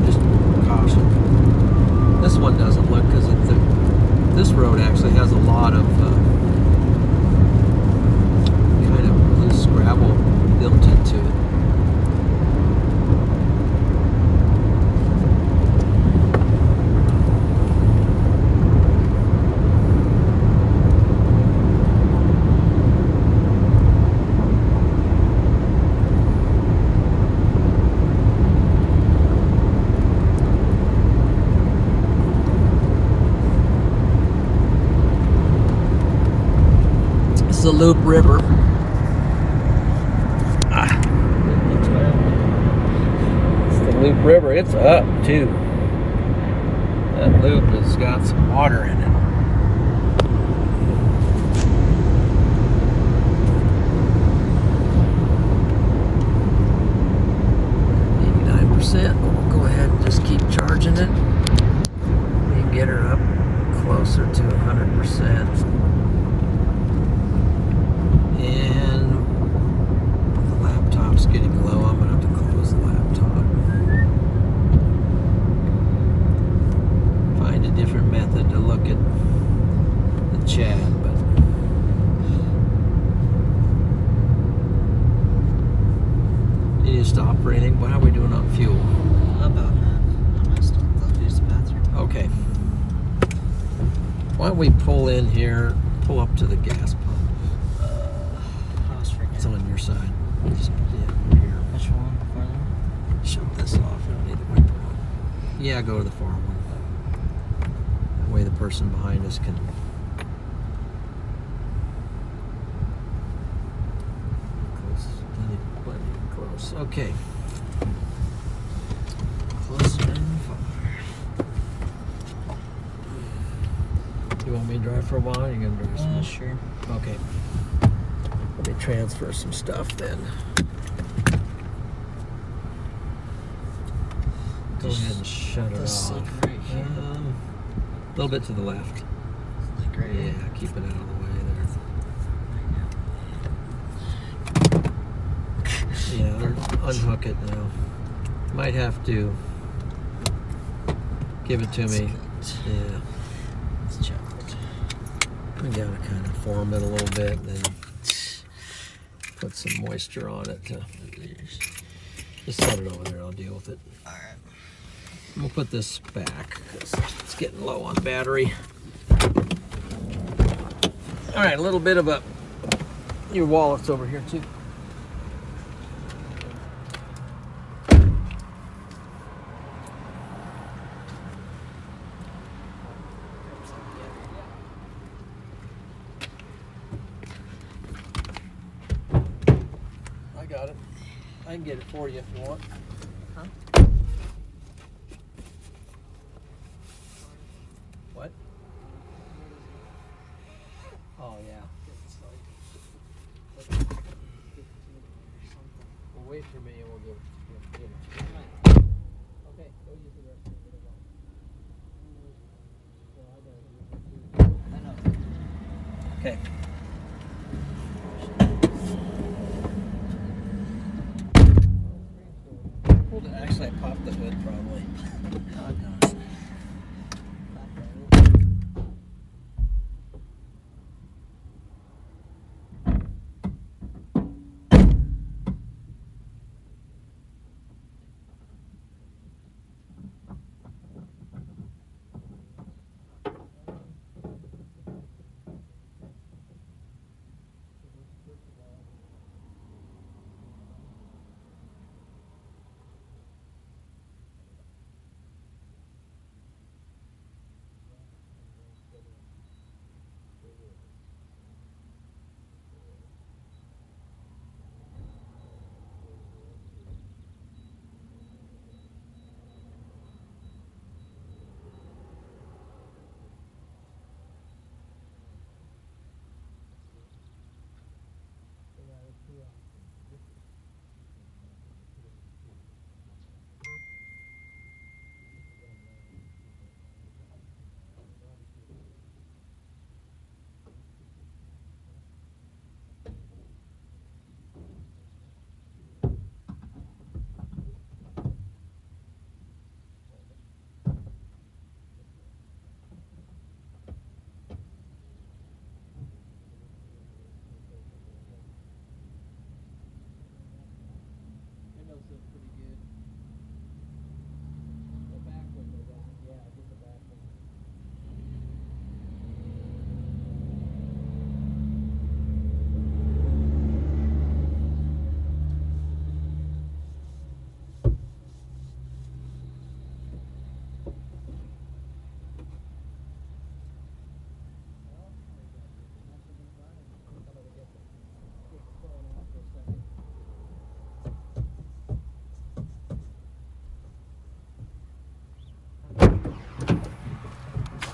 Just caution. This one doesn't look, because this road actually has a lot of kind of loose gravel built into it. The Loop River. It's the Loop River. It's up too. That loop has got some water in it. 89%. We'll go ahead and just keep charging it. We can get her up closer to 100%. And the laptop's getting low. I'm going to have to close the laptop. stop or anything? How are we doing on fuel? About half. I might stop though. Use the bathroom. Okay. Why don't we pull in here, pull up to the gas pump? I was forgetting. It's on your side. Just yeah, here. Which one? Farther? Shut this off. I don't need the wiper on. Yeah, go to the far one. That way the person behind us can. Close. Plenty close. Okay. Closer and far. You want me to drive for a while? Or you gonna drive some? Sure. Okay. Let me transfer some stuff then. Go ahead and shut it This off. like right here. A little bit to the left. Like right Yeah, here. keep it out of the way there. Yeah, unhook it now. Might have to give it to me. Yeah, Let's check it. we gotta kind of form it a little bit and then put some moisture on it to just set it over there. I'll deal with it. Alright. We'll put this back because it's getting low on battery. All right, a little bit of your wallet's over here too. I got it. I can get it for you if you want. Huh? What? Oh, yeah. Well, wait for me and we'll give it to you. Okay, go use the rest of it. Okay. Hold it. Actually, I popped the hood probably. Doggone.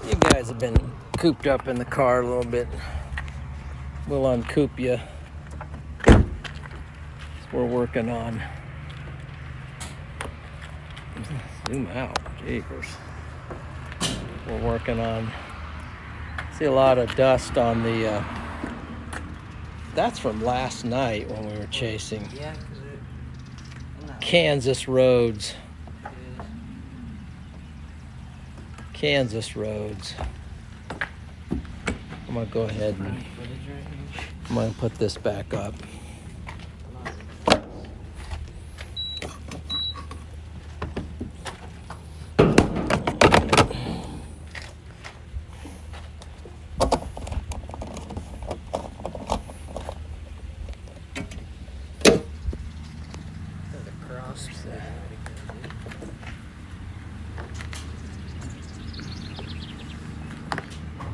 You guys have been cooped up in the car a little bit. We'll uncoop you. We're working on. Zoom out, jeepers. We're working on. See a lot of dust on the. That's from last night when we were chasing. Yeah, Kansas roads. Kansas roads. I'm gonna go ahead and I'm gonna put this back up.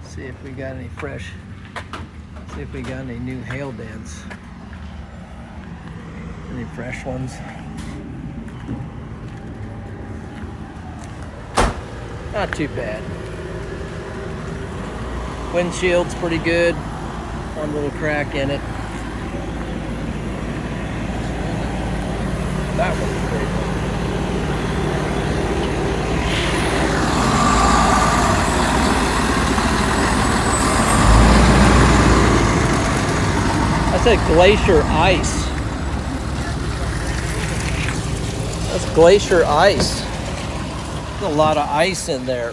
See if we got any fresh. See if we got any new hail dents. Any fresh ones? Not too bad. Windshield's pretty good. One little crack in it. That one's pretty good. I said glacier ice. That's glacier ice. There's a lot of ice in there.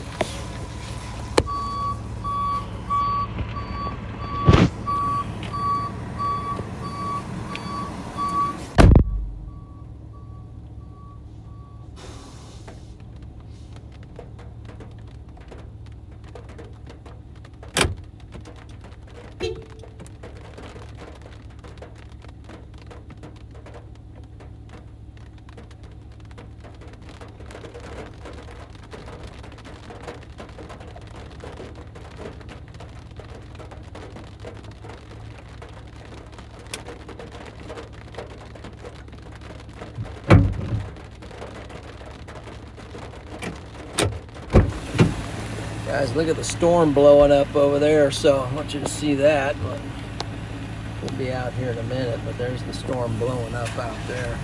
Guys, look at the storm blowing up over there, so I want you to see that. But we'll be out here in a minute, but there's the storm blowing up out there.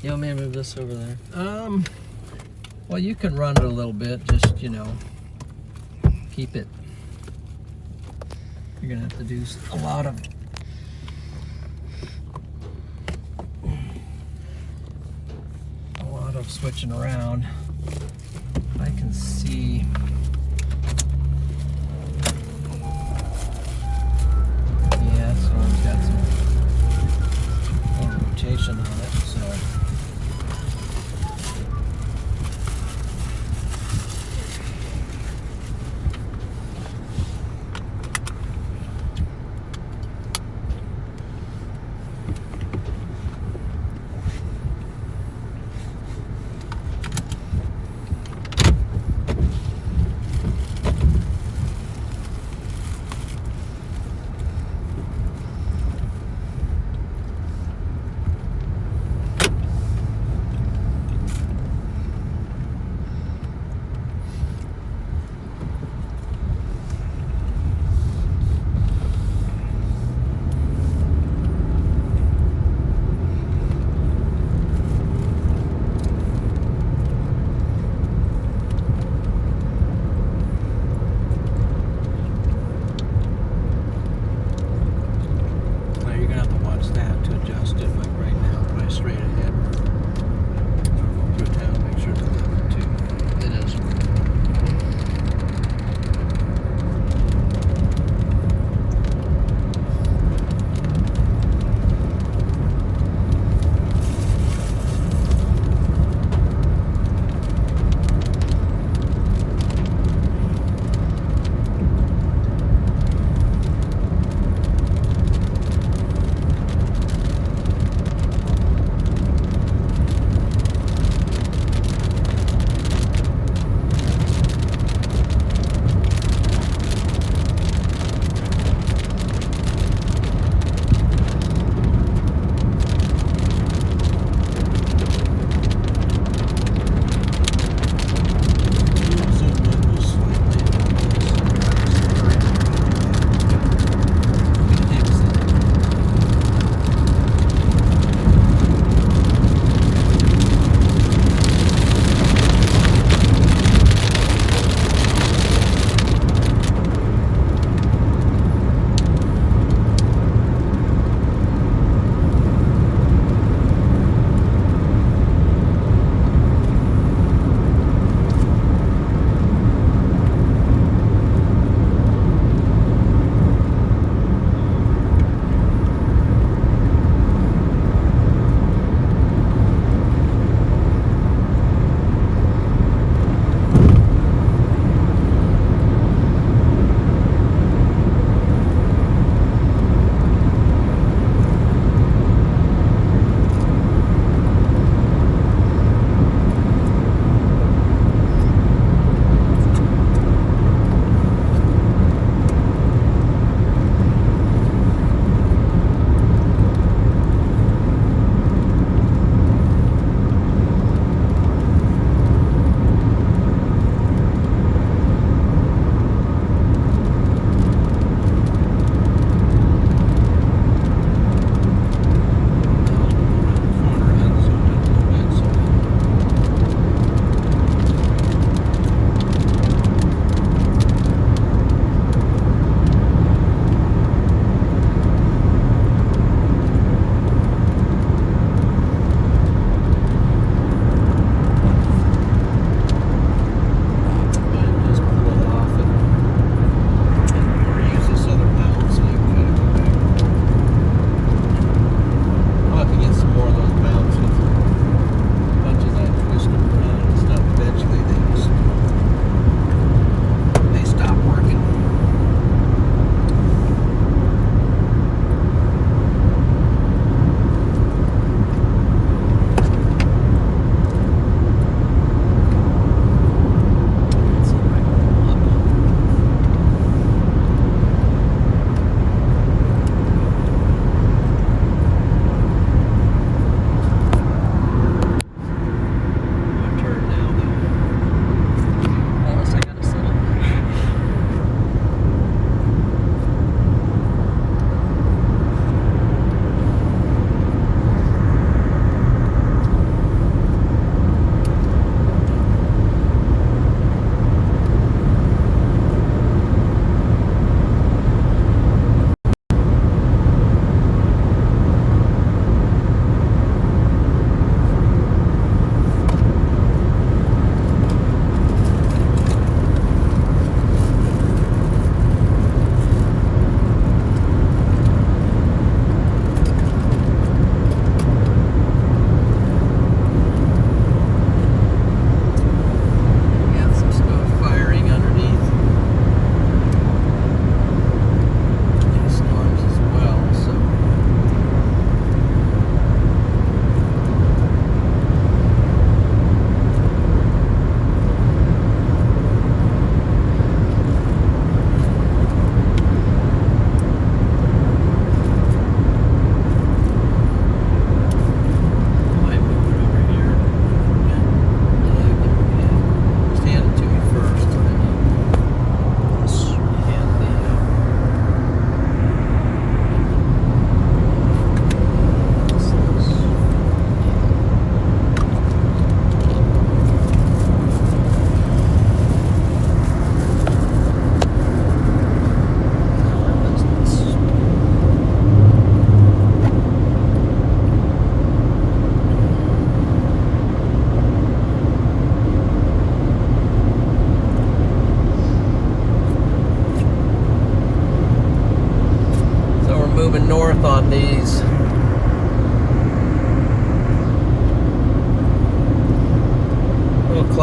You want me to move this over there? Well, you can run it a little bit, just, you know, keep it. You're gonna have to do a lot of switching around. I can see. Yeah, so it's got some more rotation on it, so.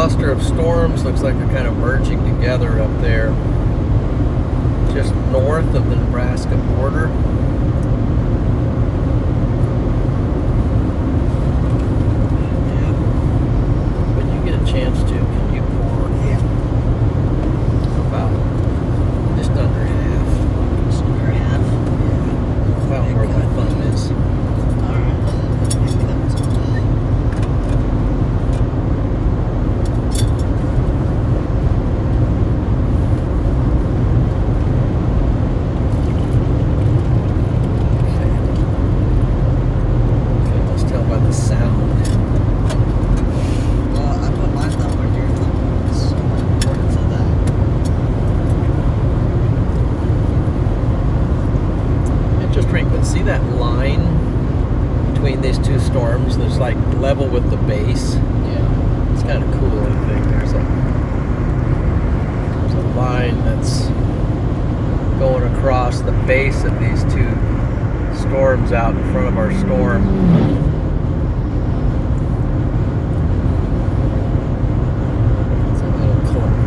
cluster of storms. Looks like they're kind of merging together up there, just north of the Nebraska border. When you get a chance to, can you pour? Yeah. About just under half. Just under half. About where my thumb is. Alright. Okay, let's tell by the sound. Well, I put my thumb where your thumb was, so according to that. Interesting, but see that line between these two storms? There's like level with the base. Yeah. It's kind of cool, I think. There's a line that's going across the base of these two storms out in front of our storm. It's a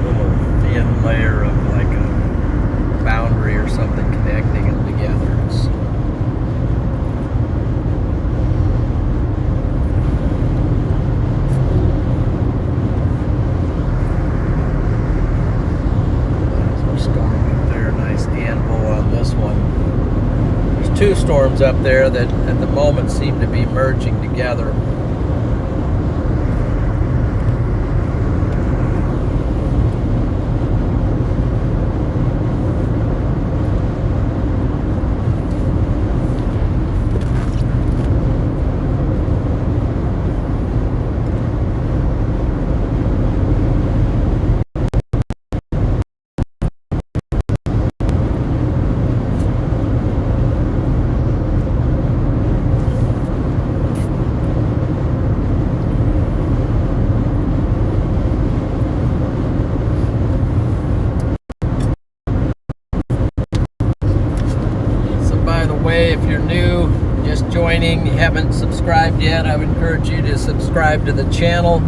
little thin layer of like a boundary or something connecting them together. Storm up there, nice anvil on this one. There's two storms up there that at the moment seem to be merging together. If you're new, just joining, you haven't subscribed yet, I would encourage you to subscribe to the channel.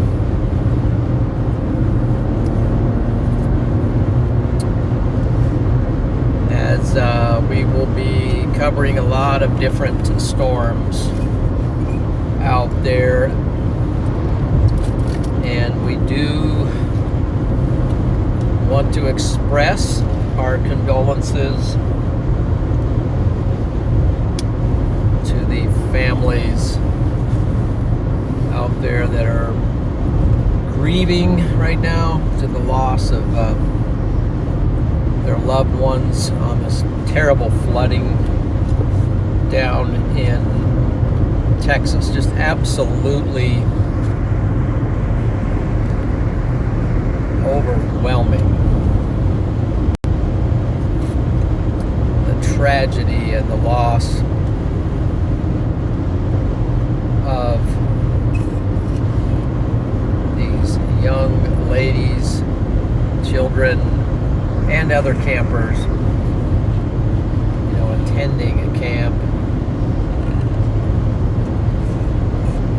As we will be covering a lot of different storms out there, and we do want to express our condolences to the families out there that are grieving right now to the loss of their loved ones on this terrible flooding down in Texas. Just absolutely overwhelming. The tragedy and the loss of these young ladies, children, and other campers, attending a camp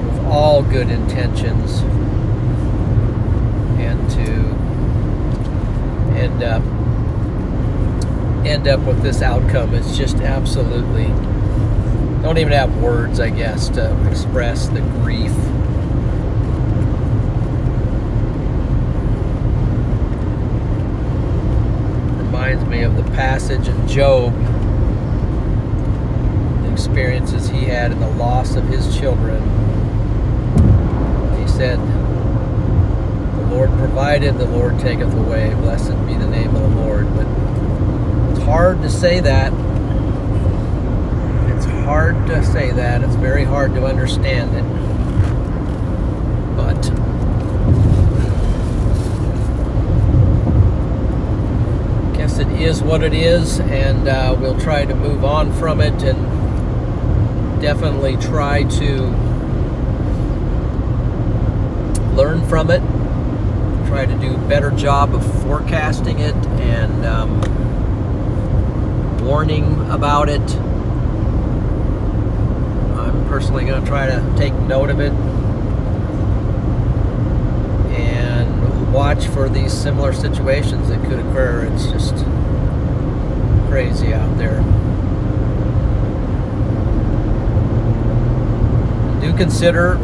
with all good intentions, and to end up with this outcome is just absolutely, don't even have words, I guess, to express the grief. Reminds me of the passage in Job, the experiences he had in the loss of his children. He said, "The Lord provided, the Lord taketh away. Blessed be the name of the Lord." But it's hard to say that. It's hard to say that. It's very hard to understand it. But I guess it is what it is, and we'll try to move on from it, and definitely try to learn from it. Try to do a better job of forecasting it and warning about it. I'm personally going to try to take note of it, and watch for these similar situations that could occur. It's just crazy out there. Do consider,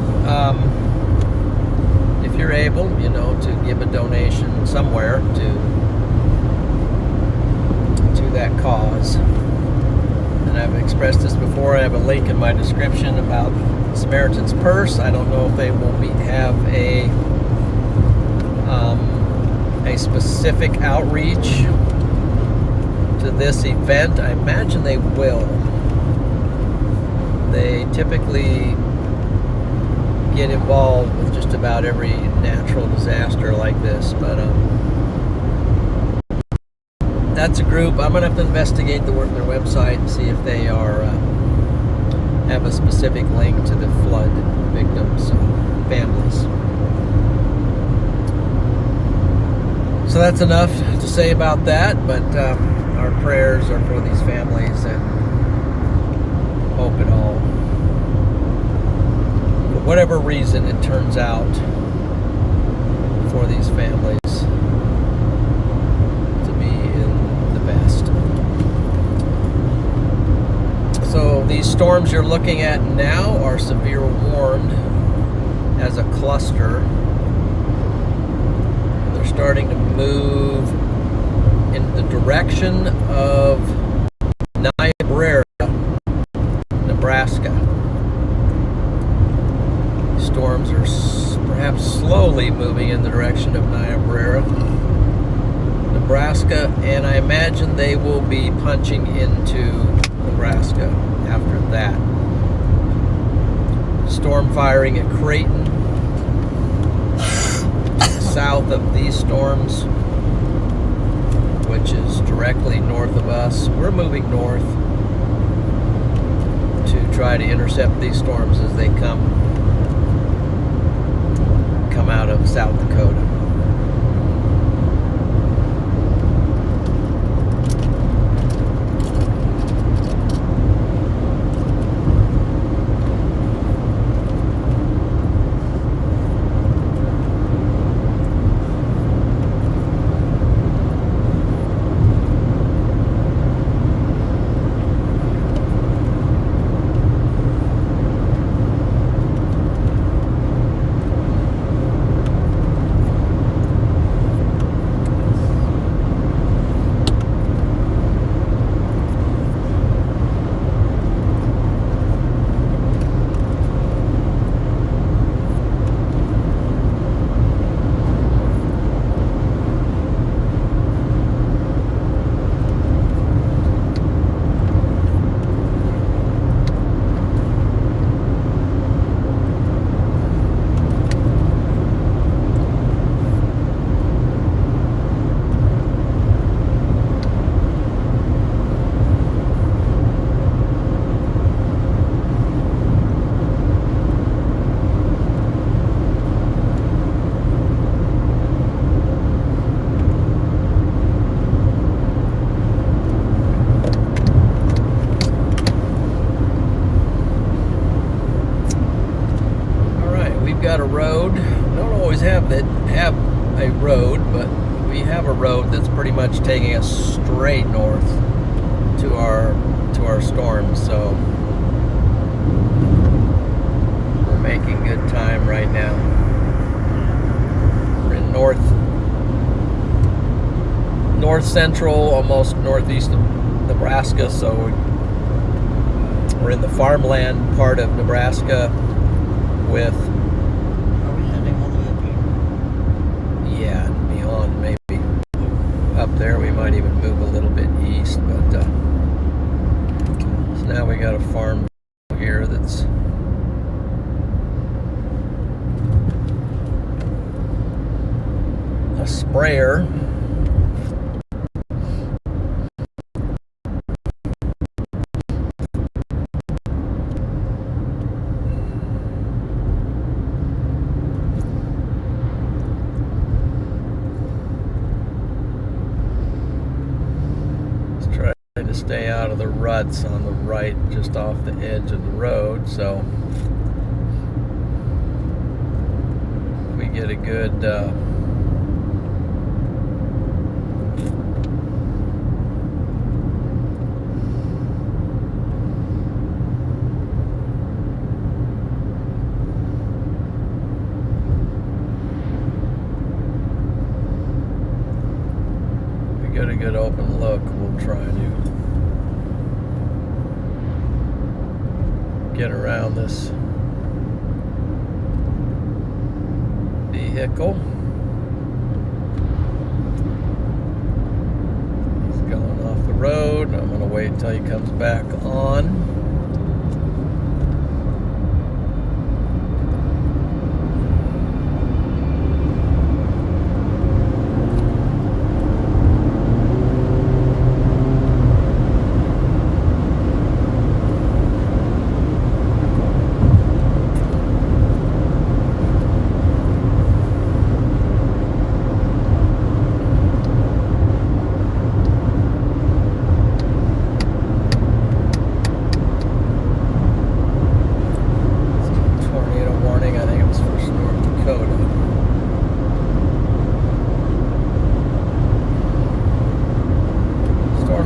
if you're able, to give a donation somewhere to that cause. And I've expressed this before. I have a link in my description about Samaritan's Purse. I don't know if they will have a specific outreach to this event. I imagine they will. They typically get involved with just about every natural disaster like this, but that's a group. I'm gonna have to investigate their website and see if they have a specific link to the flood victims' families. So that's enough to say about that, but our prayers are for these families, and hope it all, for whatever reason it turns out, for these families to be in the best. So these storms you're looking at now are severe warned as a cluster. They're starting to move in the direction of Niobrara, Nebraska. Storms are perhaps slowly moving in the direction of Niobrara, Nebraska, and I imagine they will be punching into Nebraska after that. Storm firing at Creighton, south of these storms, which is directly north of us. We're moving north to try to intercept these storms as they come out of South Dakota. Got a road. We don't always have a road, but we have a road that's pretty much taking us straight north to our storms. So we're making good time right now. We're in north central, almost northeast of Nebraska. So we're in the farmland part of Nebraska with. There we might even move a little bit east, but so now we got a farm here that's a sprayer. To stay out of the ruts on the right, just off the edge of the road. So if we get a good a good open look, we'll try to get around this vehicle. He's going off the road. I'm going to wait until he comes back on.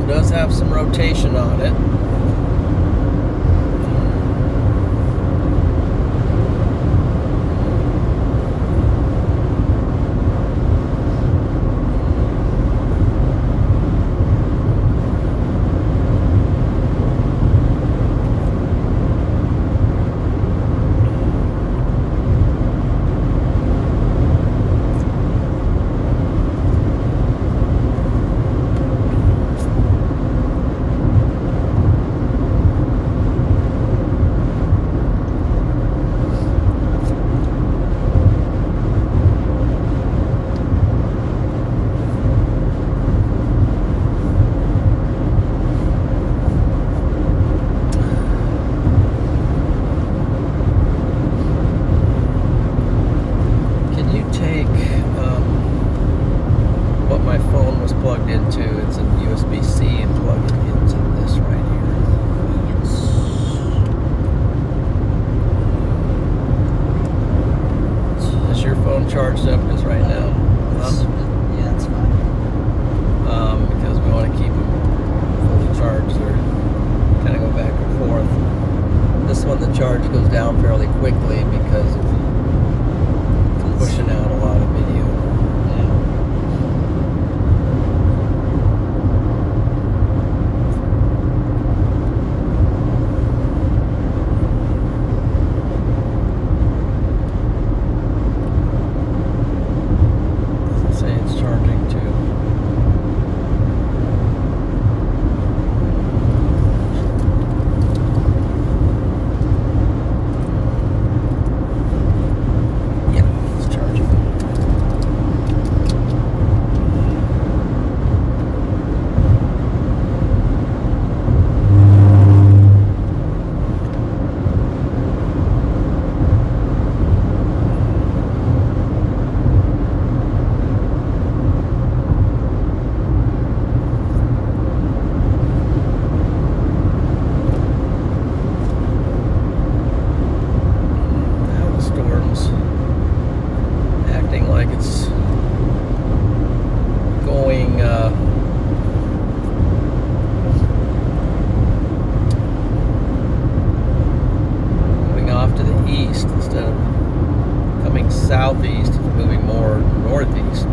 Does have some rotation on it. Charged up as right now. Yeah, it's fine. Because we want to keep them fully charged or kind of go back and forth. This one, the charge goes down fairly quickly because it's pushing out a lot of video. Southeast, it's moving more northeast.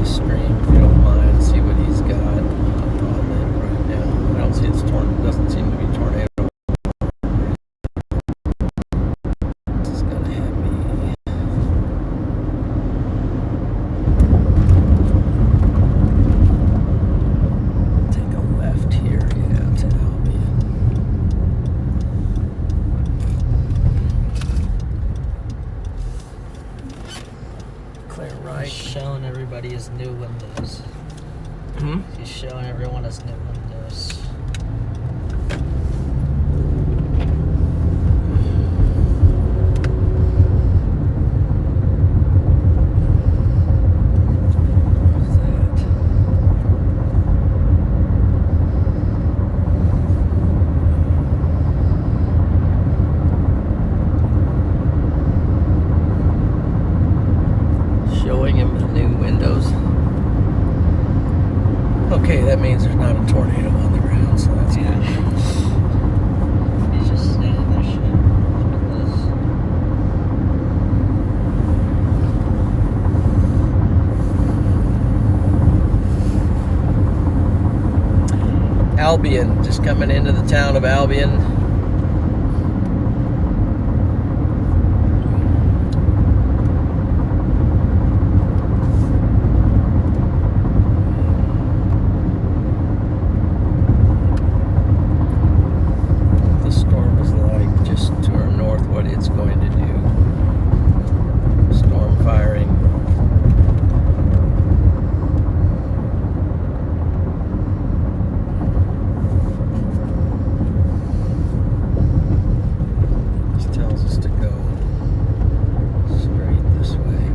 Stream, if you don't mind, see what he's got on it right now. I don't see it's torn, doesn't seem to be tornado. This is gonna have me. Take a left here, yeah, to Albion. Clear right. Showing everybody his new windows. He's showing everyone his new windows. Albion, just coming into the town of Albion. The storm is like just to our north what it's going to do. Storm firing. Tells us to go straight this way.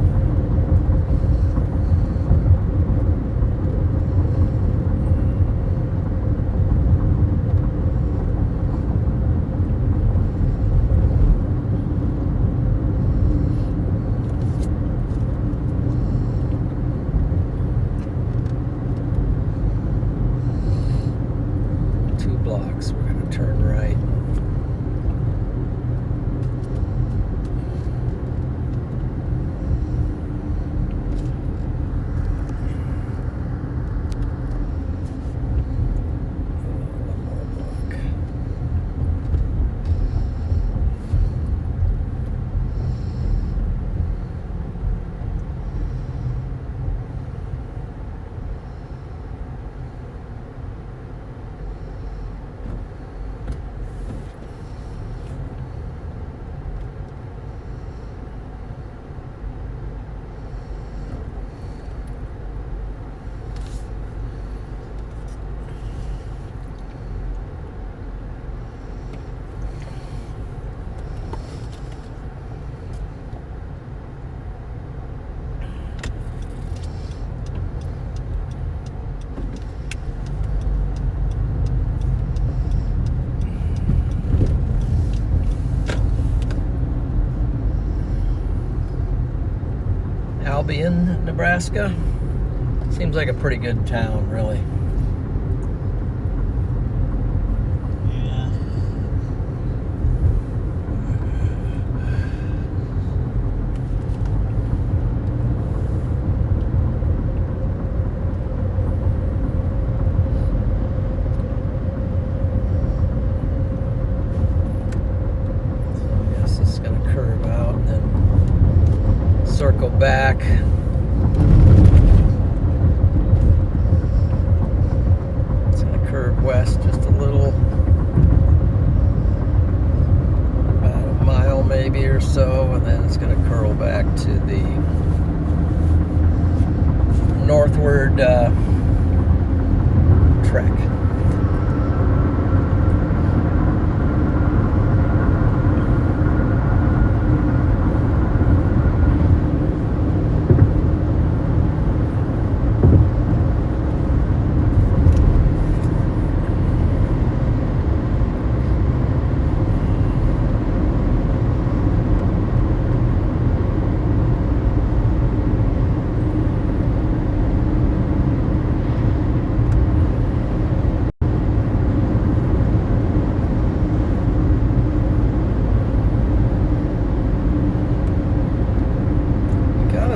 Two blocks, we're going to turn right. Albion, Nebraska. Seems like a pretty good town, really. Yeah. Yes, it's going to curve out and then circle back. It's going to curve west just a little, about a mile maybe or so, and then it's going to curl back to the northward trek.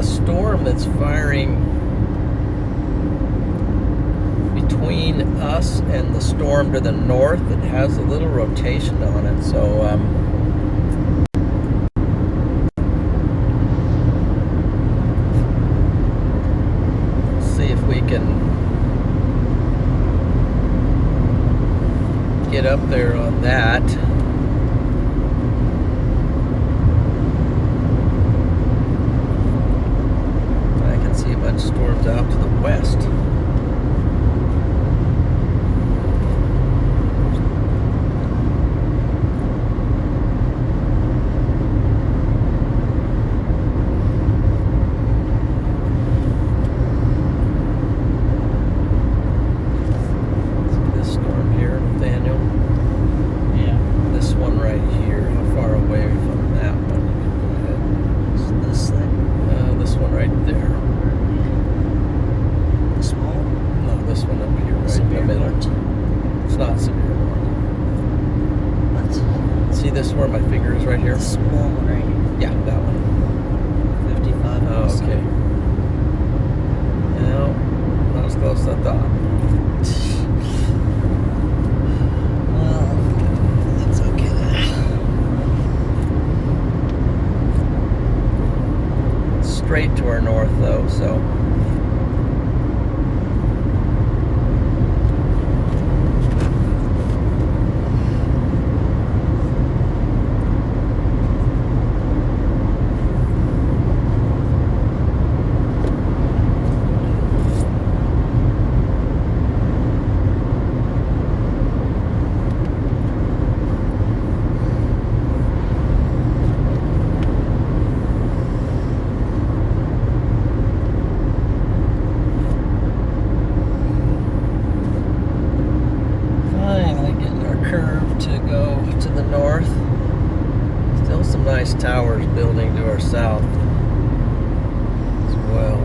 Storm that's firing between us and the storm to the north. It has a little rotation on it, so see if we can get up there on that. See a bunch of storms out to the west. See this storm here, Nathaniel? Yeah. This one right here. How far away from that one? Is this thing? This one right there. Small? No, this one up here, right Severe in the middle. warranty. It's not severe warranty. What? See this where my finger is right here? The small one right here. Yeah, that one. 55. Oh, okay. No, not as close as I thought. So nice towers building to our south as well.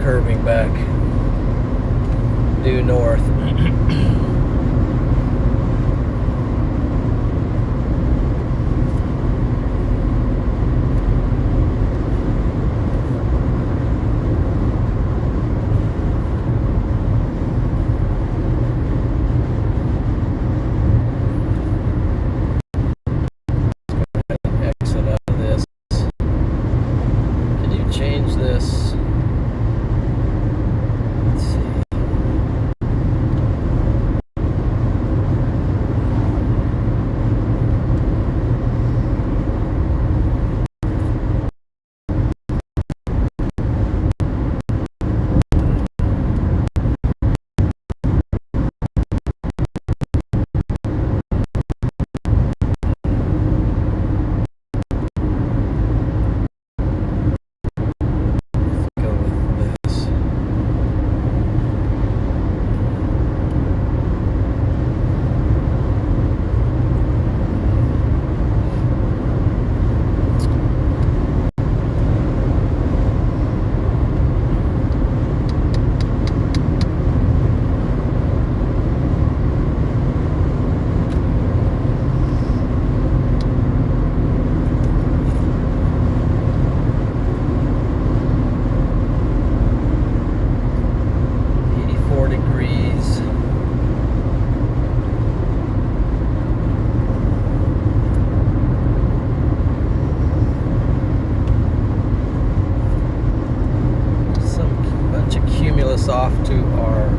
Curving back due north. Exit out of this. Can you change this? Off to our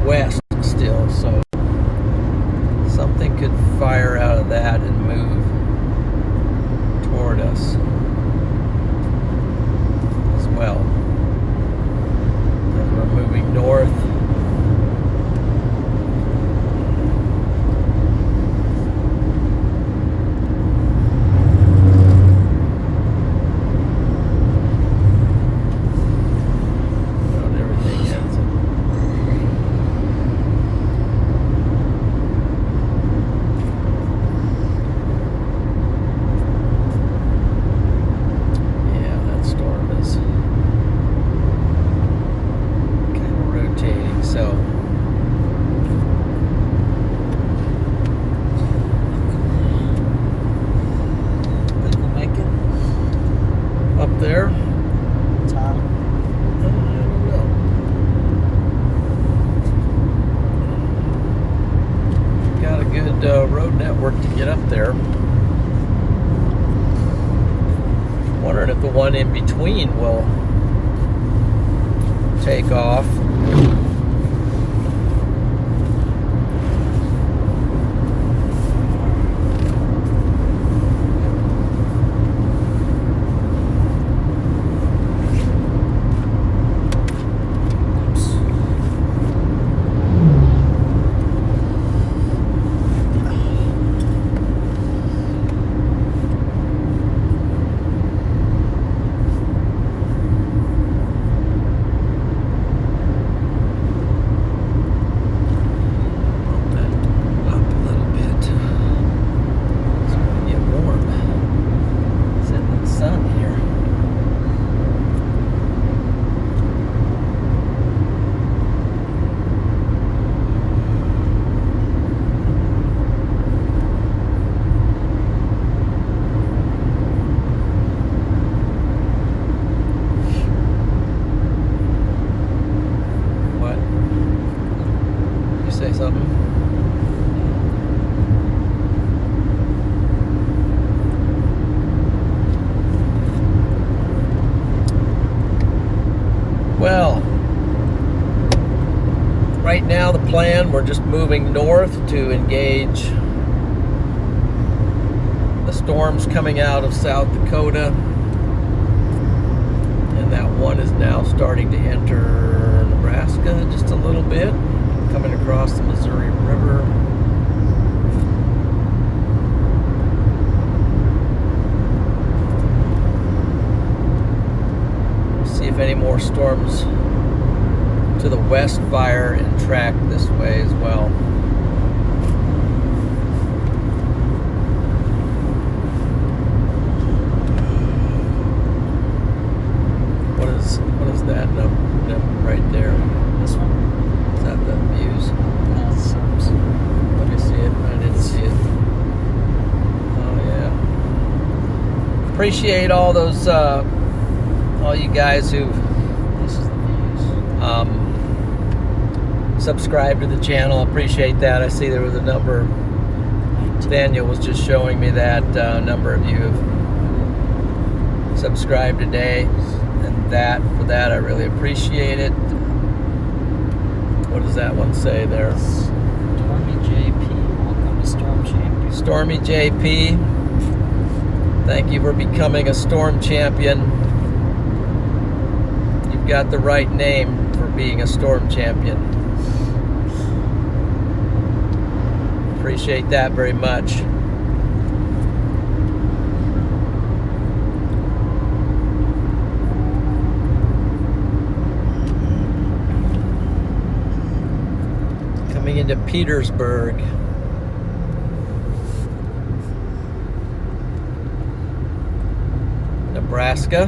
west still, so something could fire out of that and move toward us as well. As we're moving north. top. I don't know. Got a good road network to get up there. Wondering if the one in between will take off. Say something. Well, right now the plan, we're just moving north to engage the storms coming out of South Dakota, and that one is now starting to enter Nebraska just a little bit, coming across the Missouri River. See if any more storms to the west fire and track this way as well. What is that number right there? This one? Is that the views? No, it's subs. Let me see it. I didn't see it. Oh yeah. Appreciate all those, all you guys who've This is the views. subscribed to the channel. Appreciate that. I see there was a number. Daniel was just showing me that number of you have subscribed today, and for that I really appreciate it. What does that one say there? Stormy JP, welcome to Storm Champion. Stormy JP, thank you for becoming a Storm Champion. You've got the right name for being a Storm Champion. Appreciate that very much. Coming into Petersburg. Nebraska.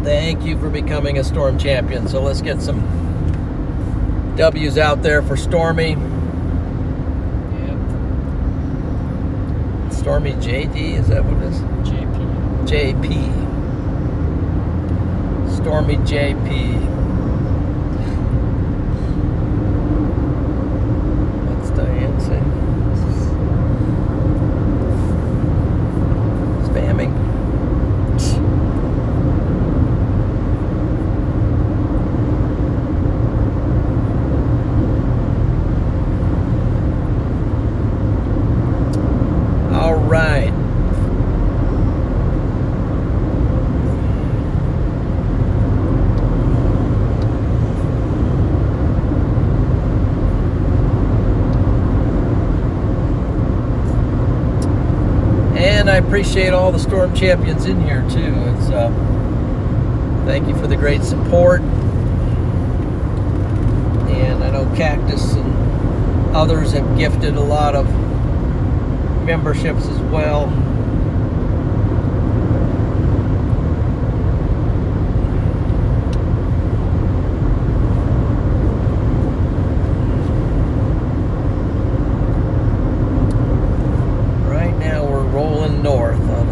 Thank you for becoming a Storm Champion. So let's get some W's out there for Stormy. Yep. Stormy JD, is that what it is? JP. JP. Stormy JP. What's Diane saying? Spamming. All right. And I appreciate all the Storm Champions in here too. It's Thank you for the great support. And I know Cactus and others have gifted a lot of memberships as well. Right now we're rolling north on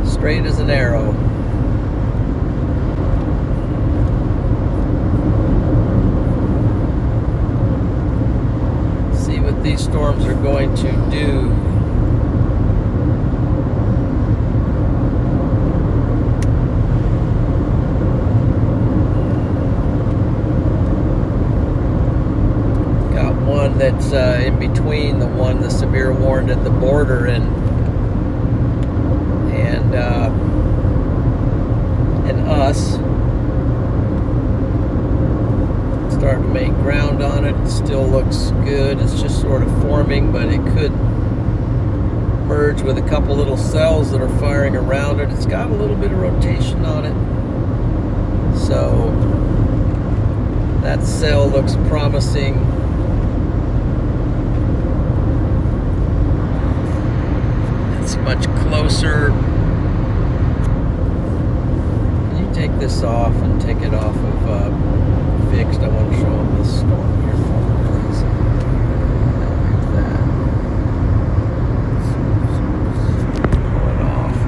a straight as an arrow. These storms are going to do. Got one that's in between the severe warned at the border and us. Starting to make ground on it. It still looks good. It's just sort of forming, but it could merge with a couple little cells that are firing around it. It's got a little bit of rotation on it. So that cell looks promising. It's much closer. Can you take this off and take it off of fixed? I want to show them this storm here for me, please. Like that. Pull it off.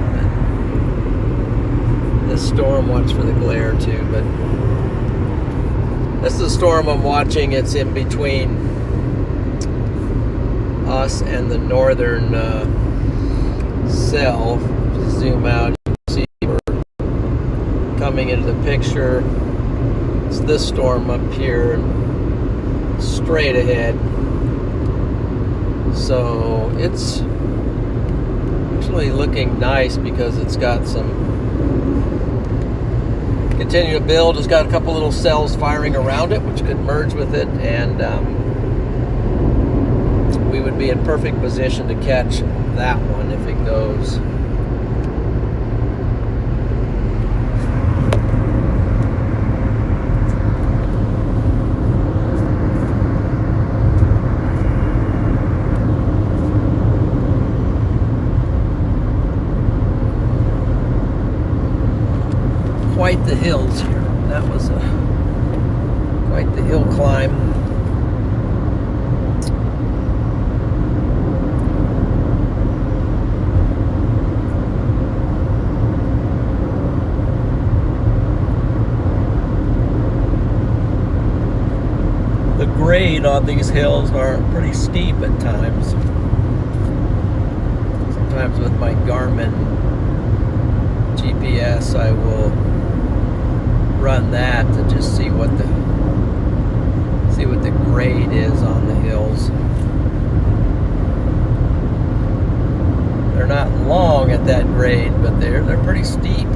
And this storm, watch for the glare too, but this is the storm I'm watching. It's in between us and the northern cell. Just zoom out, you can see we're coming into the picture. It's this storm up here, straight ahead. So it's actually looking nice because it's got some continue to build. It's got a couple little cells firing around it, which could merge with it, and we would be in perfect position to catch that one if it goes. Quite the hills here. That was quite the hill climb. The grade on these hills are pretty steep at times. Sometimes with my Garmin GPS I will run that to just see what the grade is on the hills. They're not long at that grade, but they're pretty steep.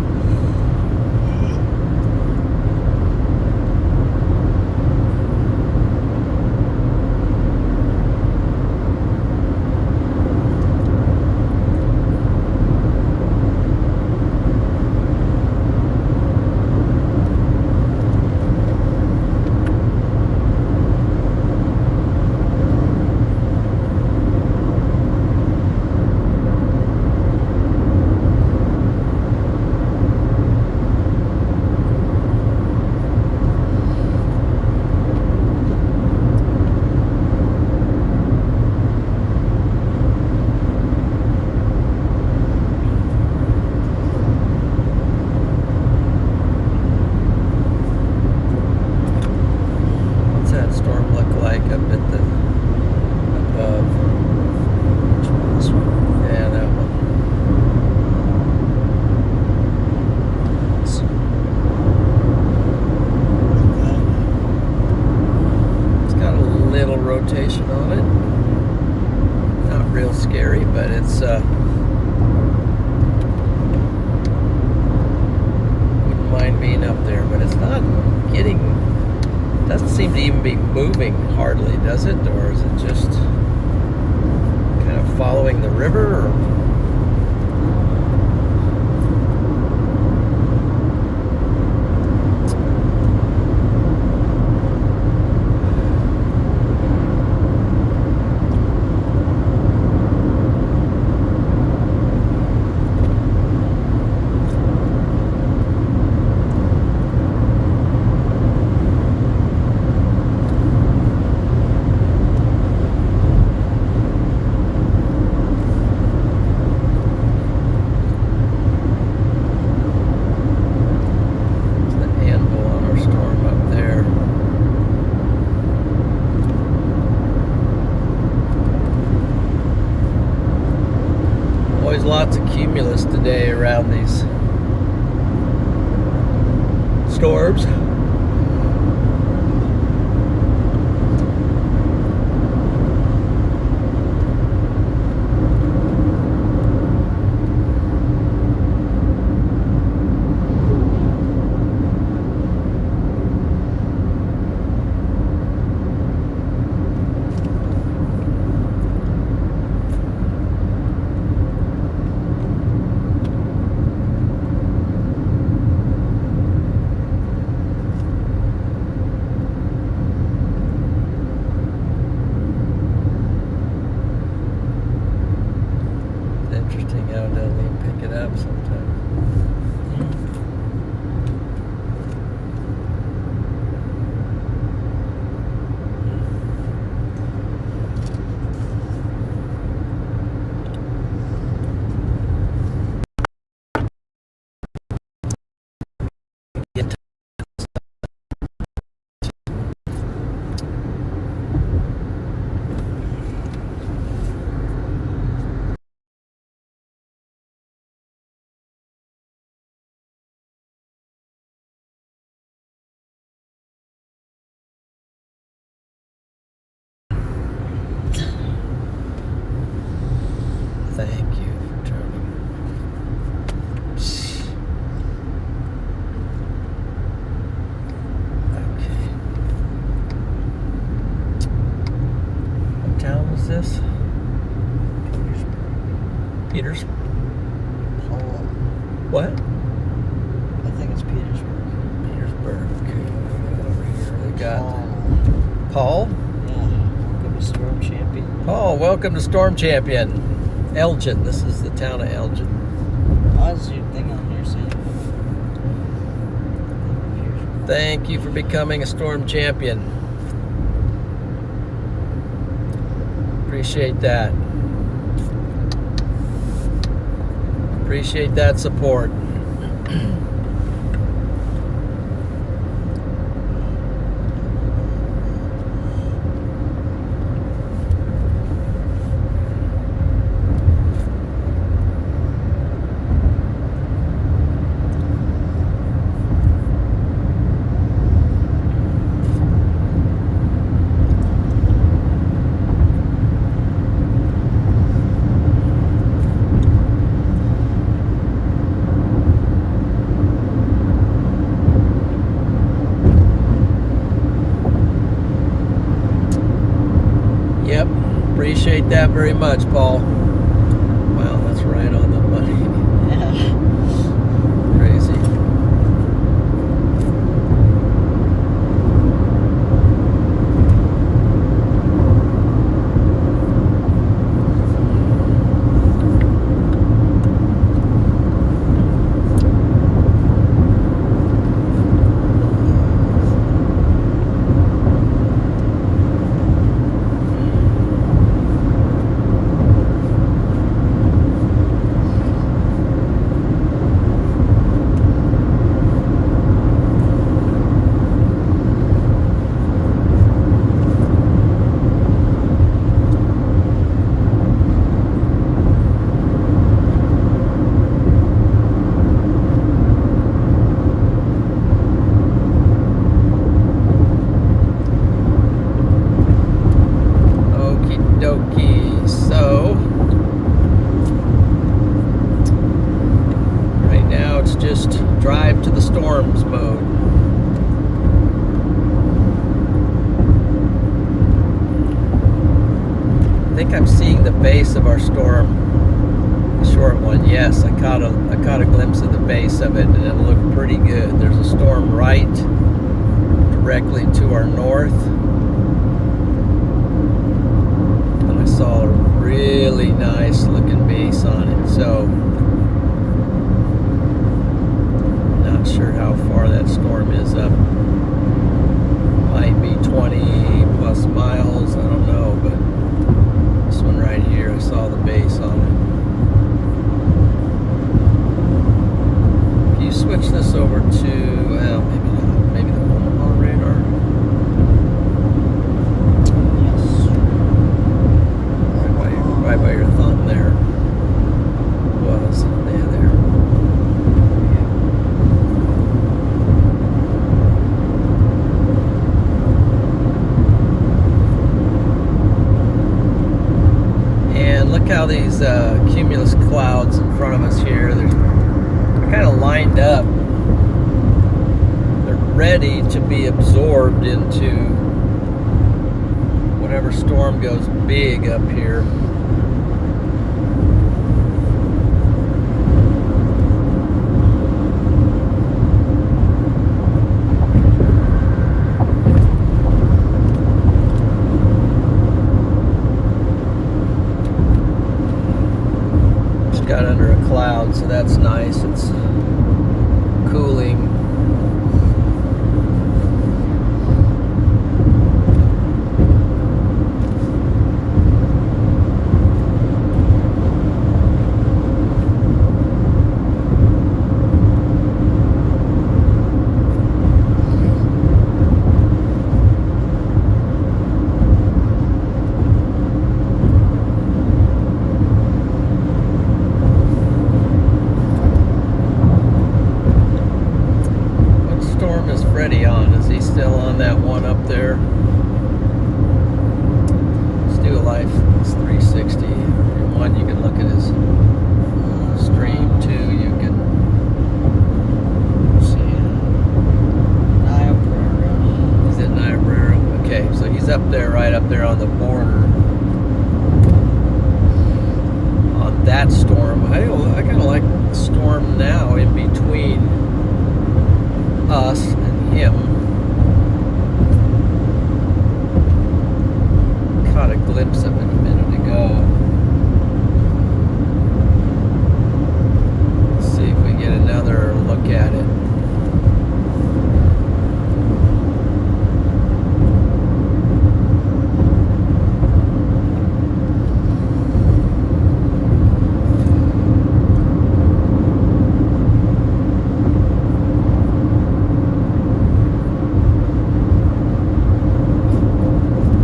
Doesn't seem to even be moving hardly, does it? Or is it just kind of following the river? Or today around these storms. Interesting how it doesn't even pick it up sometimes. Thank you for turning. Okay. What town is this? Peters. Paul. What? I think it's Petersburg. Petersburg. Okay, what do we got over here? They got Paul. Paul. Yeah. Welcome to Storm Champion. Paul, welcome to Storm Champion. Elgin. This is the town of Elgin. Why is your thing on here saying? Thank you for becoming a Storm Champion. Appreciate that. Appreciate that support. Yep, appreciate that very much, Paul. Wow, that's right on the money. Yeah. Crazy. Dokie. So right now it's just drive to the storms mode. I think I'm seeing the base of our storm, the short one. Yes, I caught a glimpse of the base of it, and it looked pretty good. There's a storm right directly to our north. Saw a really nice looking base on it, so not sure how far that storm is up. Might be 20 plus miles, I don't know, but this one right here, I saw the base on it. Can you switch this over to, well, maybe not, maybe the Omaha radar? Right by your thumb there was. Yeah, there. these cumulus clouds in front of us here. They're kind of lined up. They're ready to be absorbed into whatever storm goes big up here. Got under a cloud, so that's nice. It's cooling. On? Is he still on that one up there? Let's do a life. It's 360. And one, you can look at his stream. Two, you can see Niobrara. He's at Niobrara. Okay, so he's up there, right up there on the border. On that storm, I kind of like the storm now in between us and him. Caught a glimpse of it a minute ago. Let's see if we get another look at it.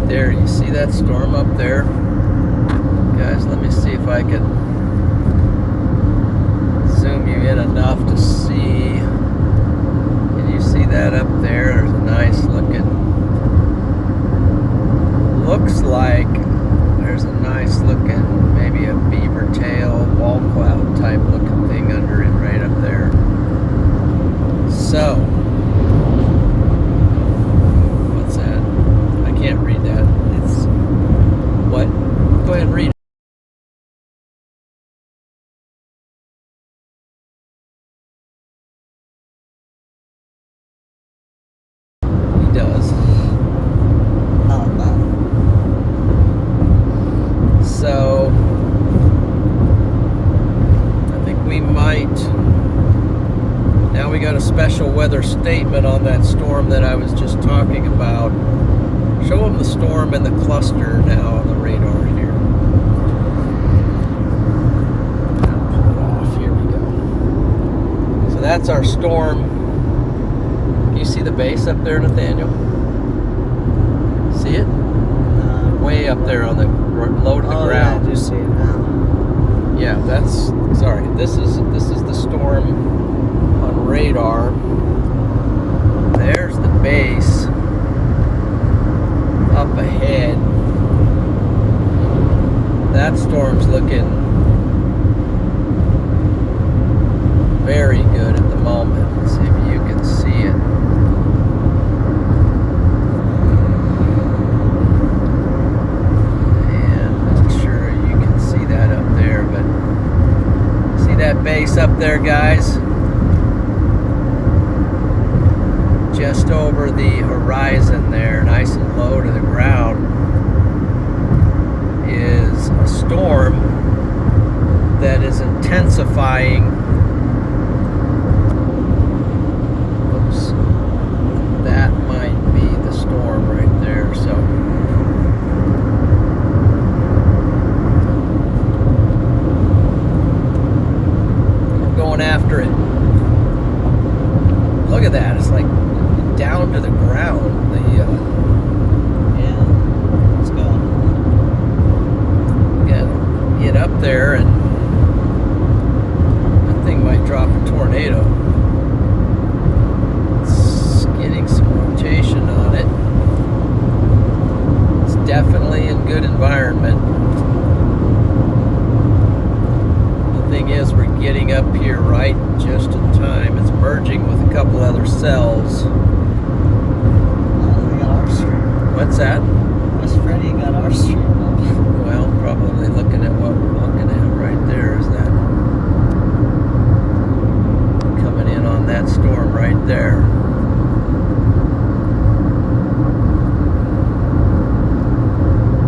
There, you see that storm up there? Guys, let me see if I can zoom you in enough to see. Can you see that up there? There's a nice looking, looks like there's a nice looking, maybe a beaver tail, wall cloud type looking thing under it right up there. So, what's that? I can't read that. It's what? Go ahead and read it. He does. Not bad. So I think we might. Now we got a special weather statement on that storm that I was just talking about. Show them the storm and the cluster now on the radar here. Pull it off. Here we go. So that's our storm. Can you see the base up there, Nathaniel? See it? Way up there on the low to the ground. Yeah, I do see it now. Yeah, that's sorry. This is the storm on radar. There's the base up ahead. That storm's looking very good at the moment. Let's see if you can see it. And I'm sure you can see that up there, but see that base up there, guys? Just over the horizon there, nice and low to the ground, is a storm that is intensifying. Oops. That might be the storm right there. So we're going after it. Look at that. It's like down to the ground. Yeah. Let's go. Get up there, and that thing might drop a tornado. It's getting some rotation on it. It's definitely in good environment. couple other cells. Oh, we got our stream. What's that? Miss Freddie got our stream up. Well, probably looking at what we're looking at right there is that coming in on that storm right there.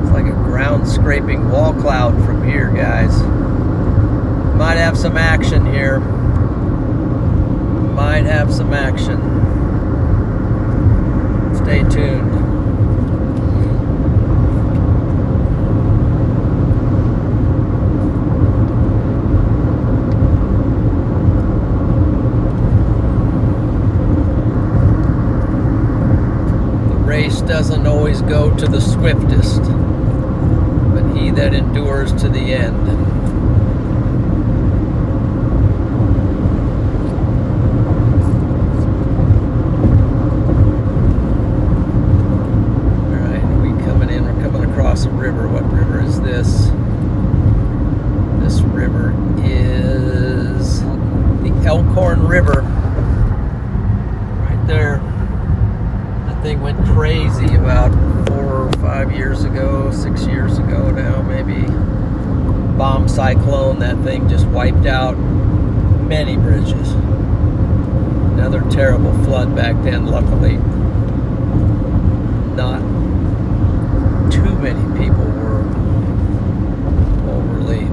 It's like a ground scraping wall cloud from here, guys. Might have some action here. Might have some action. Stay tuned. Doesn't always go to the swiftest, but he that endures to the end. All right, are we coming in? We're coming across a river. What river is this? This river is the Elkhorn River. Right there. Thing went crazy about 4 or 5 years ago, 6 years ago now, maybe. Bomb cyclone, that thing just wiped out many bridges. Another terrible flood back then. Luckily, not too many people were overly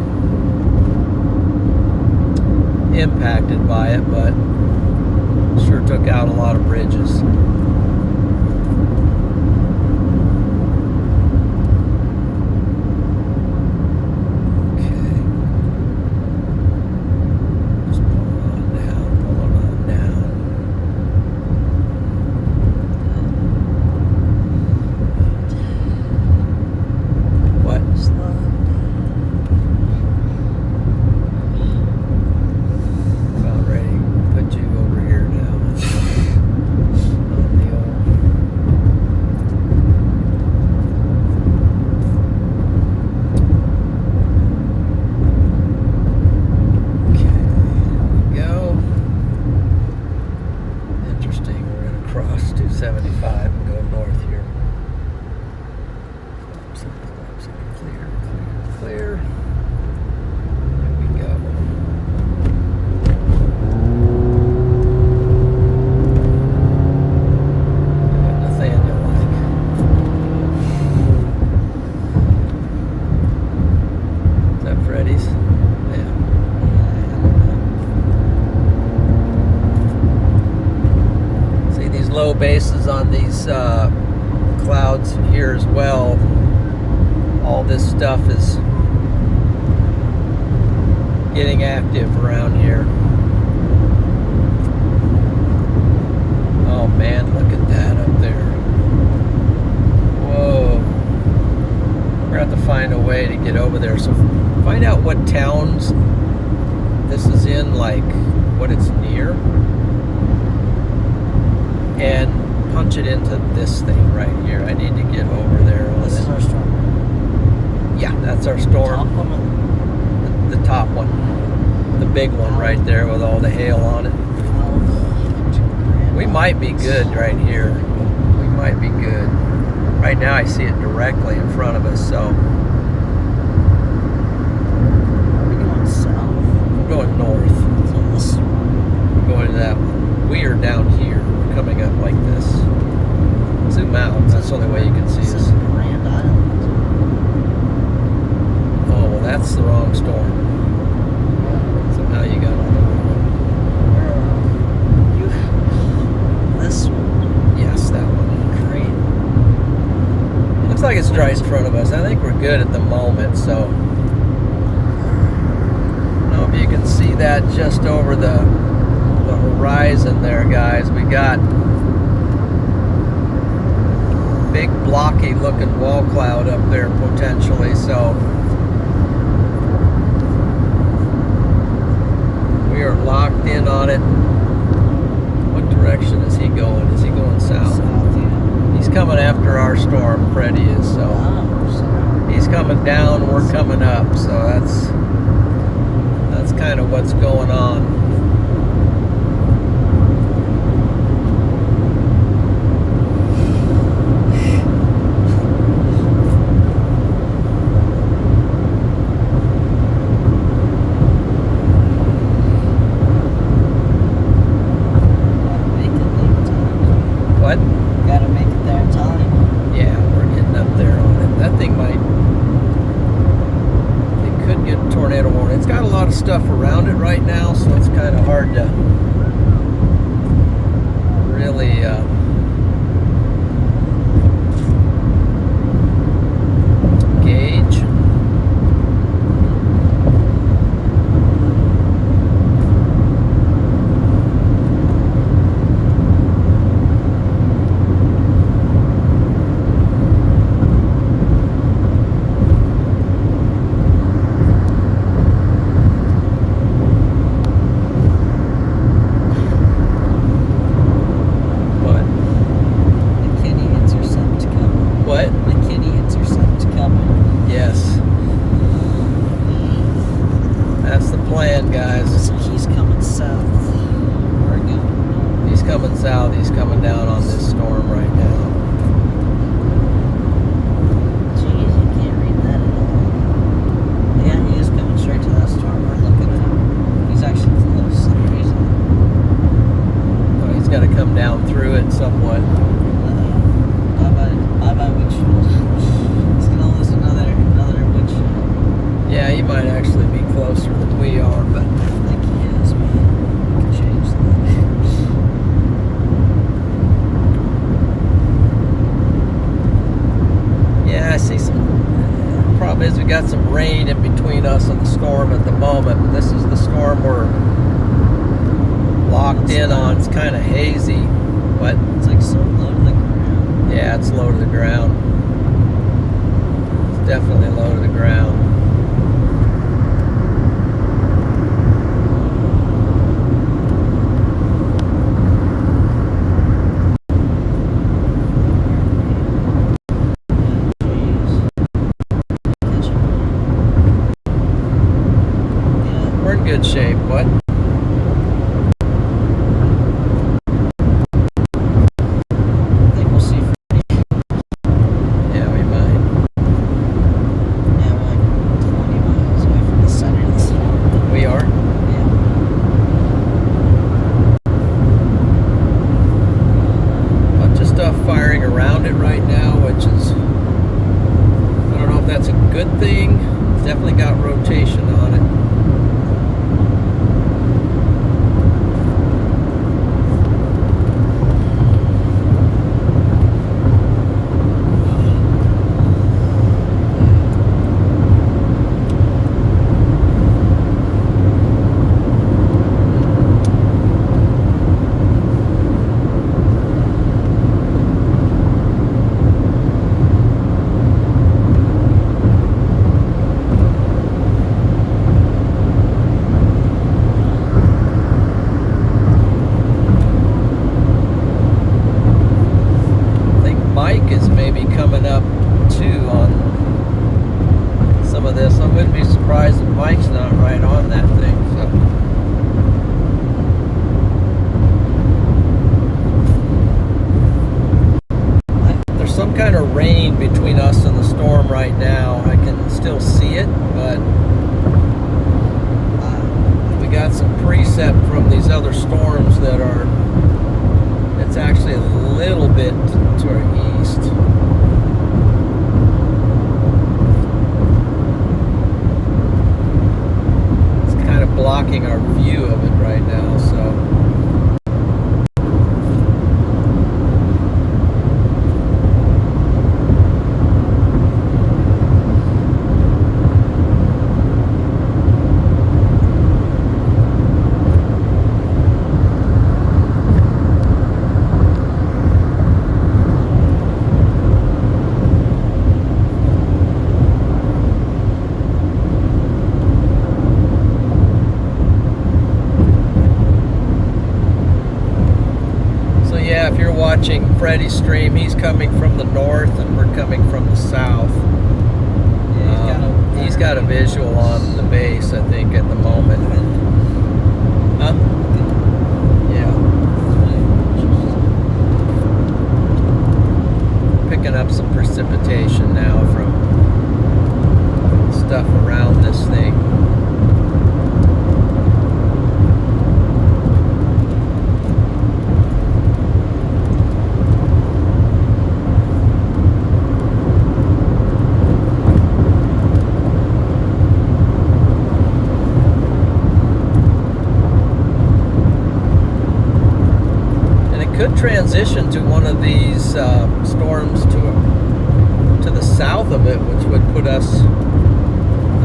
impacted by it, but sure took out a lot of bridges. Bases on these clouds here as well. All this stuff is getting active around here. Oh man, look at that up there. Whoa. We're going to have to find a way to get over there. So find out what towns this is in, like what it's near. And punch it into this thing right here. I need to get over there. This is our storm. Yeah, that's our storm. Top one? The top one. The big one right there with all the hail on it. We might be good right here. We might be good. Right now I see it directly in front of us, so. Are we going south? We're going north. So this one. We're going to that one. We are down here. We're coming up like this. Zoom out. That's the only way you can see This us. is Grand Island. Oh, well, that's the wrong storm. Somehow you got on the Where are you? This one. Yes, that one. Great. Looks like it's right in front of us. I think we're good at the moment, so. I don't know if you can see that just over the horizon there, guys. We got big blocky looking wall cloud up there potentially, so we are locked in on it. What direction is he going? Is he going south? South, yeah. He's coming after our storm, Freddie is, so he's coming down, we're coming up, so that's kind of what's going on. What? Gotta make it there in time. Yeah, we're getting up there on it. That thing might... It could get a tornado warning. It's got a lot of stuff around it right now, so it's kind of hard to really... gauge. South, he's coming down on this storm right now. Jeez, you can't read that at all. Yeah, he is coming straight to that storm. We're looking at him. He's actually close for some reason. So he's got to come down through it somewhat. Bye-bye windshield. He's going to lose another windshield. Yeah, he might actually be closer than we are, but I think he is, man. We can change that. yeah, I see some. The problem is we got some rain in between us and the storm at the moment. And this is the storm we're locked in on. It's kind of hazy. What? It's like so low to the ground. Yeah, it's low to the ground. It's definitely low to the ground. Good shape. What? I think we'll see. Yeah, we might. Yeah, we're like 20 miles away from the center of the storm. We are? Yeah. Bunch of stuff firing around it right now, which is, I don't know if that's a good thing. It's definitely got rotation on it. Coming up too on some of this. I wouldn't be surprised if Mike's not right on that thing. So there's some kind of rain between us and the storm right now. I can still see it, but we got some precip from these other storms that are. It's actually a little bit to our east. Blocking our view of it right now, so if you're watching Freddie's stream, he's coming from the north and we're coming from the south. Yeah, he's got a visual on the base, I think, at the moment. Huh? Yeah. Picking up some precipitation now from stuff around this thing. could transition to one of these storms to the south of it, which would put us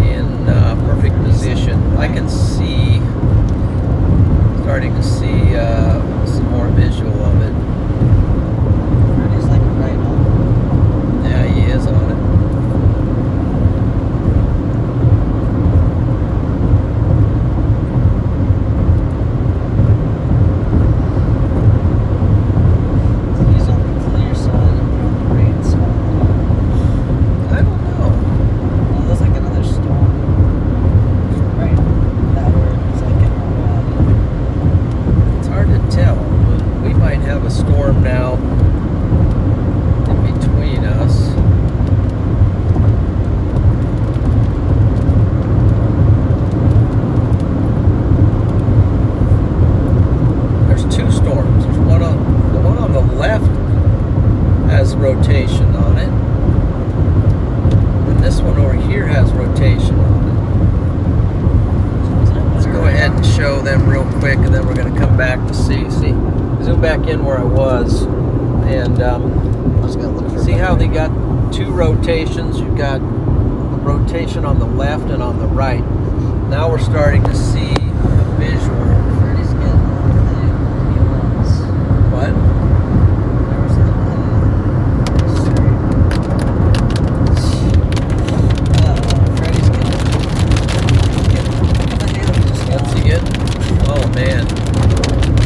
in perfect position. I can see, starting to see some more visual of it. Freddy's like right on. Yeah, he is on it. He's on the clear side and we're on the rain side. I don't know. Oh, there's like another storm. Right. That word is like in our It's hard to tell. We might have a storm now in between us. There's two storms. There's one on the one on the left has rotation on it, and this one over here has rotation on it. Let's go ahead and show them real quick, and then we're going to come back to see. Zoom back in where I was, and I was gonna look for see how they got two rotations. You've got a rotation on the left and on the right. Now we're starting to see a visual. Freddy's getting the ones. What? There was Freddy's getting What's he getting? Oh man,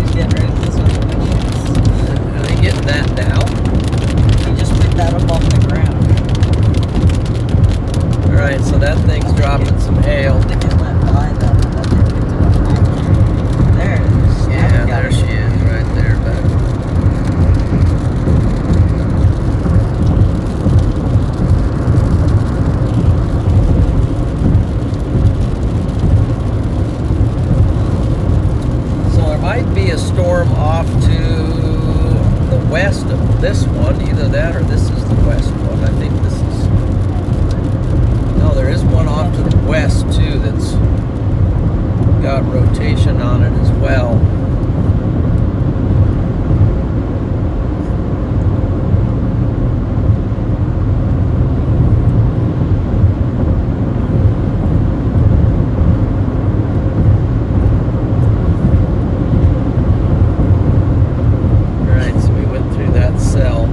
He's getting ready to listen to my are they getting that now? He just picked that up off the ground. All right, so that thing's dropping some hail. I think it went by them and then they picked it up. There it is. Yeah, there she is, right there, but so there might be a storm off to the west of this one, either that or this is the west one. I think this is. No, there is one off to the west too that's got rotation on it as well. Alright, so we went through that cell.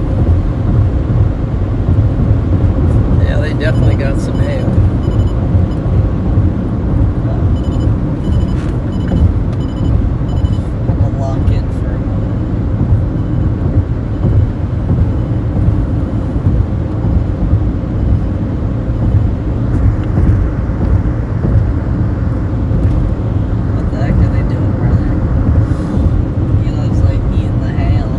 Yeah, they definitely got some hail. I'm gonna lock in for a moment. What the heck are they doing, brother? He looks like me in the hail.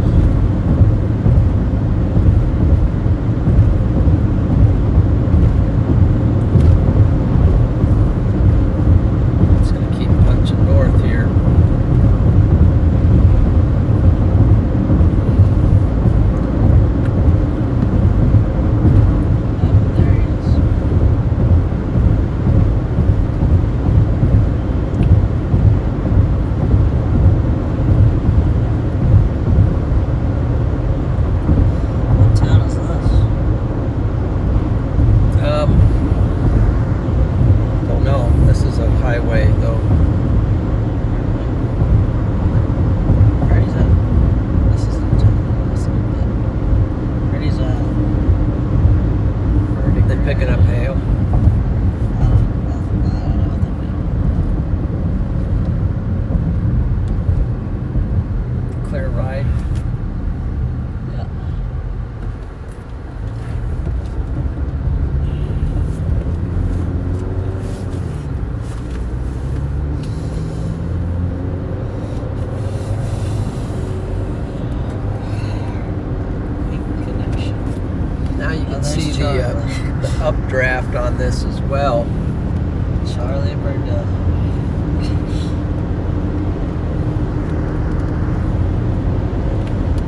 It's gonna keep punching north here. Oh, there he is. What town is this? Don't know. This is a highway though. Freddy's at. This is the town. This is it. Freddy's at. Are they picking up hail? I don't know what they're doing. Clear ride. Yeah. Weak connection. Now you Oh, can there's see Charlie. the updraft on this as well. Charlie Bird.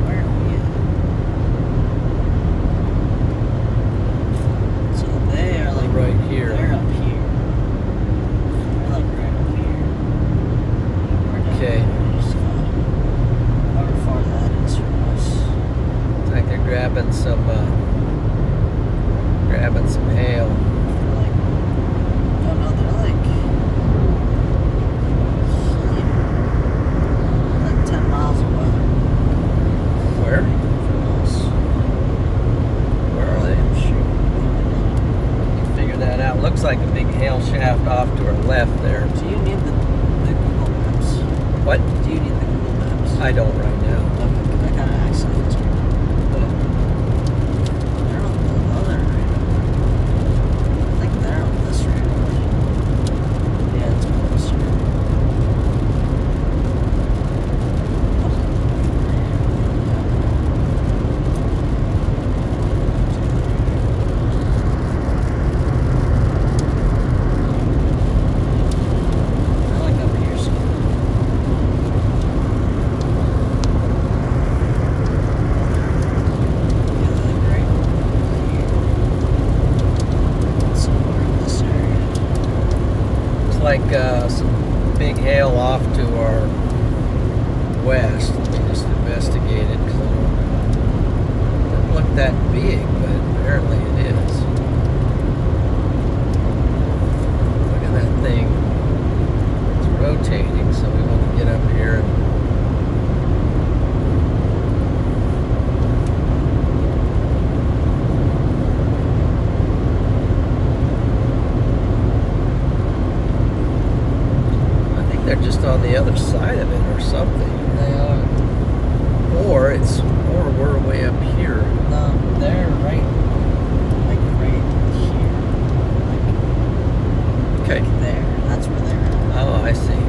Where are we at? So they are like Right here. They're up here. They're like right up here. We're down Okay. here, so however far that is from grabbing some hail. Like, oh no, they're like 10 miles away Where? from us. Where are they? Shoot. You figure that out. Looks like a big hail shaft off to our left there. Do you need the Google Maps? What? Do you need the Google Maps? I don't right now. Okay, I got an accident. They're on the other radar. I think they're on this radar. Yeah, it's closer. I like over here somewhere. Looks like some big hail off to our west. Let me just investigate it because it doesn't look that big, but apparently it is. Look at that thing. It's rotating, so we want to get up here and they're just on the other side of it or something. They are. Or we're way up here. No, they're right here. Okay. Like there. That's where they're at. Oh, I see.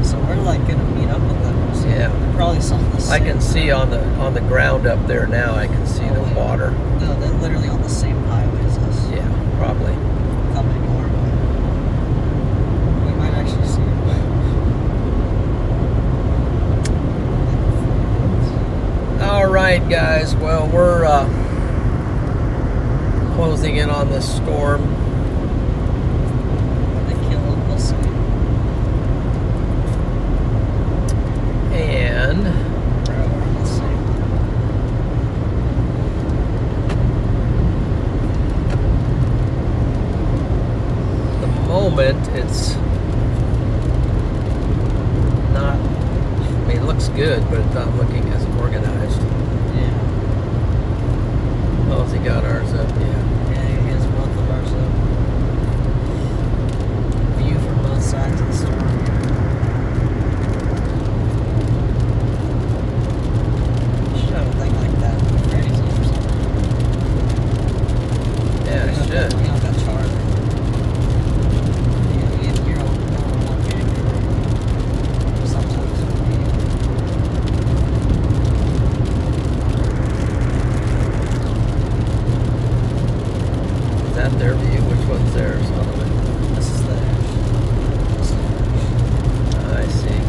So we're like gonna meet up with them. So Yeah. probably something the I same. can see on the ground up there now. I can see the water. No, they're literally on the same highway as us. Yeah, probably. Coming our way. We might actually see it. All right, guys. Well, we're closing in on this storm. They killed. We'll see. And Bro, we're on the same. at the moment, it's not. I mean, it looks good, but it's not looking as organized. Yeah. Oh, has he got ours up? Yeah. Yeah, he has both of ours up. View from both sides of the storm. Should have a thing like that. Crazy or something. Yeah, it should. We don't got charged. Yeah, you're on one camera. Sometimes. Is that their view? Which one's theirs? Oh, This is theirs. This is theirs. I see.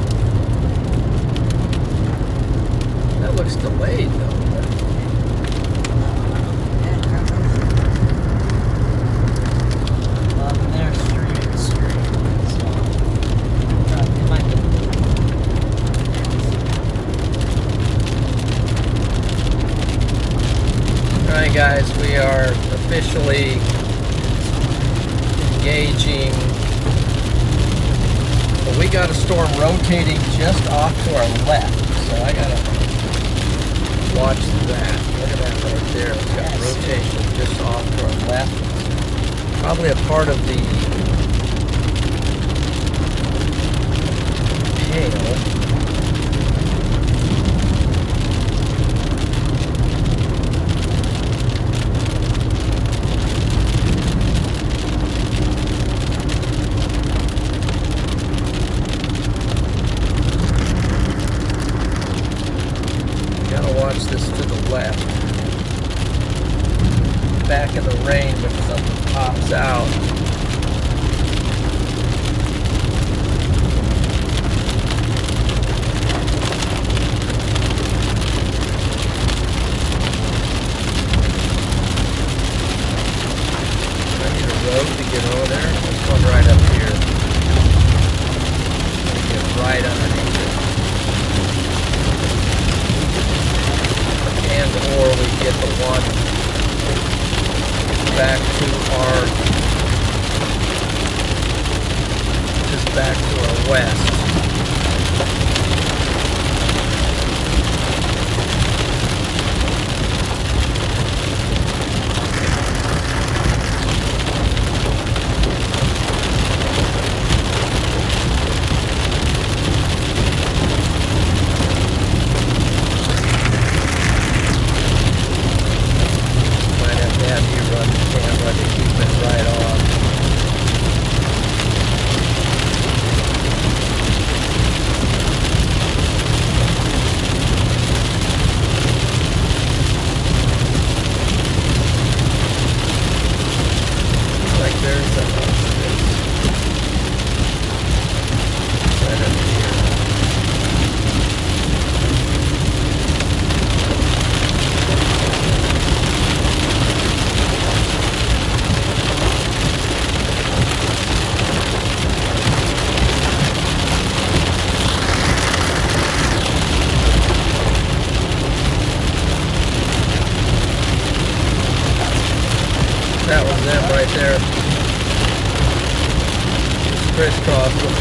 That looks delayed, though. They're straight. So, it might be. All right, guys, we are officially engaging. Well, we got a storm rotating just off to our left, so I gotta watch that. Look at that right there. It's got rotation just off to our left. Probably a part of the hail. Gotta watch this to the left. Back in the rain, but something pops out. I need a road to get over there. Let's come right up here. Get right underneath it. And or we get the one back to our, just back to our west. That was them right there. Crisscross them.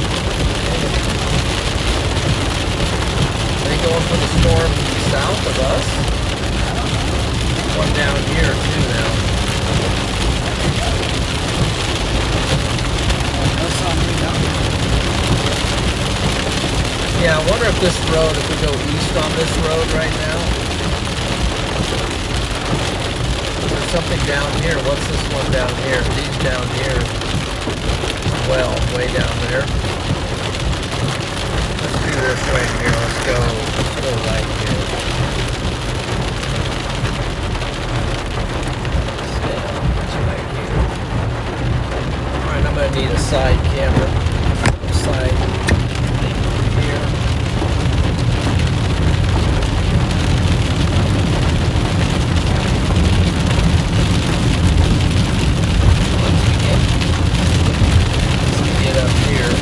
They going for the storm south of us? One down here too now. Yeah, I wonder if this road, if we go east on this road right now. There's something down here. What's this one down here? These down here. Well, way down there. Let's do this right here. Let's go right here. Right here. Alright, I'm going to need a side camera. Side here. Up here.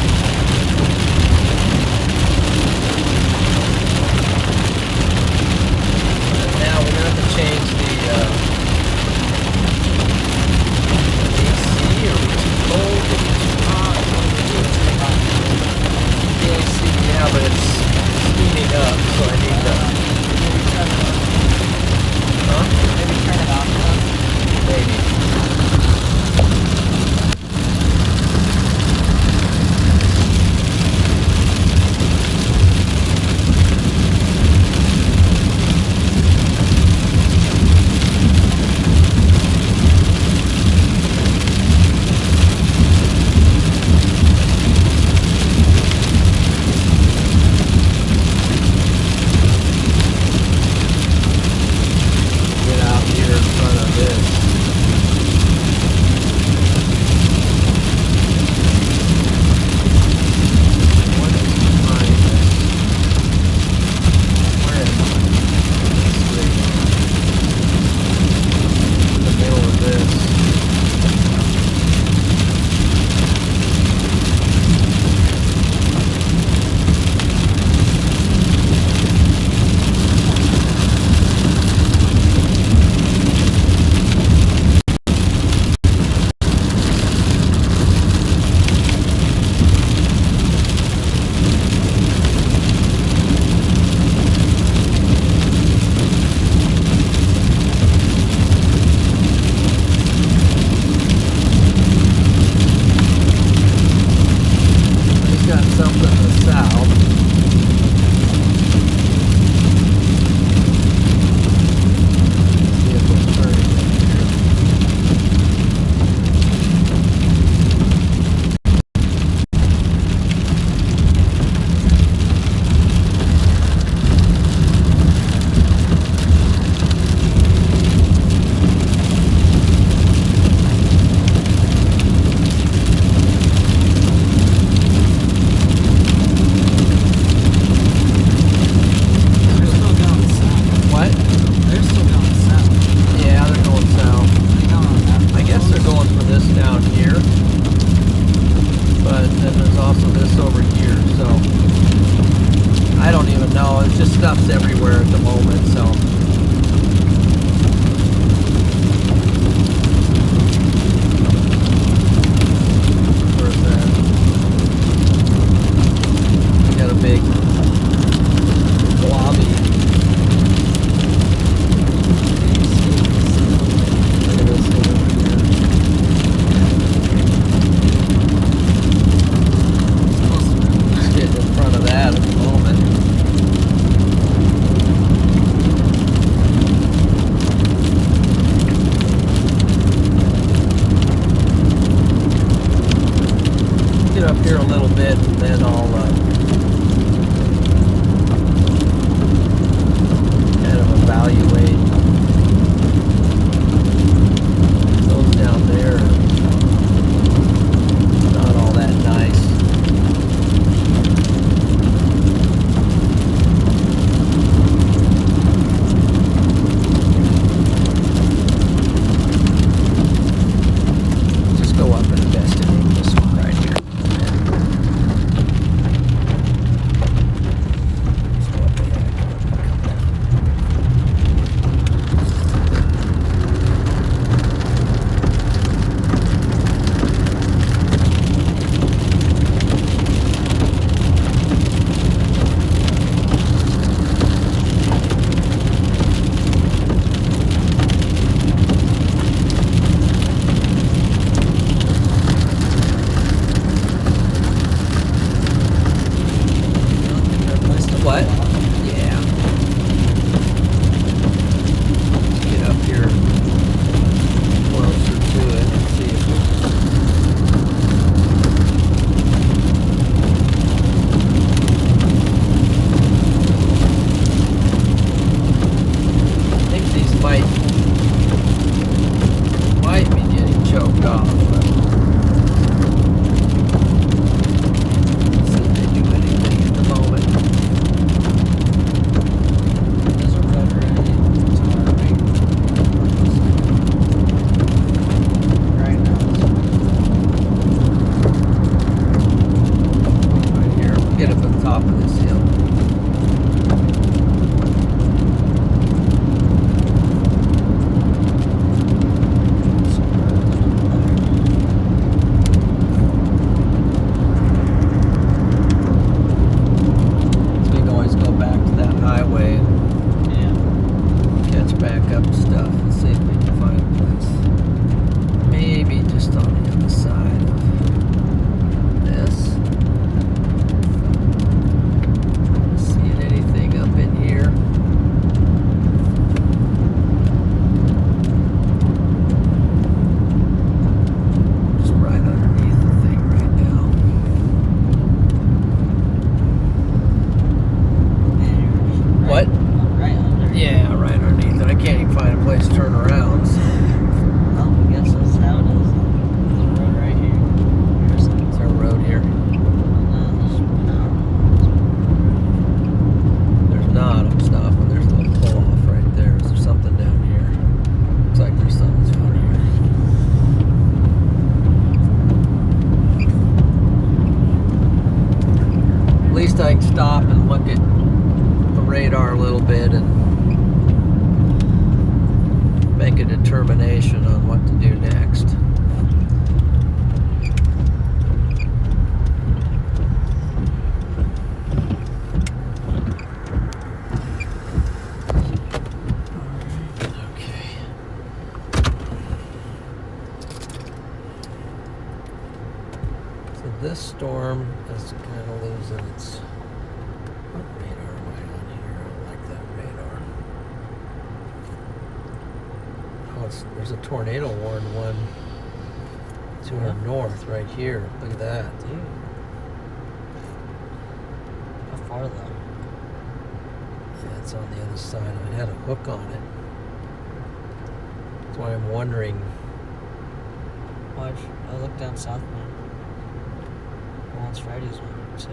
place to turn around. So. Well, I guess that's how it is. The road right here. Here's the Is there a road here? There's not. I'm stopping. There's a little pull off right there. Is there something down here? Looks like there's something down here. At least I can stop and look at the radar a little bit and make a determination on what to do next. Okay. So this storm is kind of losing its... What radar am I on here? I don't like that radar. Oh, there's a tornado warned one to our north right here. Look at that. Dude. How far though? Yeah, it's on the other side. It had a hook on it. That's why I'm wondering. Watch. I look down south now. Well, it's Friday's one, so. I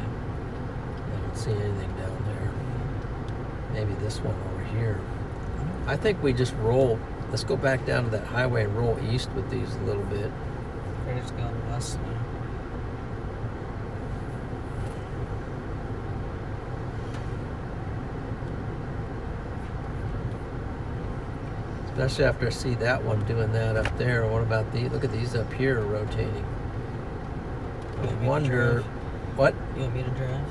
don't see anything down there. Maybe this one over here. I think we just roll. Let's go back down to that highway and roll east with these a little bit. Friday's going west now. Especially after I see that one doing that up there. What about these? Look at these up here rotating. I wonder. What? You want me to drive?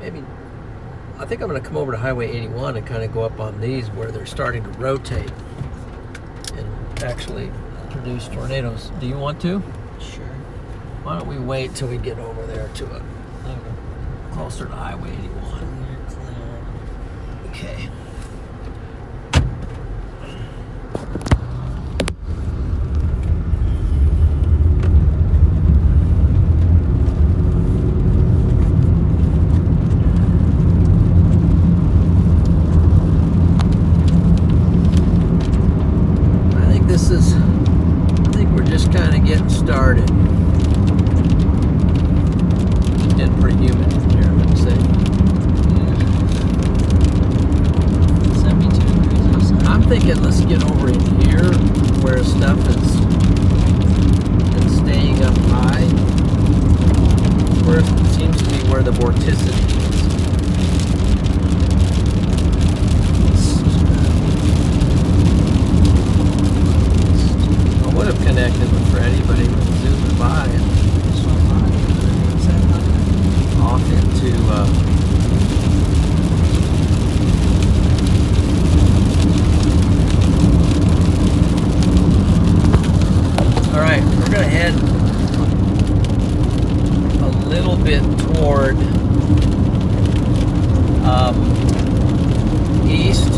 Maybe. I think I'm going to come over to Highway 81 and kind of go up on these where they're starting to rotate and actually produce tornadoes. Do you want to? Sure. Why don't we wait till we get over there to a closer to Highway 81? Okay. I think we're just kind of getting started. It's getting pretty humid here, I would say. Yeah. 72 degrees outside. I'm thinking let's get over in here where stuff is staying up high. Where it seems to be where the vorticity is. I would have connected with Freddie, but he was zooming by and off into all right, we're gonna head a little bit toward east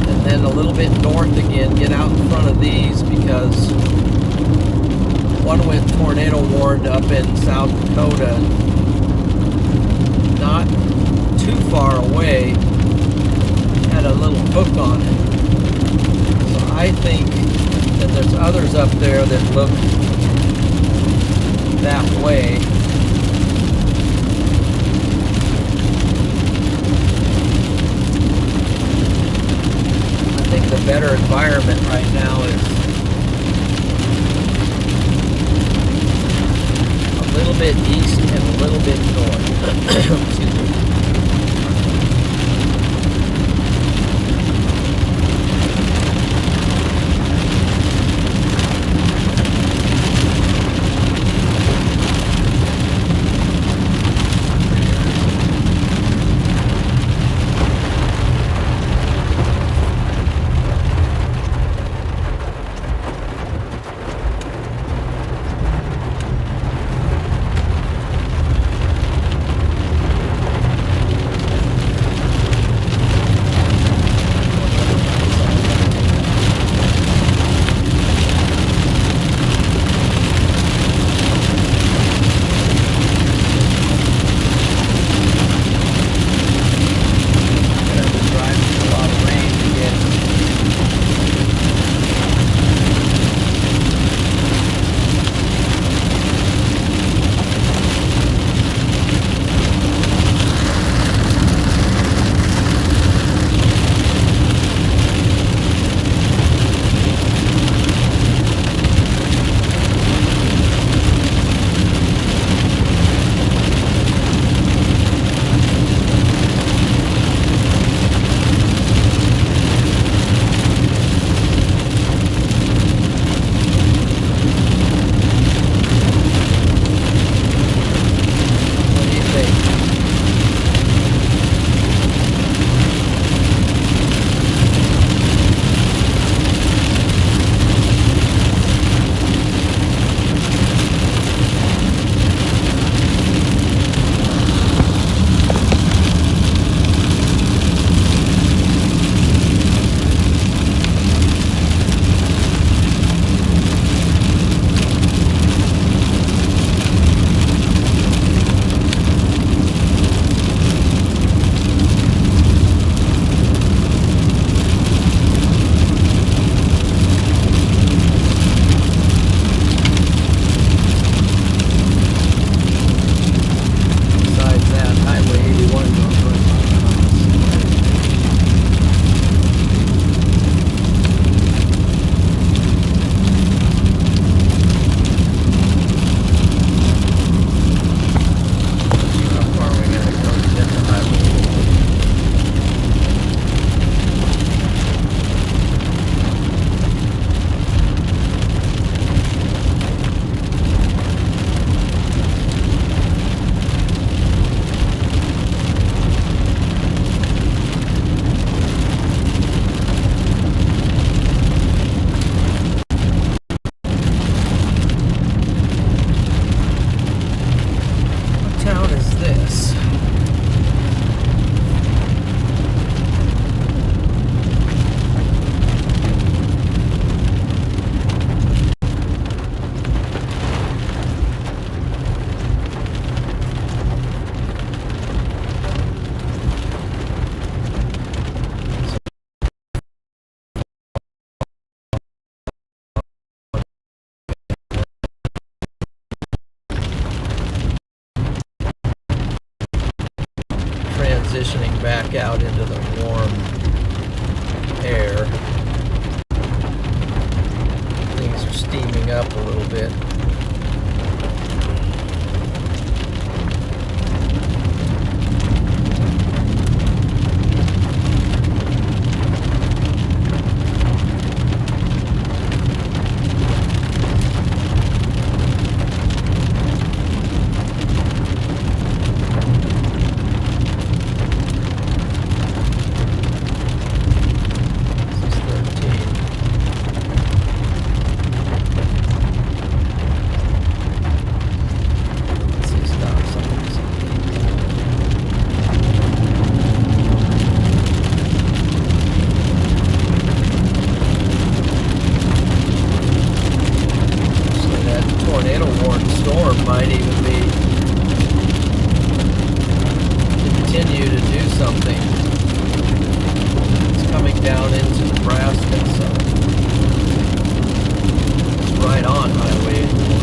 and then a little bit north again, get out in front of these because one went tornado warned up in South Dakota, not too far away, had a little hook on it. So I think that there's others up there that look that way. I think the better environment right now is a little bit east and a little bit north. Excuse me. repositioning back out into the warm air. Things are steaming up a little bit. Continue to do something. It's coming down into Nebraska, so it's right on Highway 81.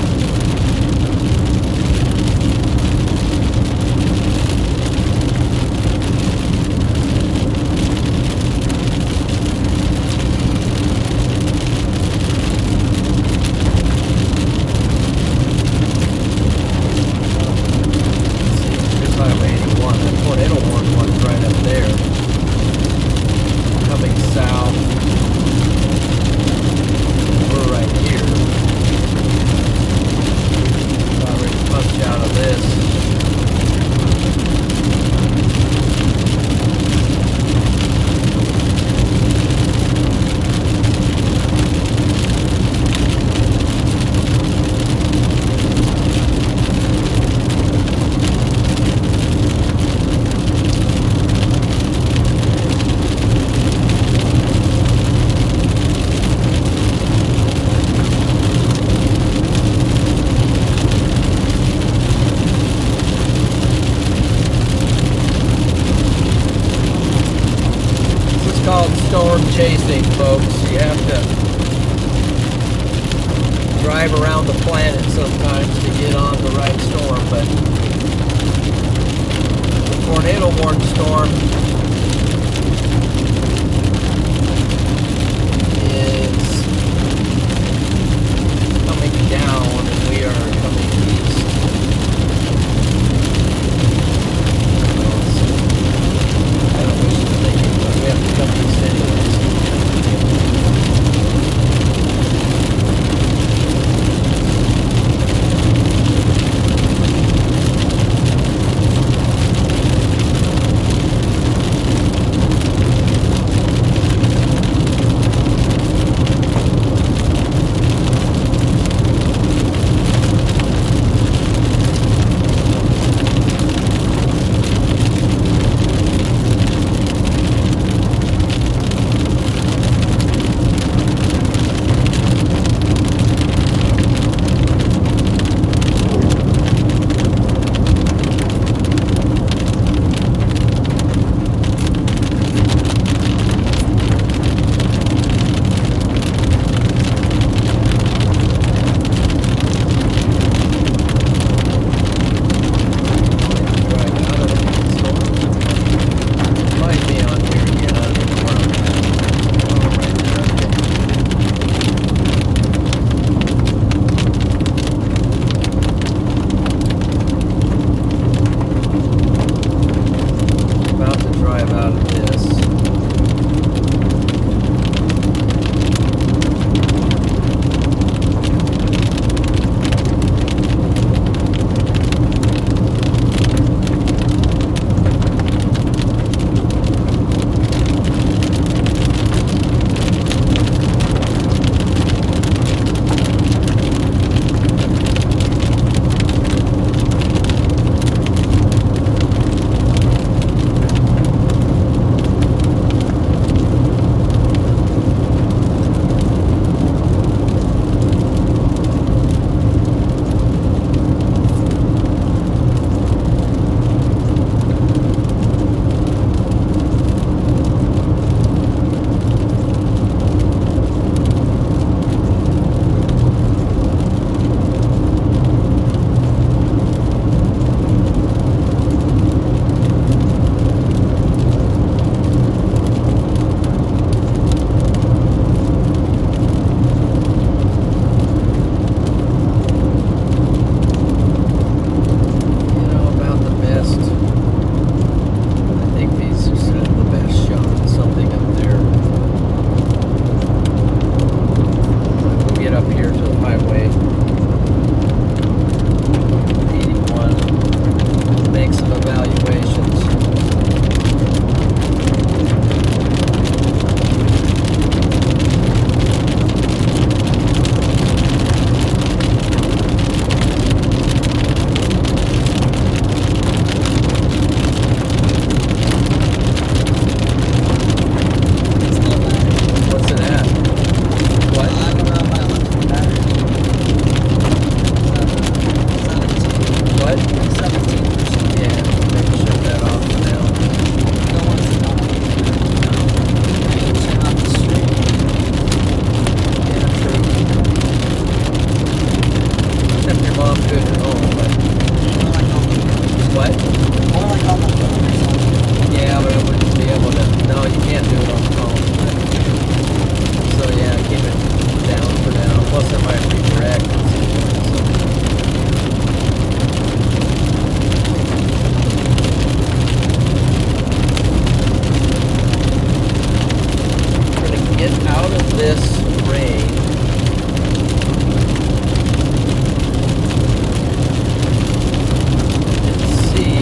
Called storm chasing, folks. You have to drive around the planet sometimes to get on the right storm, but the tornado warned storm is coming down and we are coming east. I don't wish to think it, but we have to come east anyways. this rain. Let's see.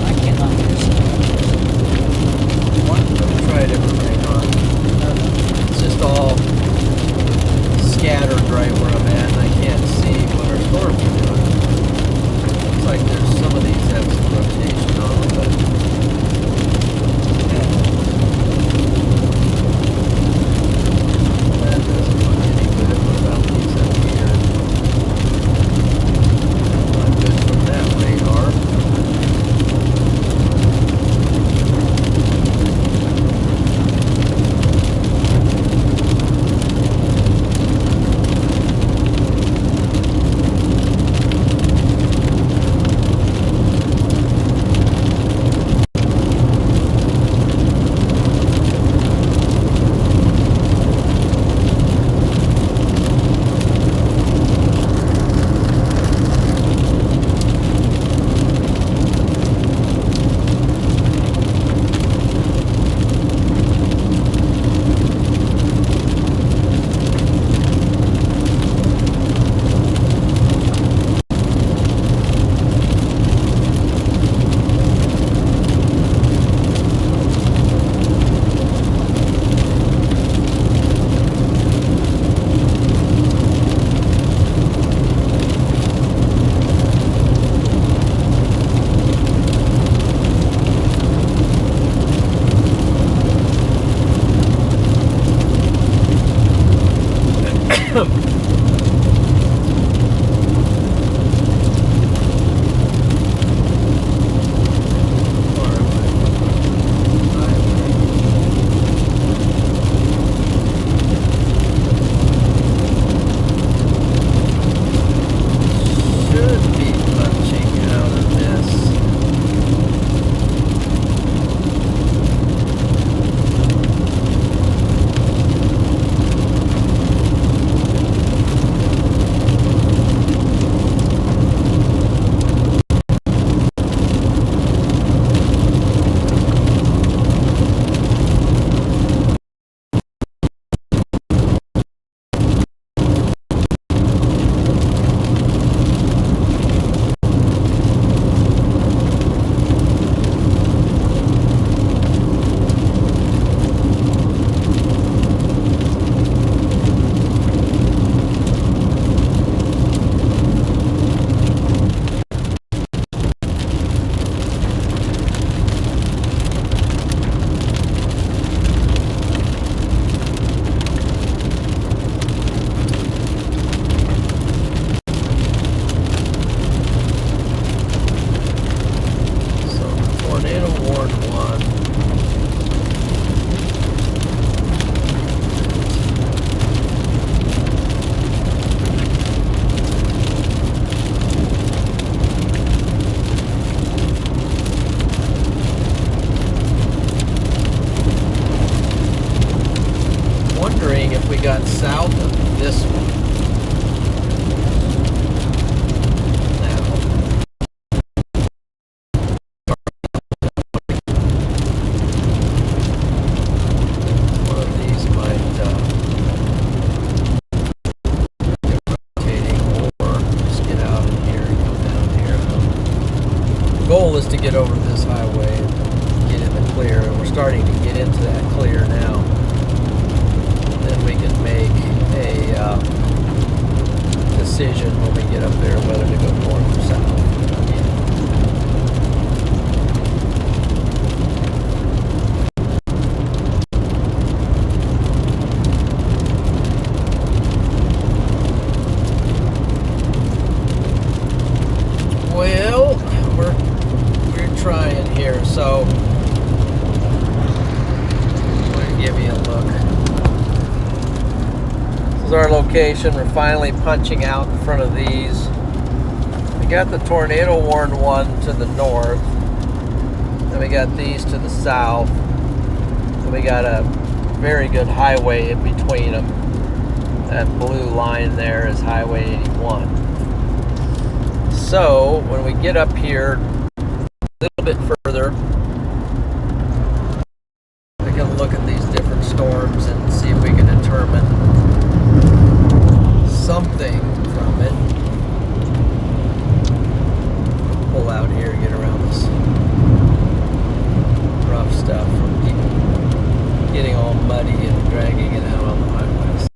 I cannot hear What? Let me try a different rain on. It's just all scattered right where I'm at, and I can't see what our storms are doing. Looks like there's some of these have some rotation on them, but that doesn't look any good. What about these up here? Not good from that radar. got south of this one. One of these might rotating or just get out in here and come down here. The goal is to get over this highway and get in the clear, and we're starting to get into that clear now. Then we can make a decision when we get up there whether to go north or south. Well, we're trying here, so I'm going to give you a look. This is our location. We're finally punching out in front of these. We got the tornado warned one to the north. Then we got these to the south. Then we got a very good highway in between them. That blue line there is Highway 81. So when we get up here a little bit further, we can look at these different storms and see if we can determine something from it. Pull out here, get around this rough stuff from people getting all muddy and dragging it out on the highways.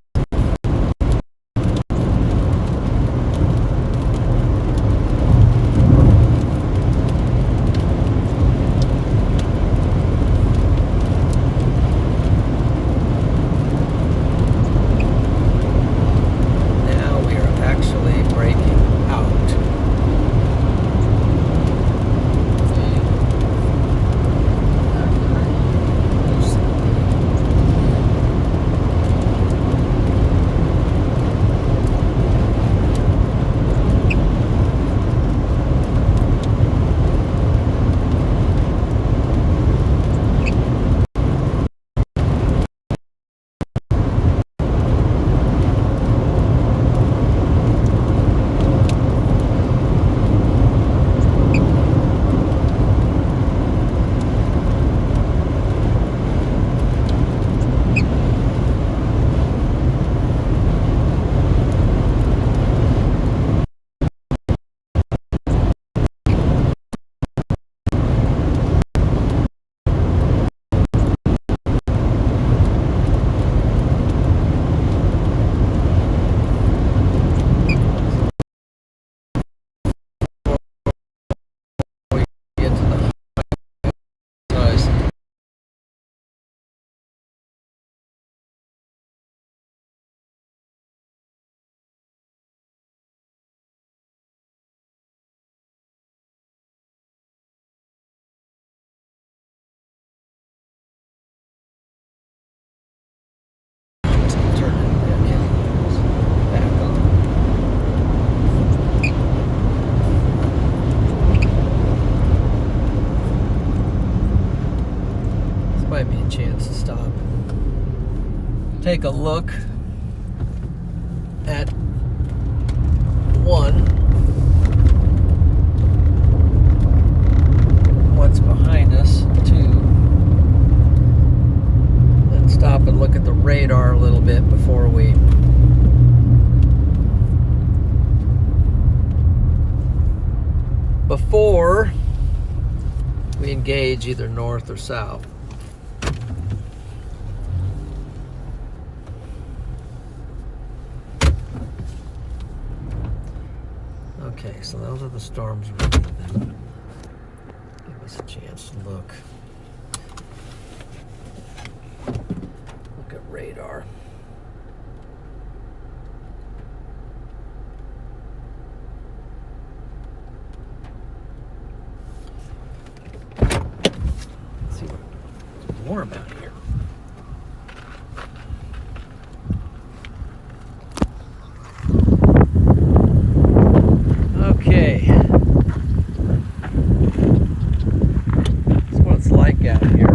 Now we are actually breaking out. Might be a chance to stop. Take a look at one, what's behind us, two, and stop and look at the radar a little bit before we engage either north or south. Okay, so those are the storms we're in. Give us a chance to look. Look at radar. Let's see what's warm out here. Okay. That's what it's like out here.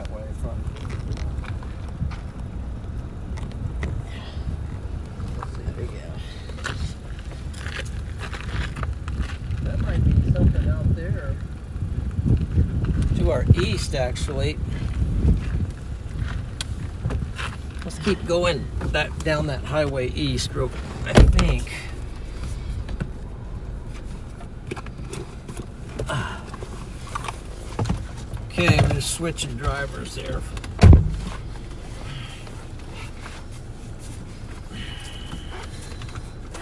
that way from. There we go. That might be something out there. To our east, actually. Let's keep going down that highway east, real quick, I think. Okay, I'm just switching drivers there. I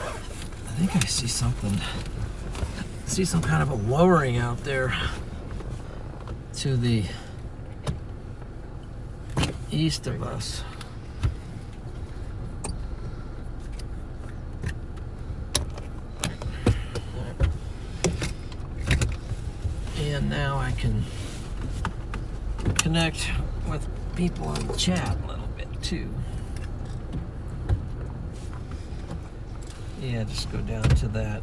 think I see something. I see some kind of a lowering out there to the east of us. And now I can connect with people on the chat a little bit too. Yeah, just go down to that.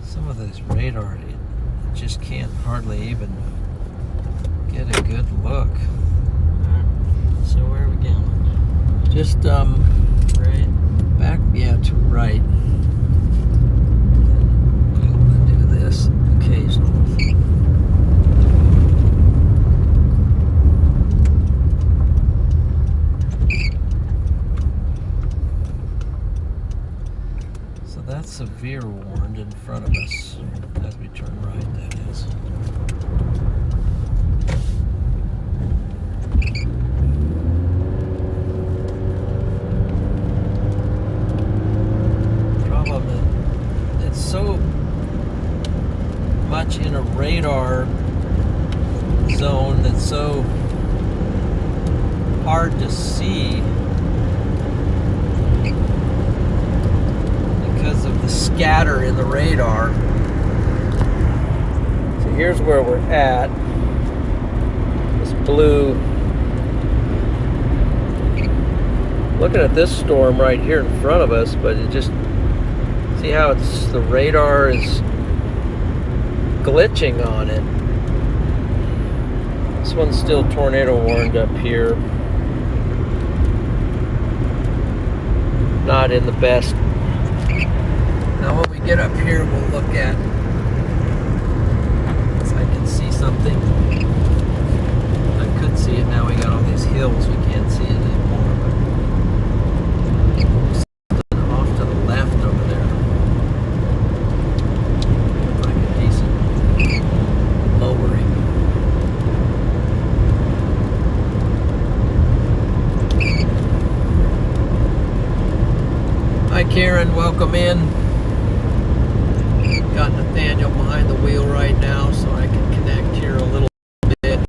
Some of those radar, it just can't hardly even get a good look. So where are we going? Just Right? back, yeah, to right. I'm gonna do this occasionally. So that's severe warned in front of us as we turn right, that is. Problem is, it's so much in a radar zone that's so hard to see because of the scatter in the radar. So here's where we're at. This blue. Looking at this storm right here in front of us, but it just, see how it's, the radar is glitching on it. This one's still tornado warned up here. Not in the best. Now when we get up here, we'll look at, if I can see something. I could see it, now we got all these hills, we can't see it anymore. But something off to the left over there. Like a decent lowering. Hi Karen, welcome in. Got Nathaniel behind the wheel right now, so I can connect here a little bit.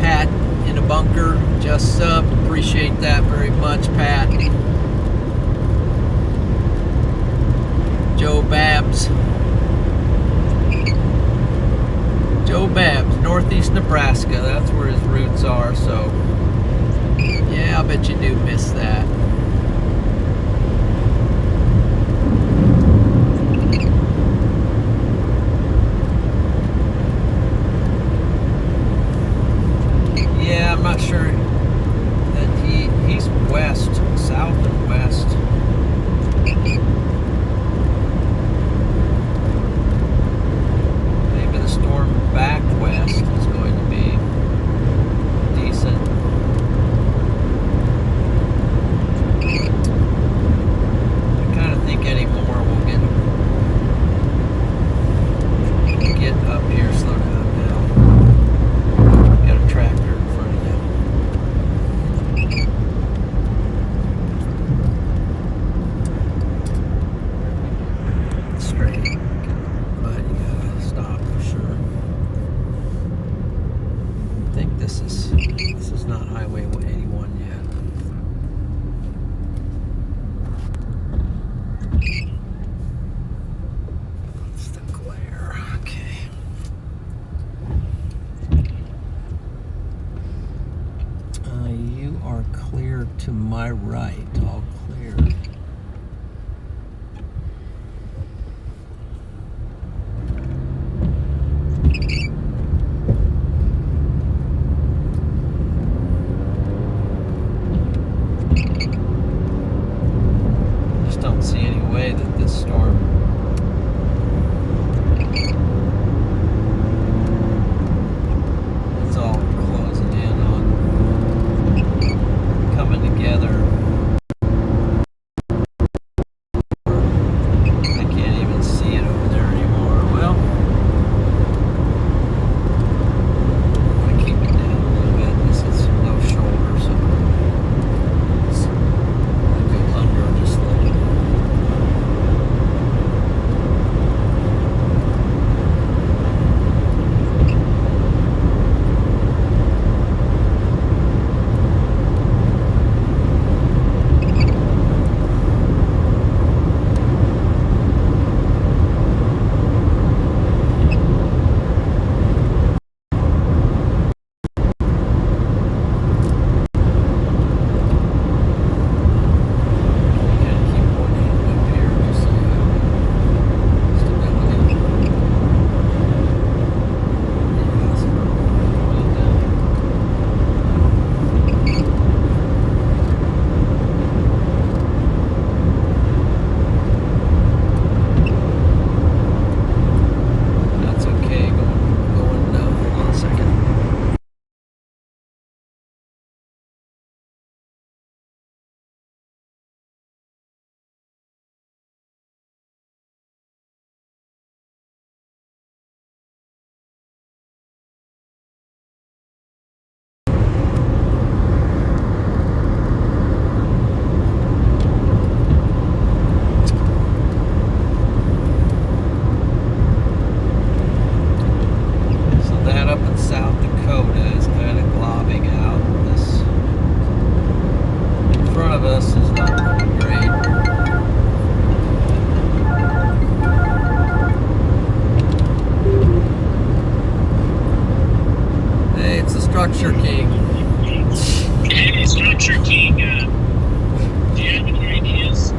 Pat in a bunker, just subbed. Appreciate that very much, Pat. Joe Babs. Joe Babs, Northeast Nebraska. That's where his roots are, so yeah, I bet you do miss that. Yeah, I'm not sure that he's west, south and west. Maybe the storm back west is going to be decent. I kind of think anymore we'll get up here, slow down now. Got a tractor in front of you. Straight, but you gotta stop for sure. I think this is not Highway 81 yet. It's the glare. Okay. You are clear to my right. All clear. King, do you have any ideas?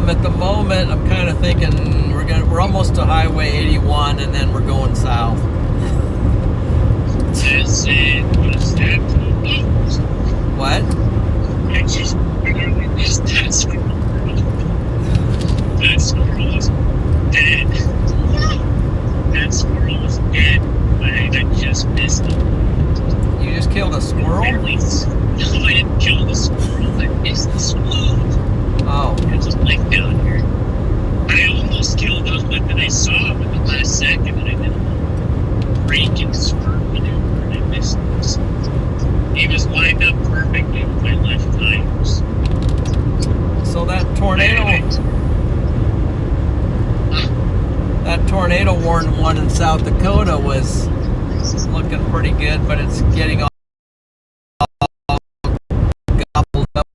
At the moment, I'm kind of thinking we're almost to Highway 81, and then we're going south. That's it. What is that? What? I just literally missed that squirrel. That squirrel is dead. That squirrel is dead. I just missed it. You just killed a squirrel? No, I didn't kill the squirrel. I missed the squirrel. Oh. It was like down here. I almost killed him, but then I saw him in the last second, and I did a break and spurt maneuver, and I missed him. He was lined up perfectly with my left tires. So that tornado warned one in South Dakota was looking pretty good, but it's getting all gobbled up.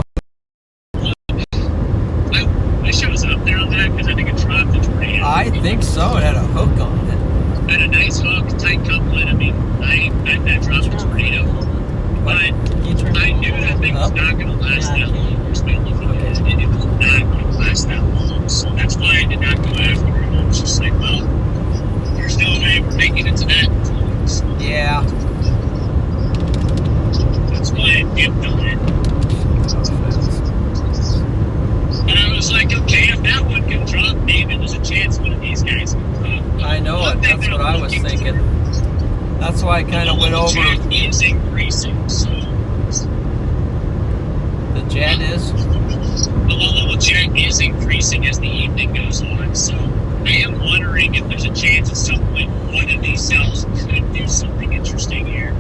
I shows up there on that because I think it dropped the tornado. I think so. It had a hook on it. Had a nice hook, tight couplet. I mean, that dropped the tornado. But I knew that thing was not going to last that long. It was not going to last that long. So that's why I did not go after it. I was just like, well, there's no way we're making it to that. So Yeah. that's why I dipped on it. And I was like, okay, if that one can drop, maybe there's a chance one of these guys can drop. I know it. That's what I was thinking. That's why I kind of went over. The jet is increasing, so The jet is? the level jet is increasing as the evening goes on. So I am wondering if there's a chance at some point one of these cells could do something interesting here.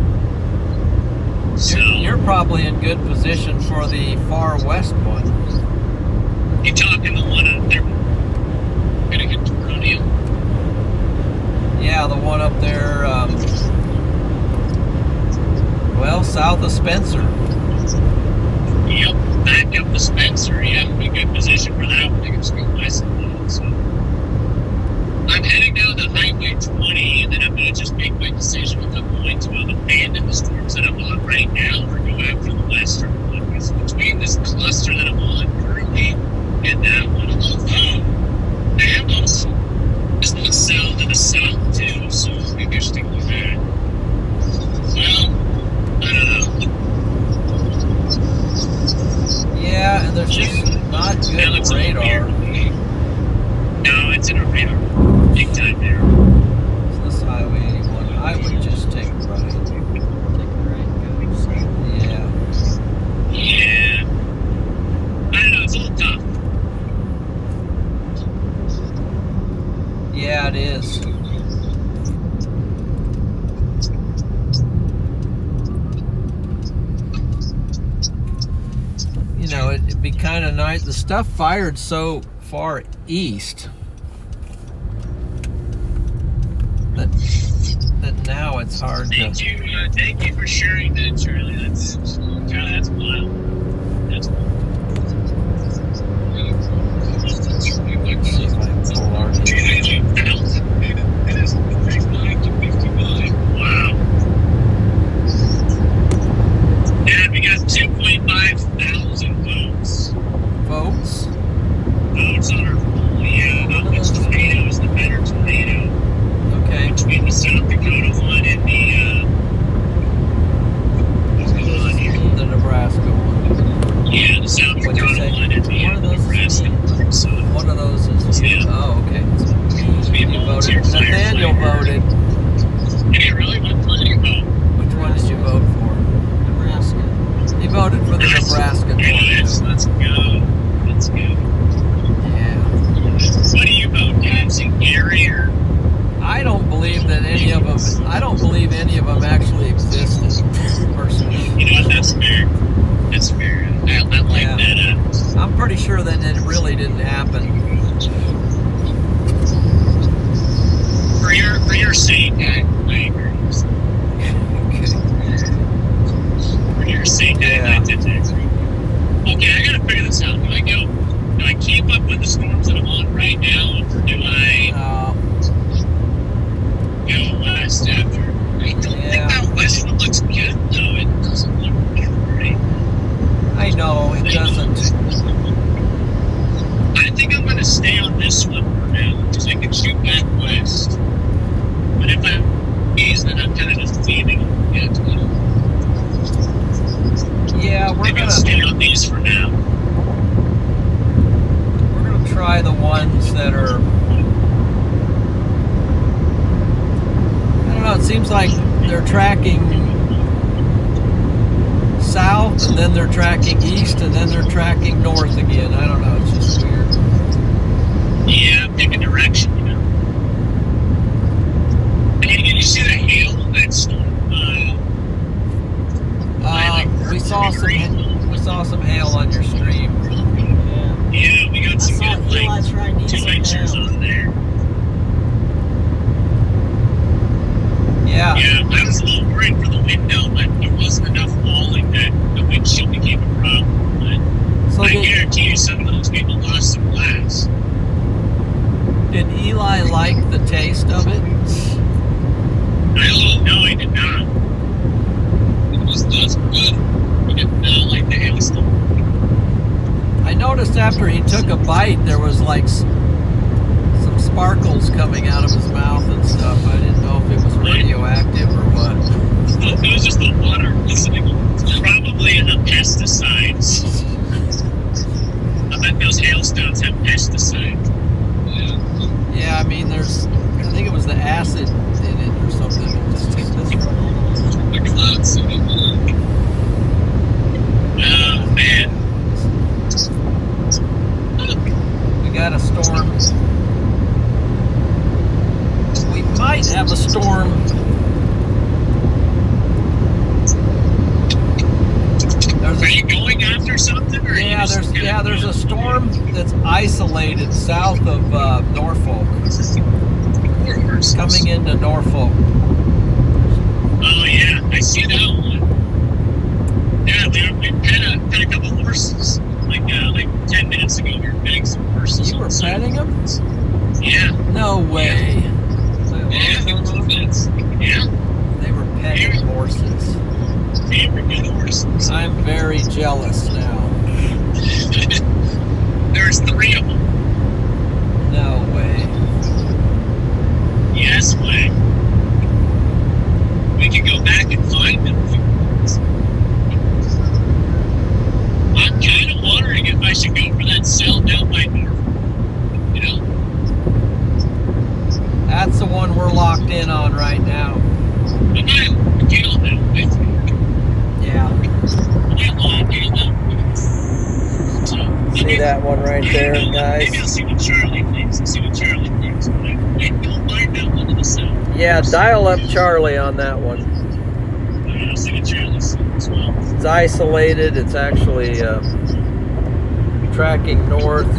So You're probably in good position for the far west one. you're talking the one up there gonna hit the rodeo. Yeah, the one up there, well, south of Spencer. Yep, back up to Spencer. Yeah, I'm in good position for that one. I can just go west of that. So I'm heading down to Highway 20, and then I'm going to just make my decision if I'm going to abandon the storms that I'm on right now or go after the western one. Because between this cluster that I'm on currently and that one, although I am also just the south to the south too, so maybe I should take a look at that. Well, I don't know. Yeah, and there's just not That good looks a little radar. weird. No, it's in a radar. Big time there. So this Highway 81, I would just take a right. Take a right, go south. Yeah. Yeah. I don't know, it's a little tough. Yeah, it is. You know, it'd be kind of nice. The stuff fired so far east that now it's hard to. Thank you for sharing that, Charlie. That's wild. That's wild. Let's see if I can pull our. Wow. And we got 2.5 thousand votes. Votes? Votes on our poll. Yeah, which tornado is the better tornado? Okay. Between the South Dakota one and the what's going on here? The Nebraska one. Yeah, the South What'd you Dakota say? one and the One of those is Nebraska me. one. So One of those is you. Yeah. Oh, okay. be a You volunteer voted. firefighter. Nathaniel voted. Did he really? What did you vote? Which one did you vote for? Nebraska. He voted for the Nebraska Yes, tornado. let's go. Let's go. Yeah. What do you vote, Dancing Gary or? I don't believe that any of them. I don't believe any of them actually existed. Personally, You know what? That's fair. That's fair. I like Yeah. that. I'm pretty sure that it really didn't happen. For your sake, I agree. Okay. For your sake, Yeah. I did agree. Okay, I gotta figure this out. Do I keep up with the storms that I'm on right now, or do I go west after? I don't think Yeah. that west one looks good, though. It doesn't look great. Maybe I'll stay on these for now. We're gonna try the ones that are. I don't know. It seems like they're tracking south, and then they're tracking east, and then they're tracking north again. I don't know. It's just weird. Yeah, pick a direction, you know. Hey, did you see the hail on that storm? We saw some hail on your stream. Yeah, we got some good, Eli tried to eat 2 some inches hail. on there. Yeah. Yeah, I was a little worried for the window, but there wasn't enough falling that the windshield became a problem. But So I guarantee you some of those people lost some glass. did Eli like the taste of it? No, he did not. It was good. He did not like the hailstorm. I noticed after he took a bite, there was like some sparkles coming out of his mouth and stuff. I didn't know if it was radioactive or what. It was just the water listening. Probably the pesticides. I bet those hailstones have pesticides. Yeah, I mean, I think it was the acid in it or something. It just took this one. The cloud city. Oh, man. We got a storm. We might have a storm. Are you going after something? Or There's a storm that's isolated south of Norfolk, coming into Norfolk. Oh yeah, I see that one. Yeah, we had a couple horses like 10 minutes ago. We were petting some horses. You were petting them? Yeah. No way. Yeah. They were petting horses. They were good horses. I'm very jealous now. There's 3 of them. No way. Yes way. We can go back and find them. I'm kind of wondering if I should go for that cell down by Norfolk. You know? That's the one we're locked in on right now. I might get on that with you. Yeah. I might log in that. So, See that one right there, maybe guys? I'll see what Charlie thinks. See what Charlie thinks. Maybe I'll find that one in the cell. Yeah, dial up Charlie on that one. I'll see what Charlie thinks as well. It's isolated. It's actually tracking north.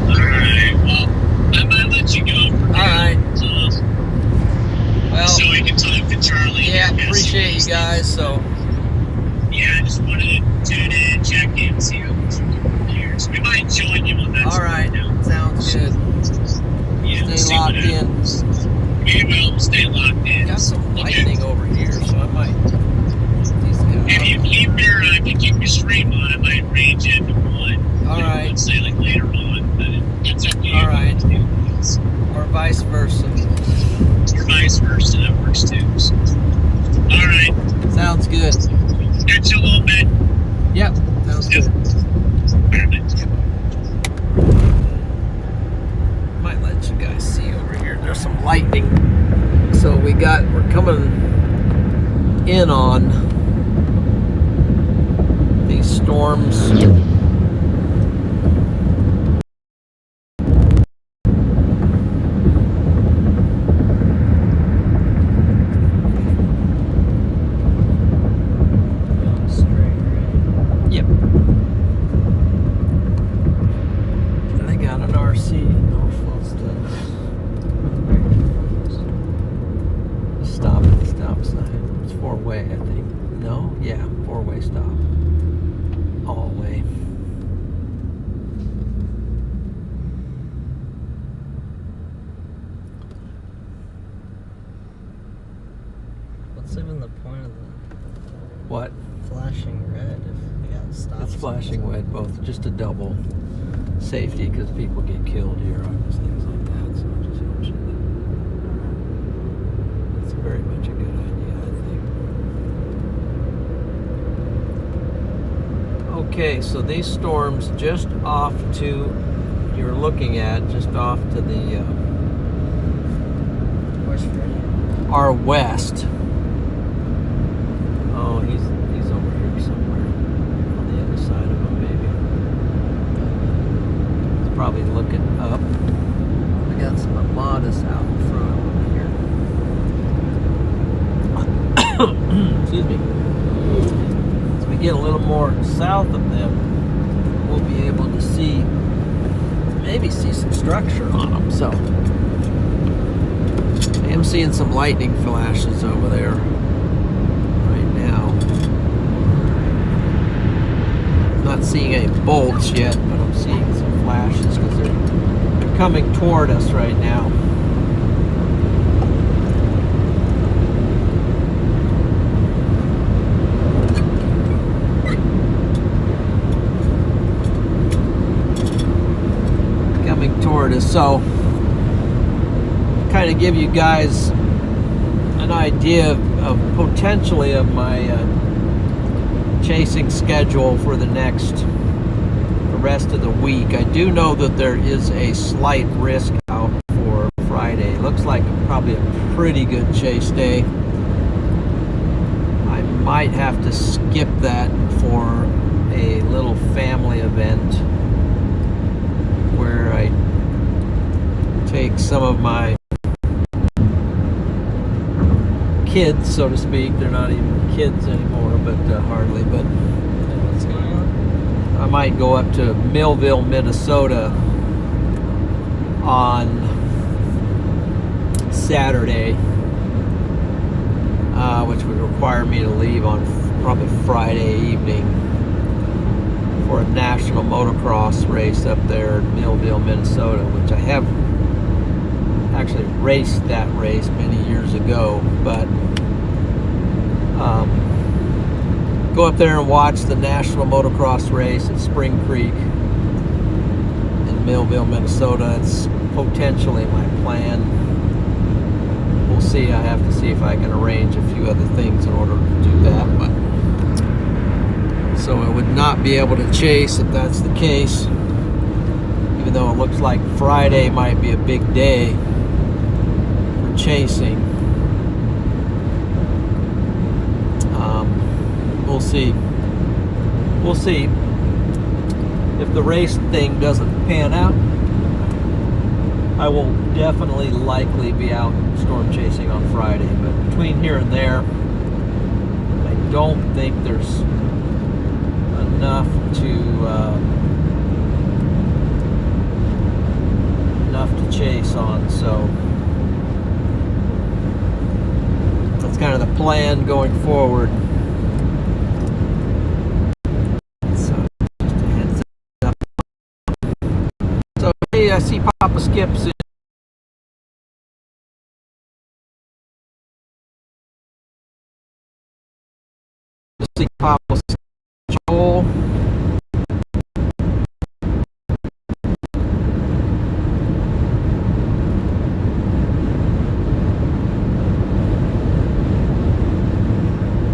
Alright, well, I might let you go for now. Alright. Well, so we can talk to Charlie. yeah, appreciate you guys. So, Yeah, I just wanted to tune in, check in, see what's doing here. So we might join you on that. alright, sounds good. Yeah, Stay locked in. We will stay locked in. Got some lightning over here, so I might. If you keep your stream on, I might range it to 1. Alright. Let's say like later on, but it's up to you. Alright. Or vice versa. Or vice versa, that works too. So. Alright. Sounds good. Catch you a little bit. Yep, sounds good. Perfect. Might let you guys see over here. There's some lightning. So we're coming in on these storms. Yep. They got an RC in Norfolk. Stop at the stop sign. It's 4-way, I think. No? Yeah, 4-way stop. All way. What's even the point of the What? flashing red if we got stops? It's flashing red, both just a double safety because people get killed here on things like that. So just Okay, so these storms just off to, you're looking at, just off to the, Where's Freddie? our west. Oh, he's over here somewhere on the other side of him, maybe. He's probably looking up. We got some Armadas out in front over here. Excuse me. As we get a little more south of them, we'll be able to see, maybe see some structure on them. So I am seeing some lightning flashes over there right now. I'm not seeing any bolts yet, but I'm seeing some flashes because they're coming toward us right now. Toward us. So kind of give you guys an idea of potentially of my chasing schedule for the rest of the week. I do know that there is a slight risk out for Friday. Looks like probably a pretty good chase day. I might have to skip that for a little family event where I take some of my kids, so to speak. They're not even kids anymore, but hardly. But What's going on? I might go up to Millville, Minnesota on Saturday, which would require me to leave on probably Friday evening for a national motocross race up there in Millville, Minnesota, which I have actually raced that race many years ago, but go up there and watch the national motocross race at Spring Creek in Millville, Minnesota. It's potentially my plan. We'll see. I have to see if I can arrange a few other things in order to do that, but so I would not be able to chase if that's the case, even though it looks like Friday might be a big day for chasing. We'll see. We'll see. If the race thing doesn't pan out, I will definitely likely be out storm chasing on Friday. But between here and there, I don't think there's enough to chase on, so that's kind of the plan going forward. So just a heads up. So hey, I see Papa Skips in. See Papa Joel.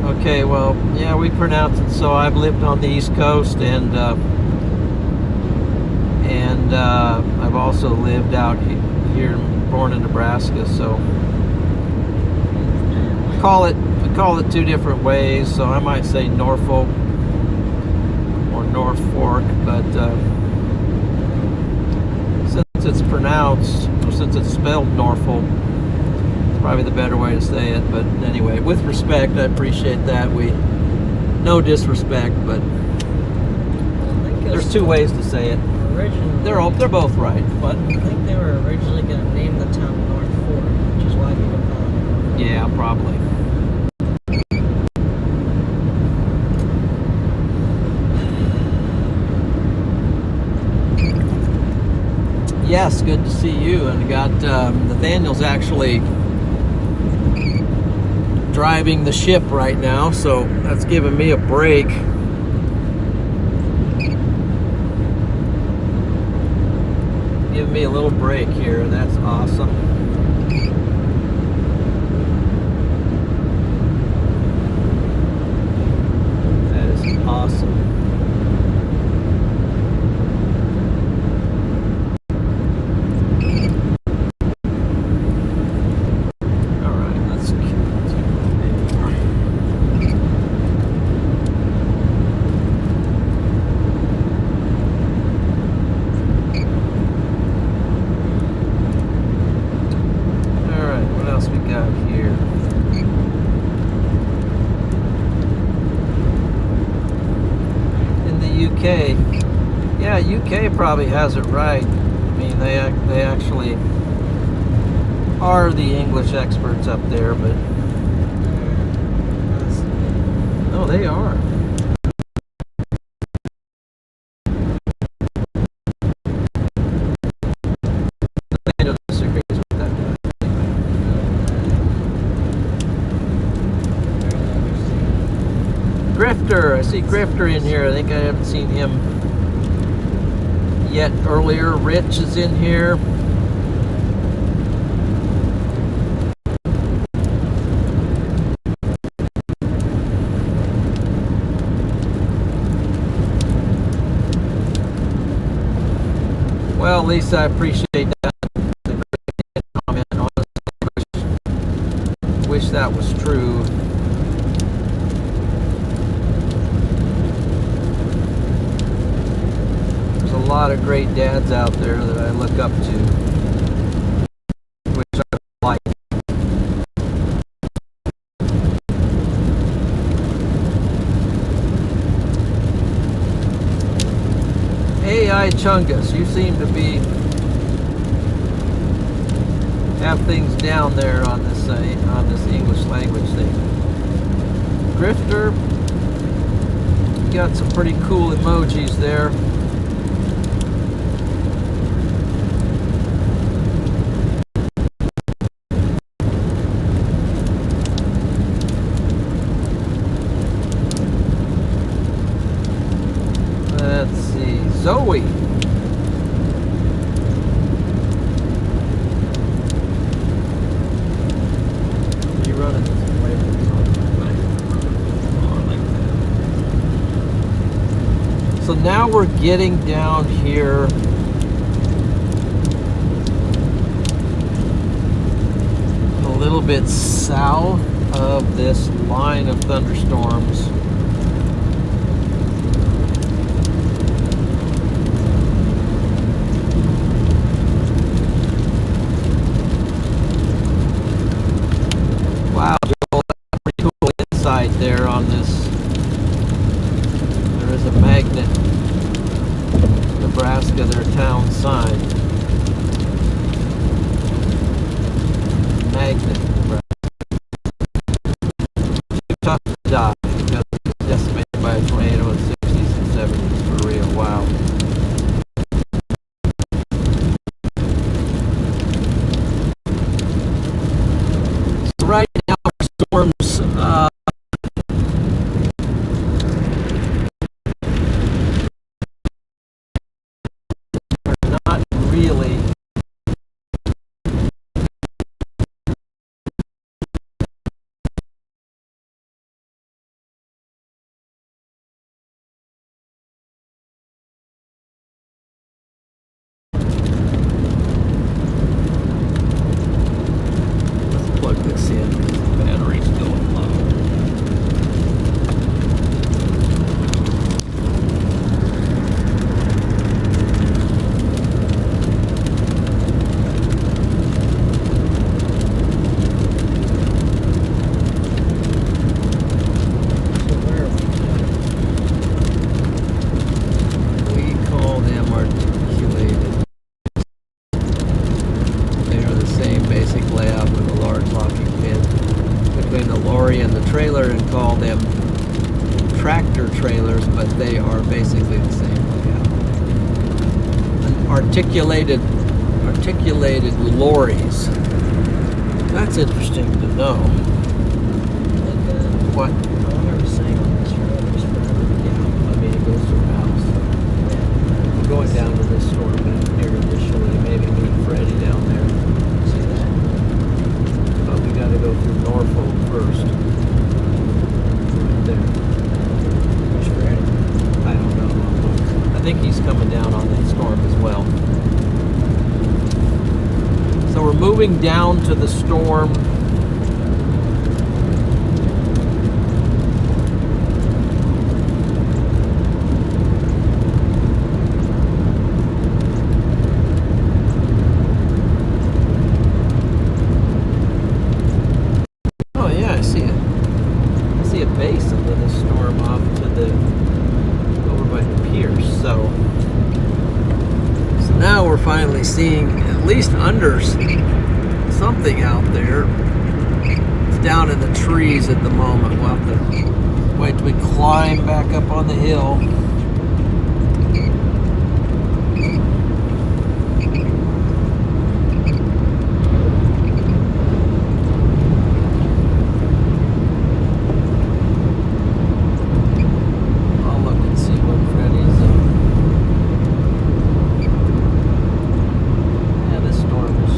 Okay, well, yeah, we pronounce it so. I've lived on the East Coast, and I've also lived out here, born in Nebraska. So we call it two different ways. So I might say Norfolk or North Fork, but since it's pronounced, or since it's spelled Norfolk, probably the better way to say it. But anyway, with respect, I appreciate that. No disrespect, but there's two ways to say it. They're both right. But I think they were originally going to name the town North Fork, which is why people call it North. Yeah, probably. Yes, good to see you. And got Nathaniel's actually driving the ship right now, so that's giving me a break. Giving me a little break here. That's awesome. That is awesome. UK. Yeah, UK probably has it right. I mean, they actually are the English experts up there, but no, they are. I don't disagree with that. Grifter, I see Grifter in here. I think I haven't seen him yet earlier. Rich is in here. Well, Lisa, I appreciate that. It's a great comment. Honestly, wish that was true. There's a lot of great dads out there that I look up to, which I like. AI Chungus, you seem to have things down there on this English language thing. Grifter, you got some pretty cool emojis there. Let's see, Zoe. You running this way? So now we're getting down here a little bit south of this line of thunderstorms. Wow, Joel, that's pretty cool insight there on this. There is a magnet, Nebraska, their town sign. Magnet, Nebraska. Too tough to die because it's decimated by a tornado in the 60s and 70s, for real, wow. So right now, storms, are not really let's plug this in because the battery's going low. So where are we? We call them articulated. They are the same basic layout with a large locking pin between the lorry and the trailer, and call them tractor trailers, but they are basically the same layout. And articulated lorries. That's interesting to know. What? I remember saying on this road, there's forever. Yeah, I mean it goes through a house. We're going down to this store here initially, maybe meet Freddie down there. See that? But we got to go through Norfolk first. Right there. Which Freddie? I don't know. I think he's coming down on that storm as well. So we're moving down to the storm. Oh yeah, I see it. I see a base under this storm off to the over by the piers. seeing at least under something out there. It's down in the trees at the moment. We'll have to wait till we climb back up on the hill. I'll look and see what Freddy's yeah, this storm is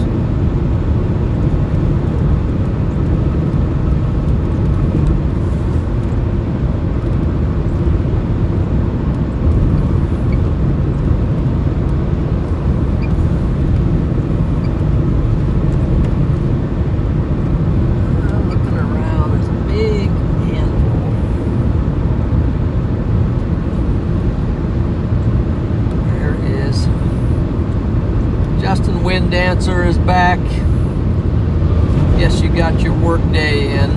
looking around. There's a big handful. There is Justin Wind Dancer is back. Guess you got your work day in.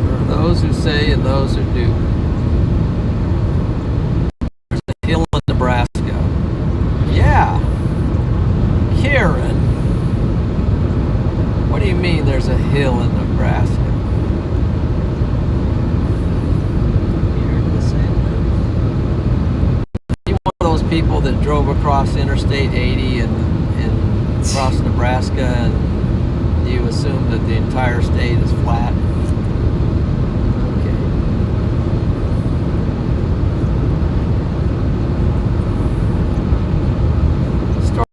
There are those who say and those who do. There's a hill in Nebraska. Yeah. Karen. What do you mean there's a hill in Nebraska? You heard me say You one of those people that drove across Interstate 80 and across Nebraska, and you assume that the entire state is flat? Okay. Storm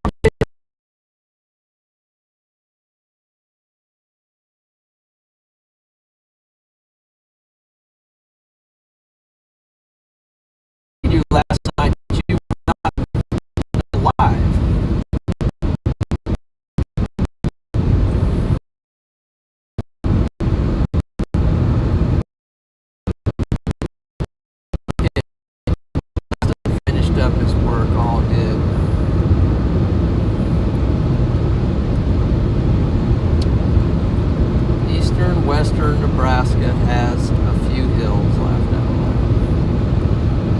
you last night. You were not live. Finished up his work, all good. Eastern, western Nebraska has a few hills left out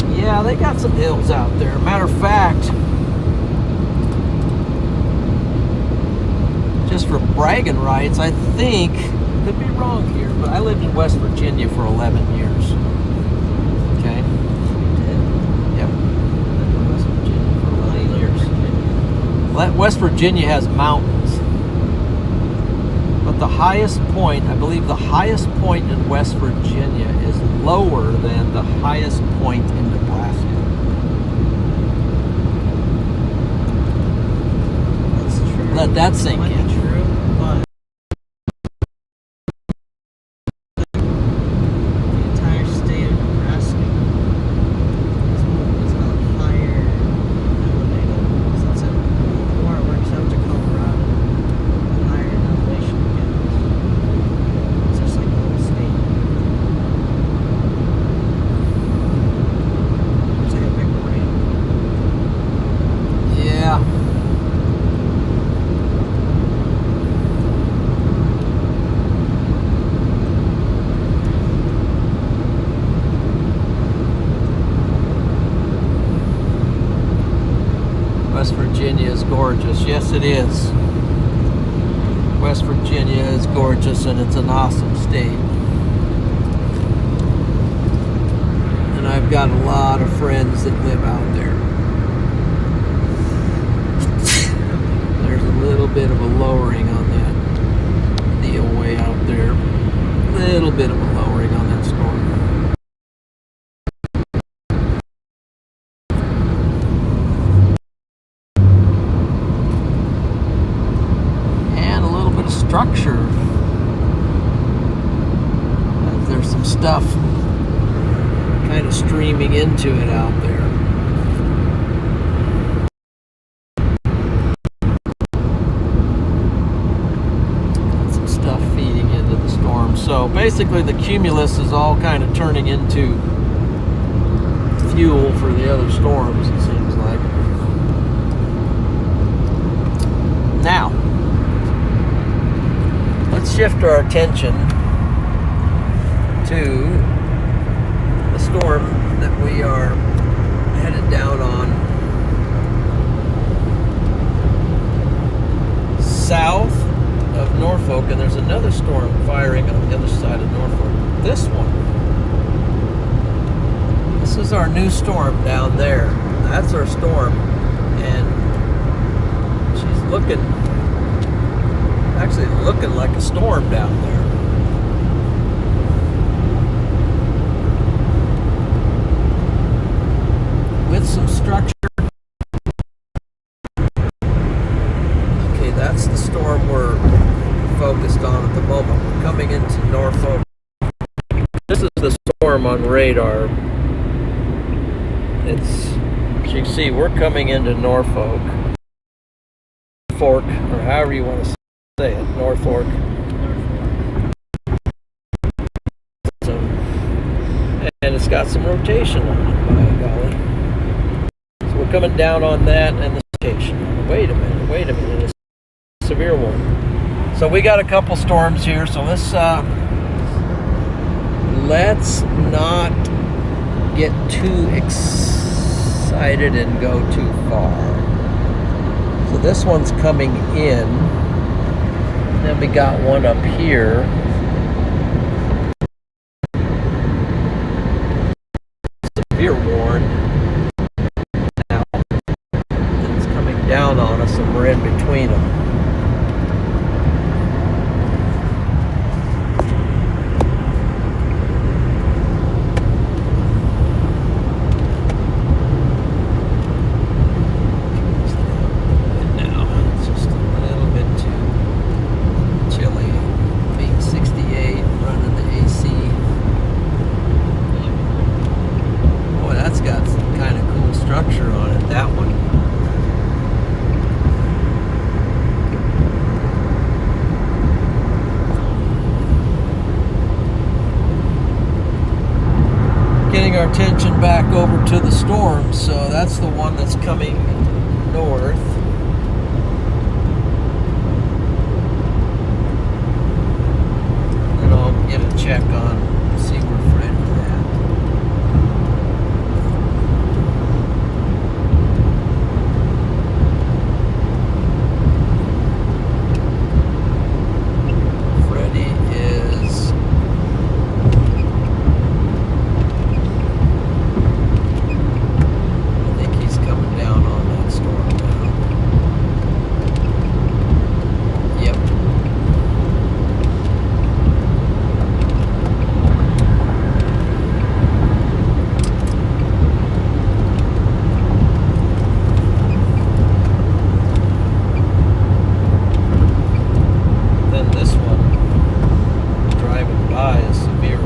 there. Yeah, they got some hills out there. Matter of fact, just for bragging rights, I think, could be wrong here, but I lived in West Virginia for 11 years. Okay? Yep. West Virginia for 11 years. West Virginia has mountains. But the highest point, I believe the highest point in West Virginia is lower than the highest point in Nebraska. That's true. Let that sink Might be in. true, but the entire state of Nebraska is on higher elevated. So it's the more it works out to Colorado, the higher in elevation it gets. It's just like the whole state. It's like a big ramp. Yeah. West Virginia is gorgeous. Yes, it is. West Virginia is gorgeous, and it's an awesome state. And I've got a lot of friends that live out there. There's a little bit of a lowering on that deal way out there. Little bit of a lowering on that storm. And a little bit of structure. There's some stuff kind of streaming into it out there. Some stuff feeding into the storm. So basically the cumulus is all kind of turning into fuel for the other storms, it seems like. Now, let's shift our attention to the storm one that we are headed down on south of Norfolk, and there's another storm firing on the other side of Norfolk. This one. This is our new storm down there. That's our storm, and she's actually looking like a storm down there. With some structure. Okay, that's the storm we're focused on at the moment. We're coming into Norfolk. This is the storm on radar. As you can see, we're coming into Norfolk. Fork, or however you want to say it, Norfolk. And it's got some rotation on it, by golly. So we're coming down on that and the rotation. Wait a minute, it's a severe one. So we got a couple storms here, so let's not get too excited and go too far. So this one's coming in. Then we got one up here. Severe warn. Now, and it's coming down on us, and we're in between them. Getting our attention back over to the storm, so that's the one that's coming north. And I'll get a check on, see where Freddy's at. Freddy is down on that storm now. Yep. Then this one driving by is severe.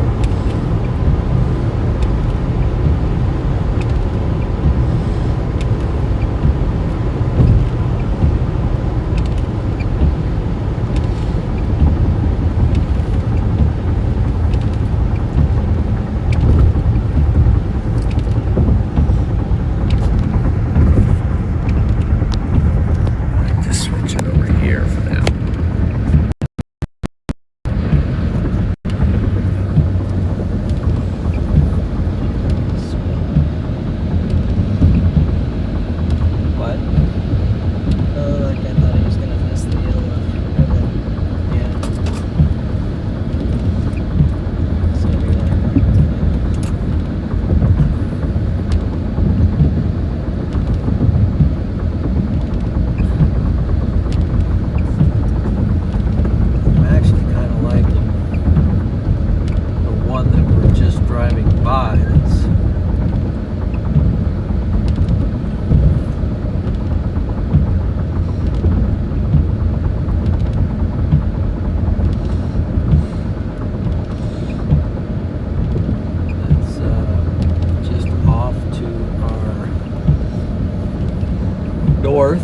North.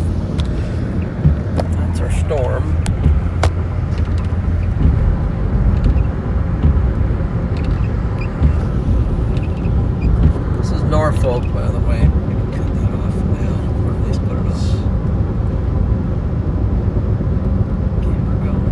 That's our storm. This is Norfolk, by the way. I'm going to cut that off now, or at least put it on. Camera going.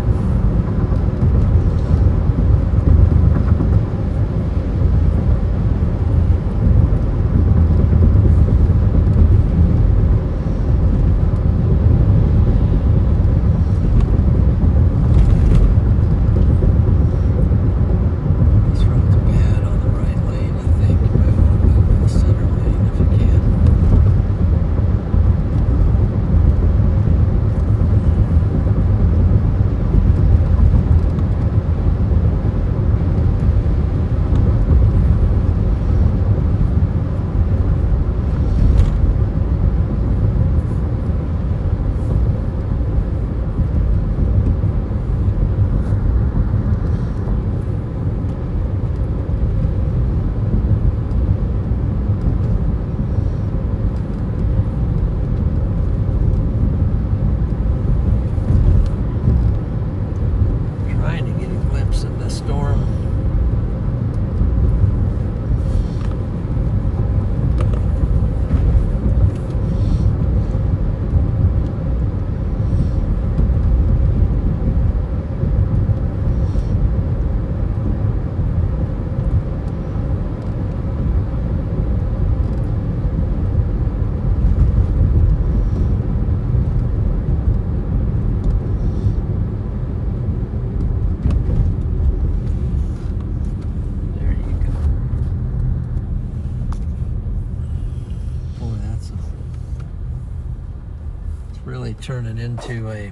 really turning into a, I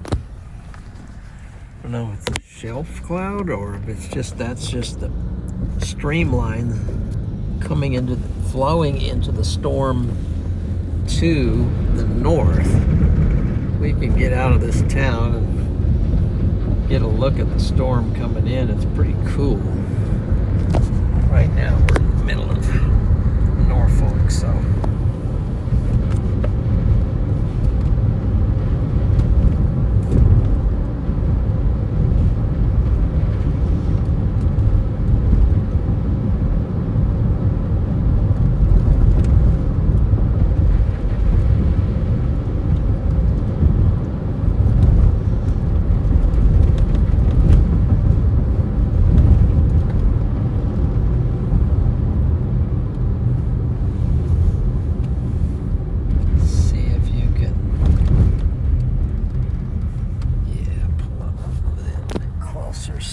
don't know if it's a shelf cloud or if it's just, that's just the streamline coming into flowing into the storm to the north. We can get out of this town and get a look at the storm coming in. It's pretty cool. Right now we're in the middle of Norfolk, so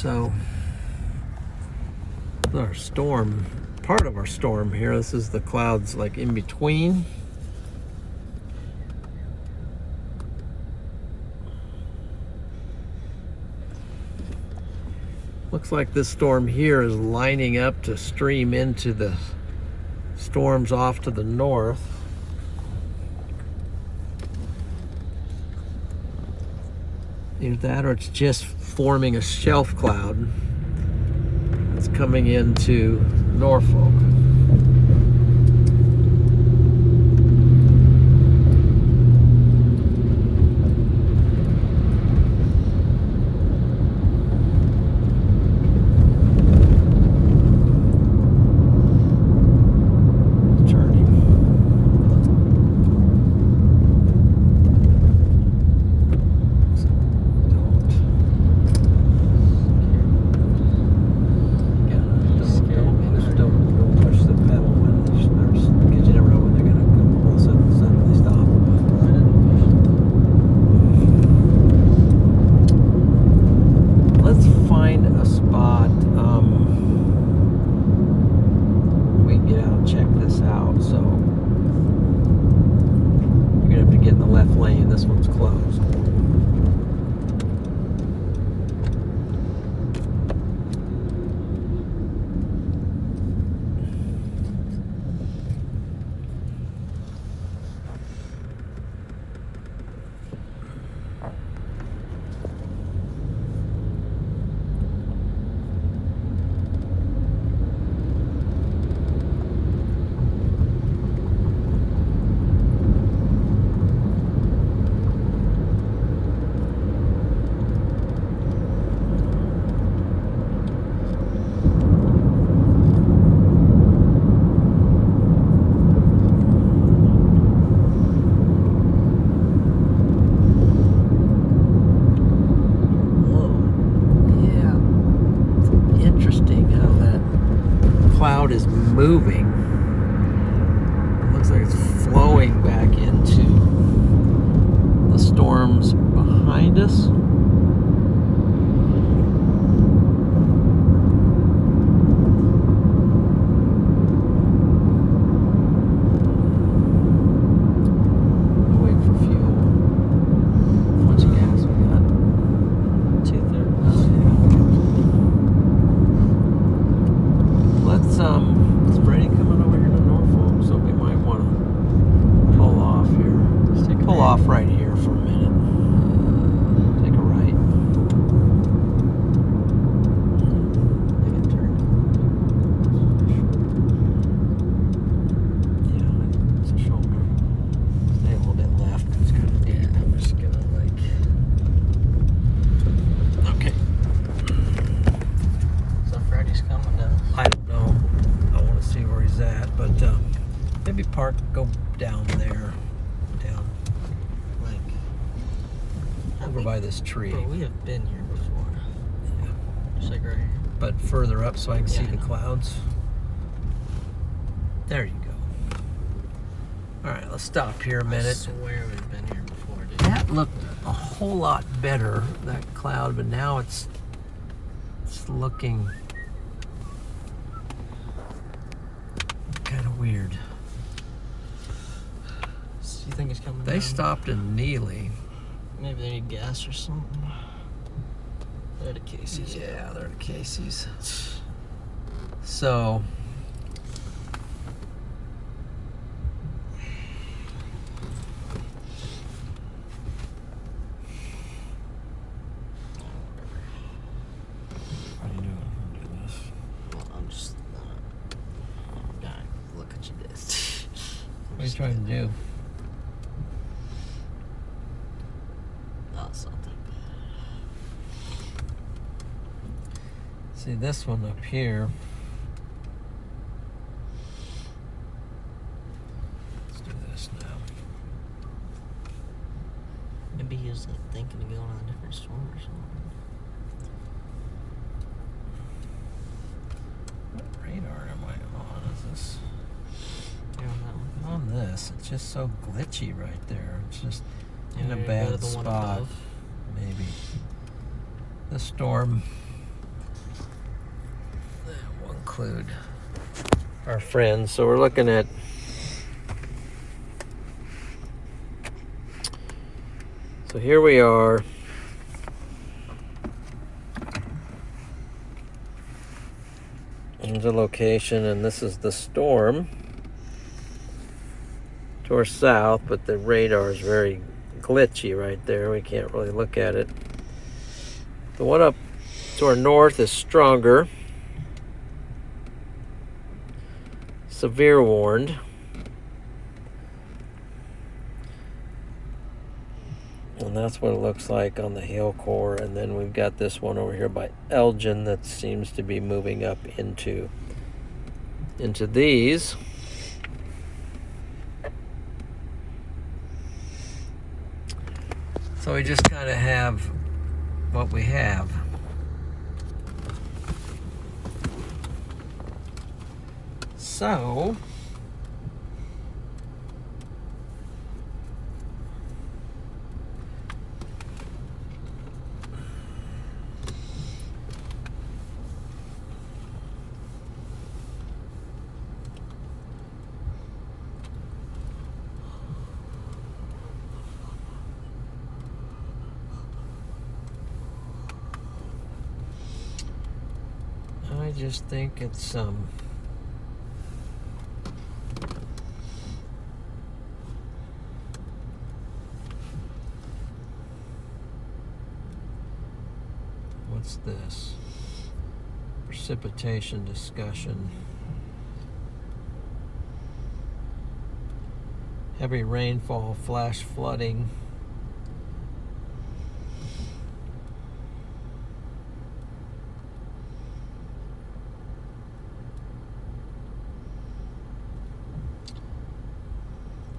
so our storm, part of our storm here, this is the clouds like in between. Looks like this storm here is lining up to stream into the storms off to the north. Either that or it's just forming a shelf cloud that's coming into Norfolk. Is moving. It looks like it's flowing back into the storms behind us. Wait for fuel. How much gas we got? 2/3. Let's it's Brady coming over here to Norfolk, so we might want to pull off here. Pull off right here for a minute. Take a right. Take a turn. Yeah, it's a shoulder. Stay a little bit left. It's kind of deep. I'm just gonna okay. So Freddy's coming down. I don't know. I want to see where he's at, but maybe park, go down there, down Like, over by this tree. Bro, we have been here before. Yeah. Just like right here. But further up so I can see Yeah, I the know. clouds. There you go. All right, let's stop here a I minute. swear we've been here before, dude. That looked a whole lot better, that cloud, but now it's looking kind of weird. So you think it's coming They down? stopped in Neely. Maybe they need gas or something. They're the Casey's. Yeah, they're the Casey's. So what are you doing? Do this. Well, I'm just dying. Look at you this. What are you trying to do? Oh, it's not that bad. See this one up here. Let's do this now. Maybe he was like thinking of going on a different storm or something. What radar am I on? Is this You're on that one. on this? It's just so glitchy right there. It's just in a Maybe go to bad the one spot. above. Maybe. The storm. That will include our friends. So we're looking at so here we are. Here's the location, and this is the storm to our south, but the radar is very glitchy right there. We can't really look at it. The one up to our north is stronger. Severe warned. And that's what it looks like on the hail core. And then we've got this one over here by Elgin that seems to be moving up into these. So we just kind of have what we have. So I just think it's what's this? Precipitation discussion. Heavy rainfall, flash flooding.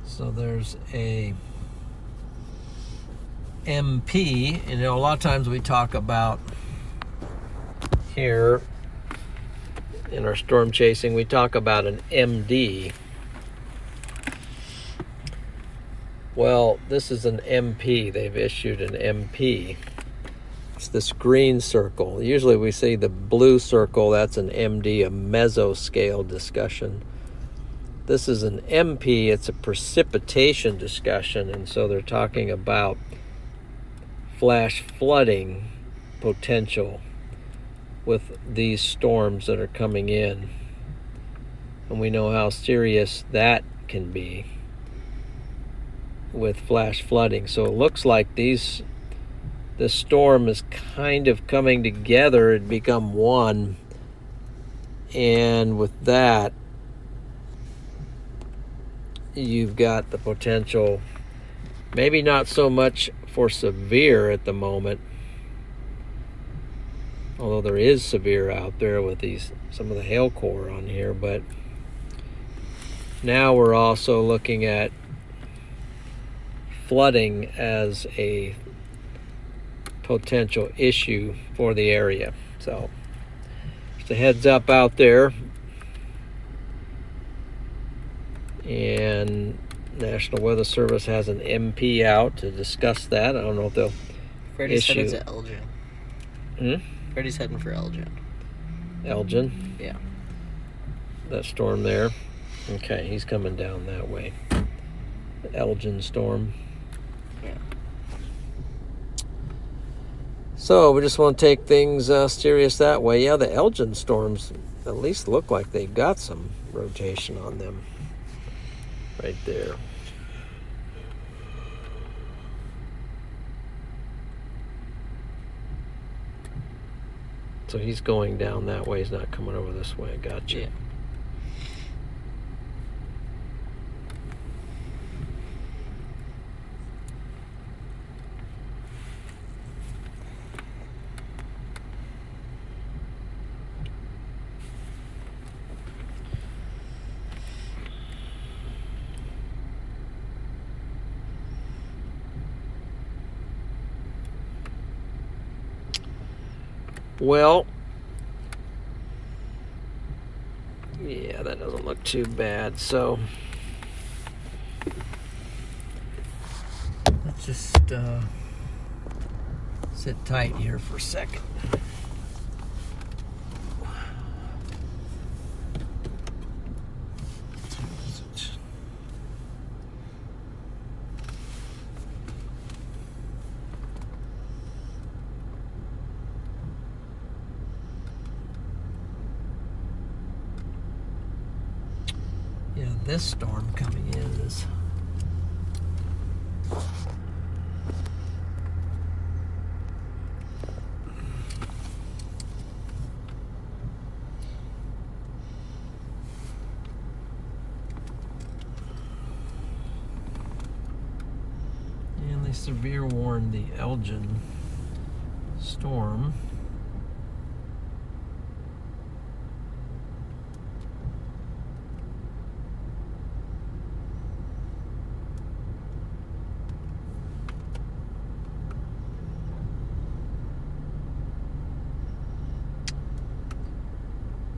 So there's a MP, and a lot of times we talk about here in our storm chasing, we talk about an MD. Well, this is an MP. They've issued an MP. It's this green circle. Usually we see the blue circle, that's an MD, a mesoscale discussion. This is an MP, it's a precipitation discussion, and so they're talking about flash flooding potential with these storms that are coming in. And we know how serious that can be with flash flooding. So it looks like this storm is kind of coming together and become one. And with that, you've got the potential, maybe not so much for severe at the moment, although there is severe out there with some of the hail core on here, but now we're also looking at flooding as a potential issue for the area. So just a heads up out there. And National Weather Service has an MP out to discuss that. I don't know if they'll Freddie's issue. headed to Elgin. Freddie's heading for Elgin. Elgin? Yeah. That storm there. Okay, he's coming down that way. The Elgin storm. Yeah. So we just want to take things serious that way. Yeah, the Elgin storms at least look like they've got some rotation on them right there. So he's going down that way. He's not coming over this way. Gotcha. Yeah. Well, yeah, that doesn't look too bad. So let's just sit tight here for a second. Yeah, this storm coming in is and they severe warned the Elgin storm.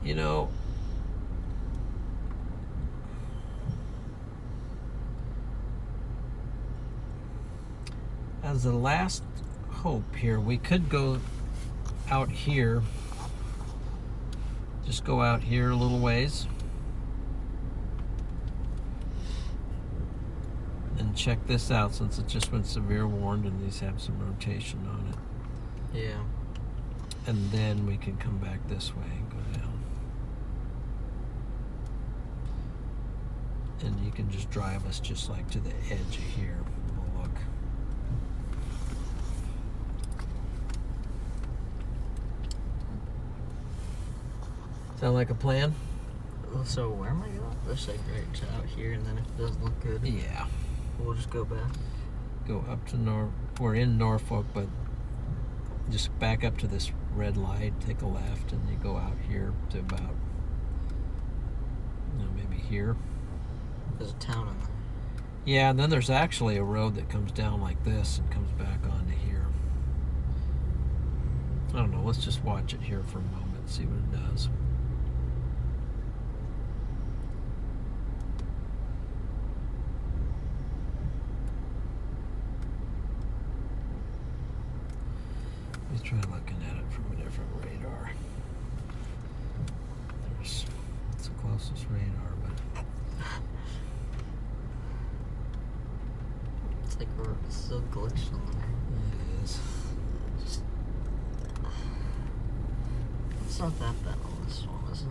You know, as the last hope here, we could go out here, just go out here a little ways and check this out, since it just went severe warned and these have some rotation on it. Yeah. And then we can come back this way and go down. And you can just drive us just like to the edge of here. We'll look. Sound like a plan? So where am I going? Let's say right to out here, and then if it doesn't look good, Yeah. we'll just go back. Go up to we're in Norfolk, but just back up to this red light, take a left, and you go out here to about, maybe here. There's a town in there. Yeah, and then there's actually a road that comes down like this and comes back onto here. I don't know, let's just watch it here for a moment, see what it does. Let's try looking at it from a different radar. It's the closest radar, but It's like we're still glitched on there. it is. It's not that bad on this one, is it?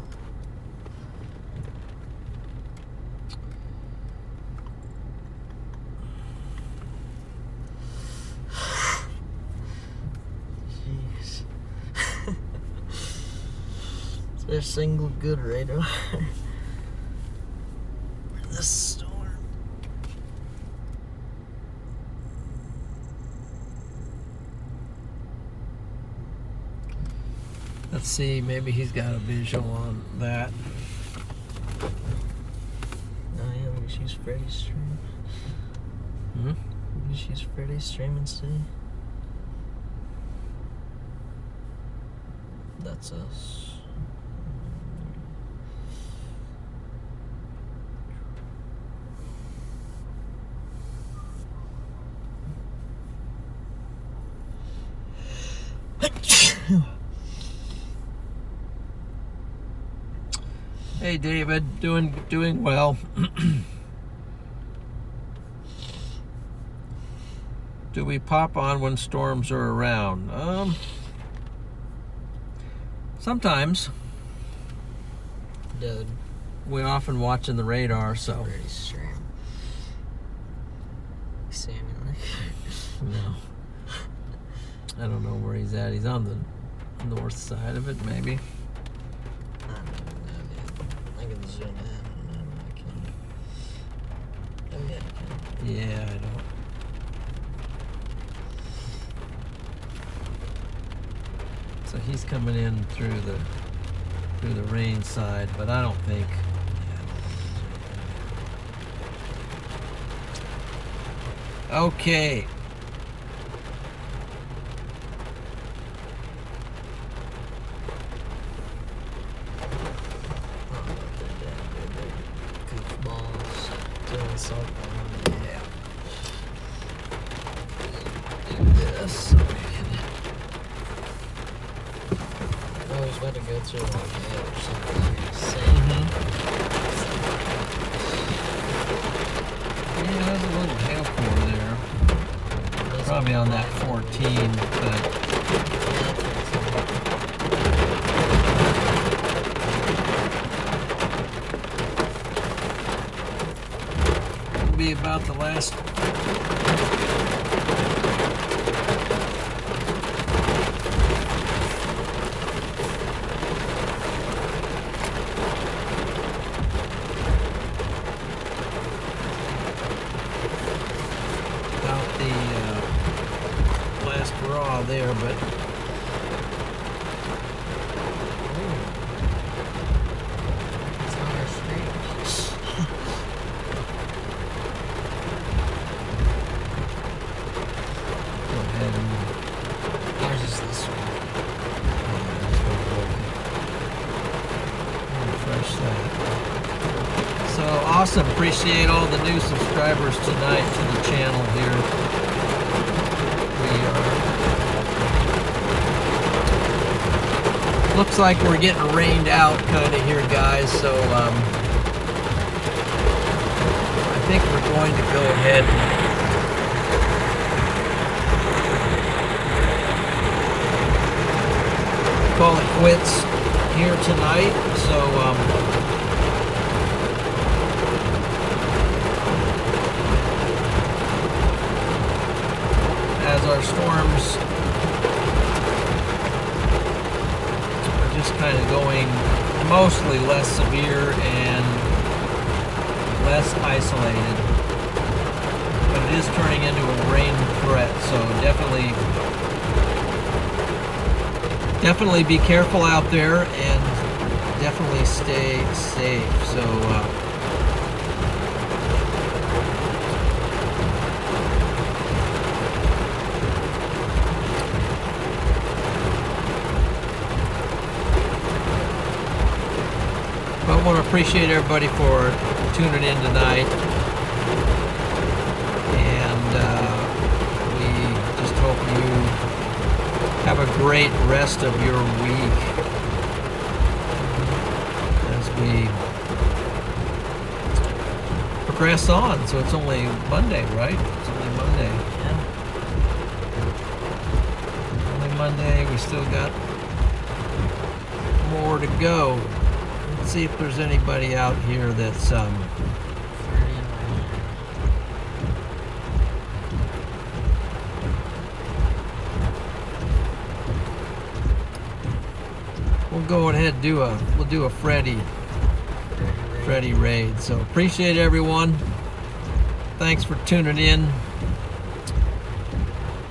Jeez. Is there a single good radar? This storm. Let's see, maybe he's got a visual on that. Oh yeah, we can use Freddy's stream. Hmm? We can use Freddy's stream and see. That's us. Hey David, doing well. Do we pop on when storms are around? Sometimes. Dude, We often watching the radar, so. pretty stream. See anything? No. I don't know where he's at. He's on the north side of it, maybe. I don't know, dude. I can zoom in. I can. Oh, yeah, I can. Yeah, I don't. So he's coming in through the rain side, but I don't think. Okay. Goofballs doing something. Yeah. Do this. So we can. I was about to go through like mail or something. Yeah, there's a little hail core there. Probably on that 14, but it'll be about the last. Last raw there, but It's on our street. go ahead and Ours is this one. refresh that. So awesome! Appreciate all the new subscribers tonight to the channel here. Looks like we're getting rained out kind of here, guys, so I think we're going to go ahead and call it quits here tonight. So as our storms just kind of going mostly less severe and less isolated, but it is turning into a rain threat, so definitely be careful out there and definitely stay safe. So I want to appreciate everybody for tuning in tonight, and we just hope you have a great rest of your week as we progress on. So it's only Monday, right? It's only Monday. Yeah. Only Monday. We still got more to go. See if there's anybody out here that's we'll go ahead and do a Freddy raid. So appreciate everyone. Thanks for tuning in.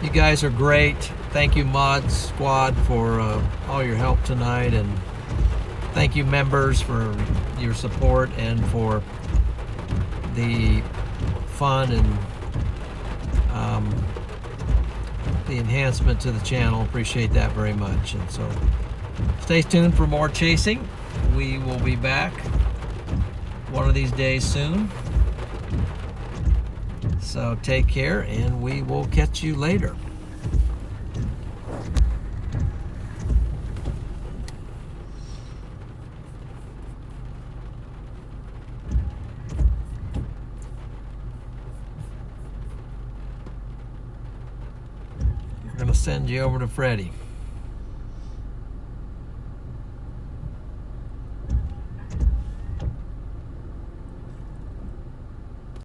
You guys are great. Thank you, Mod Squad, for all your help tonight, and thank you, members, for your support and for the fun and the enhancement to the channel. Appreciate that very much. And so stay tuned for more chasing. We will be back one of these days soon. So take care, and we will catch you later. We're gonna send you over to Freddie.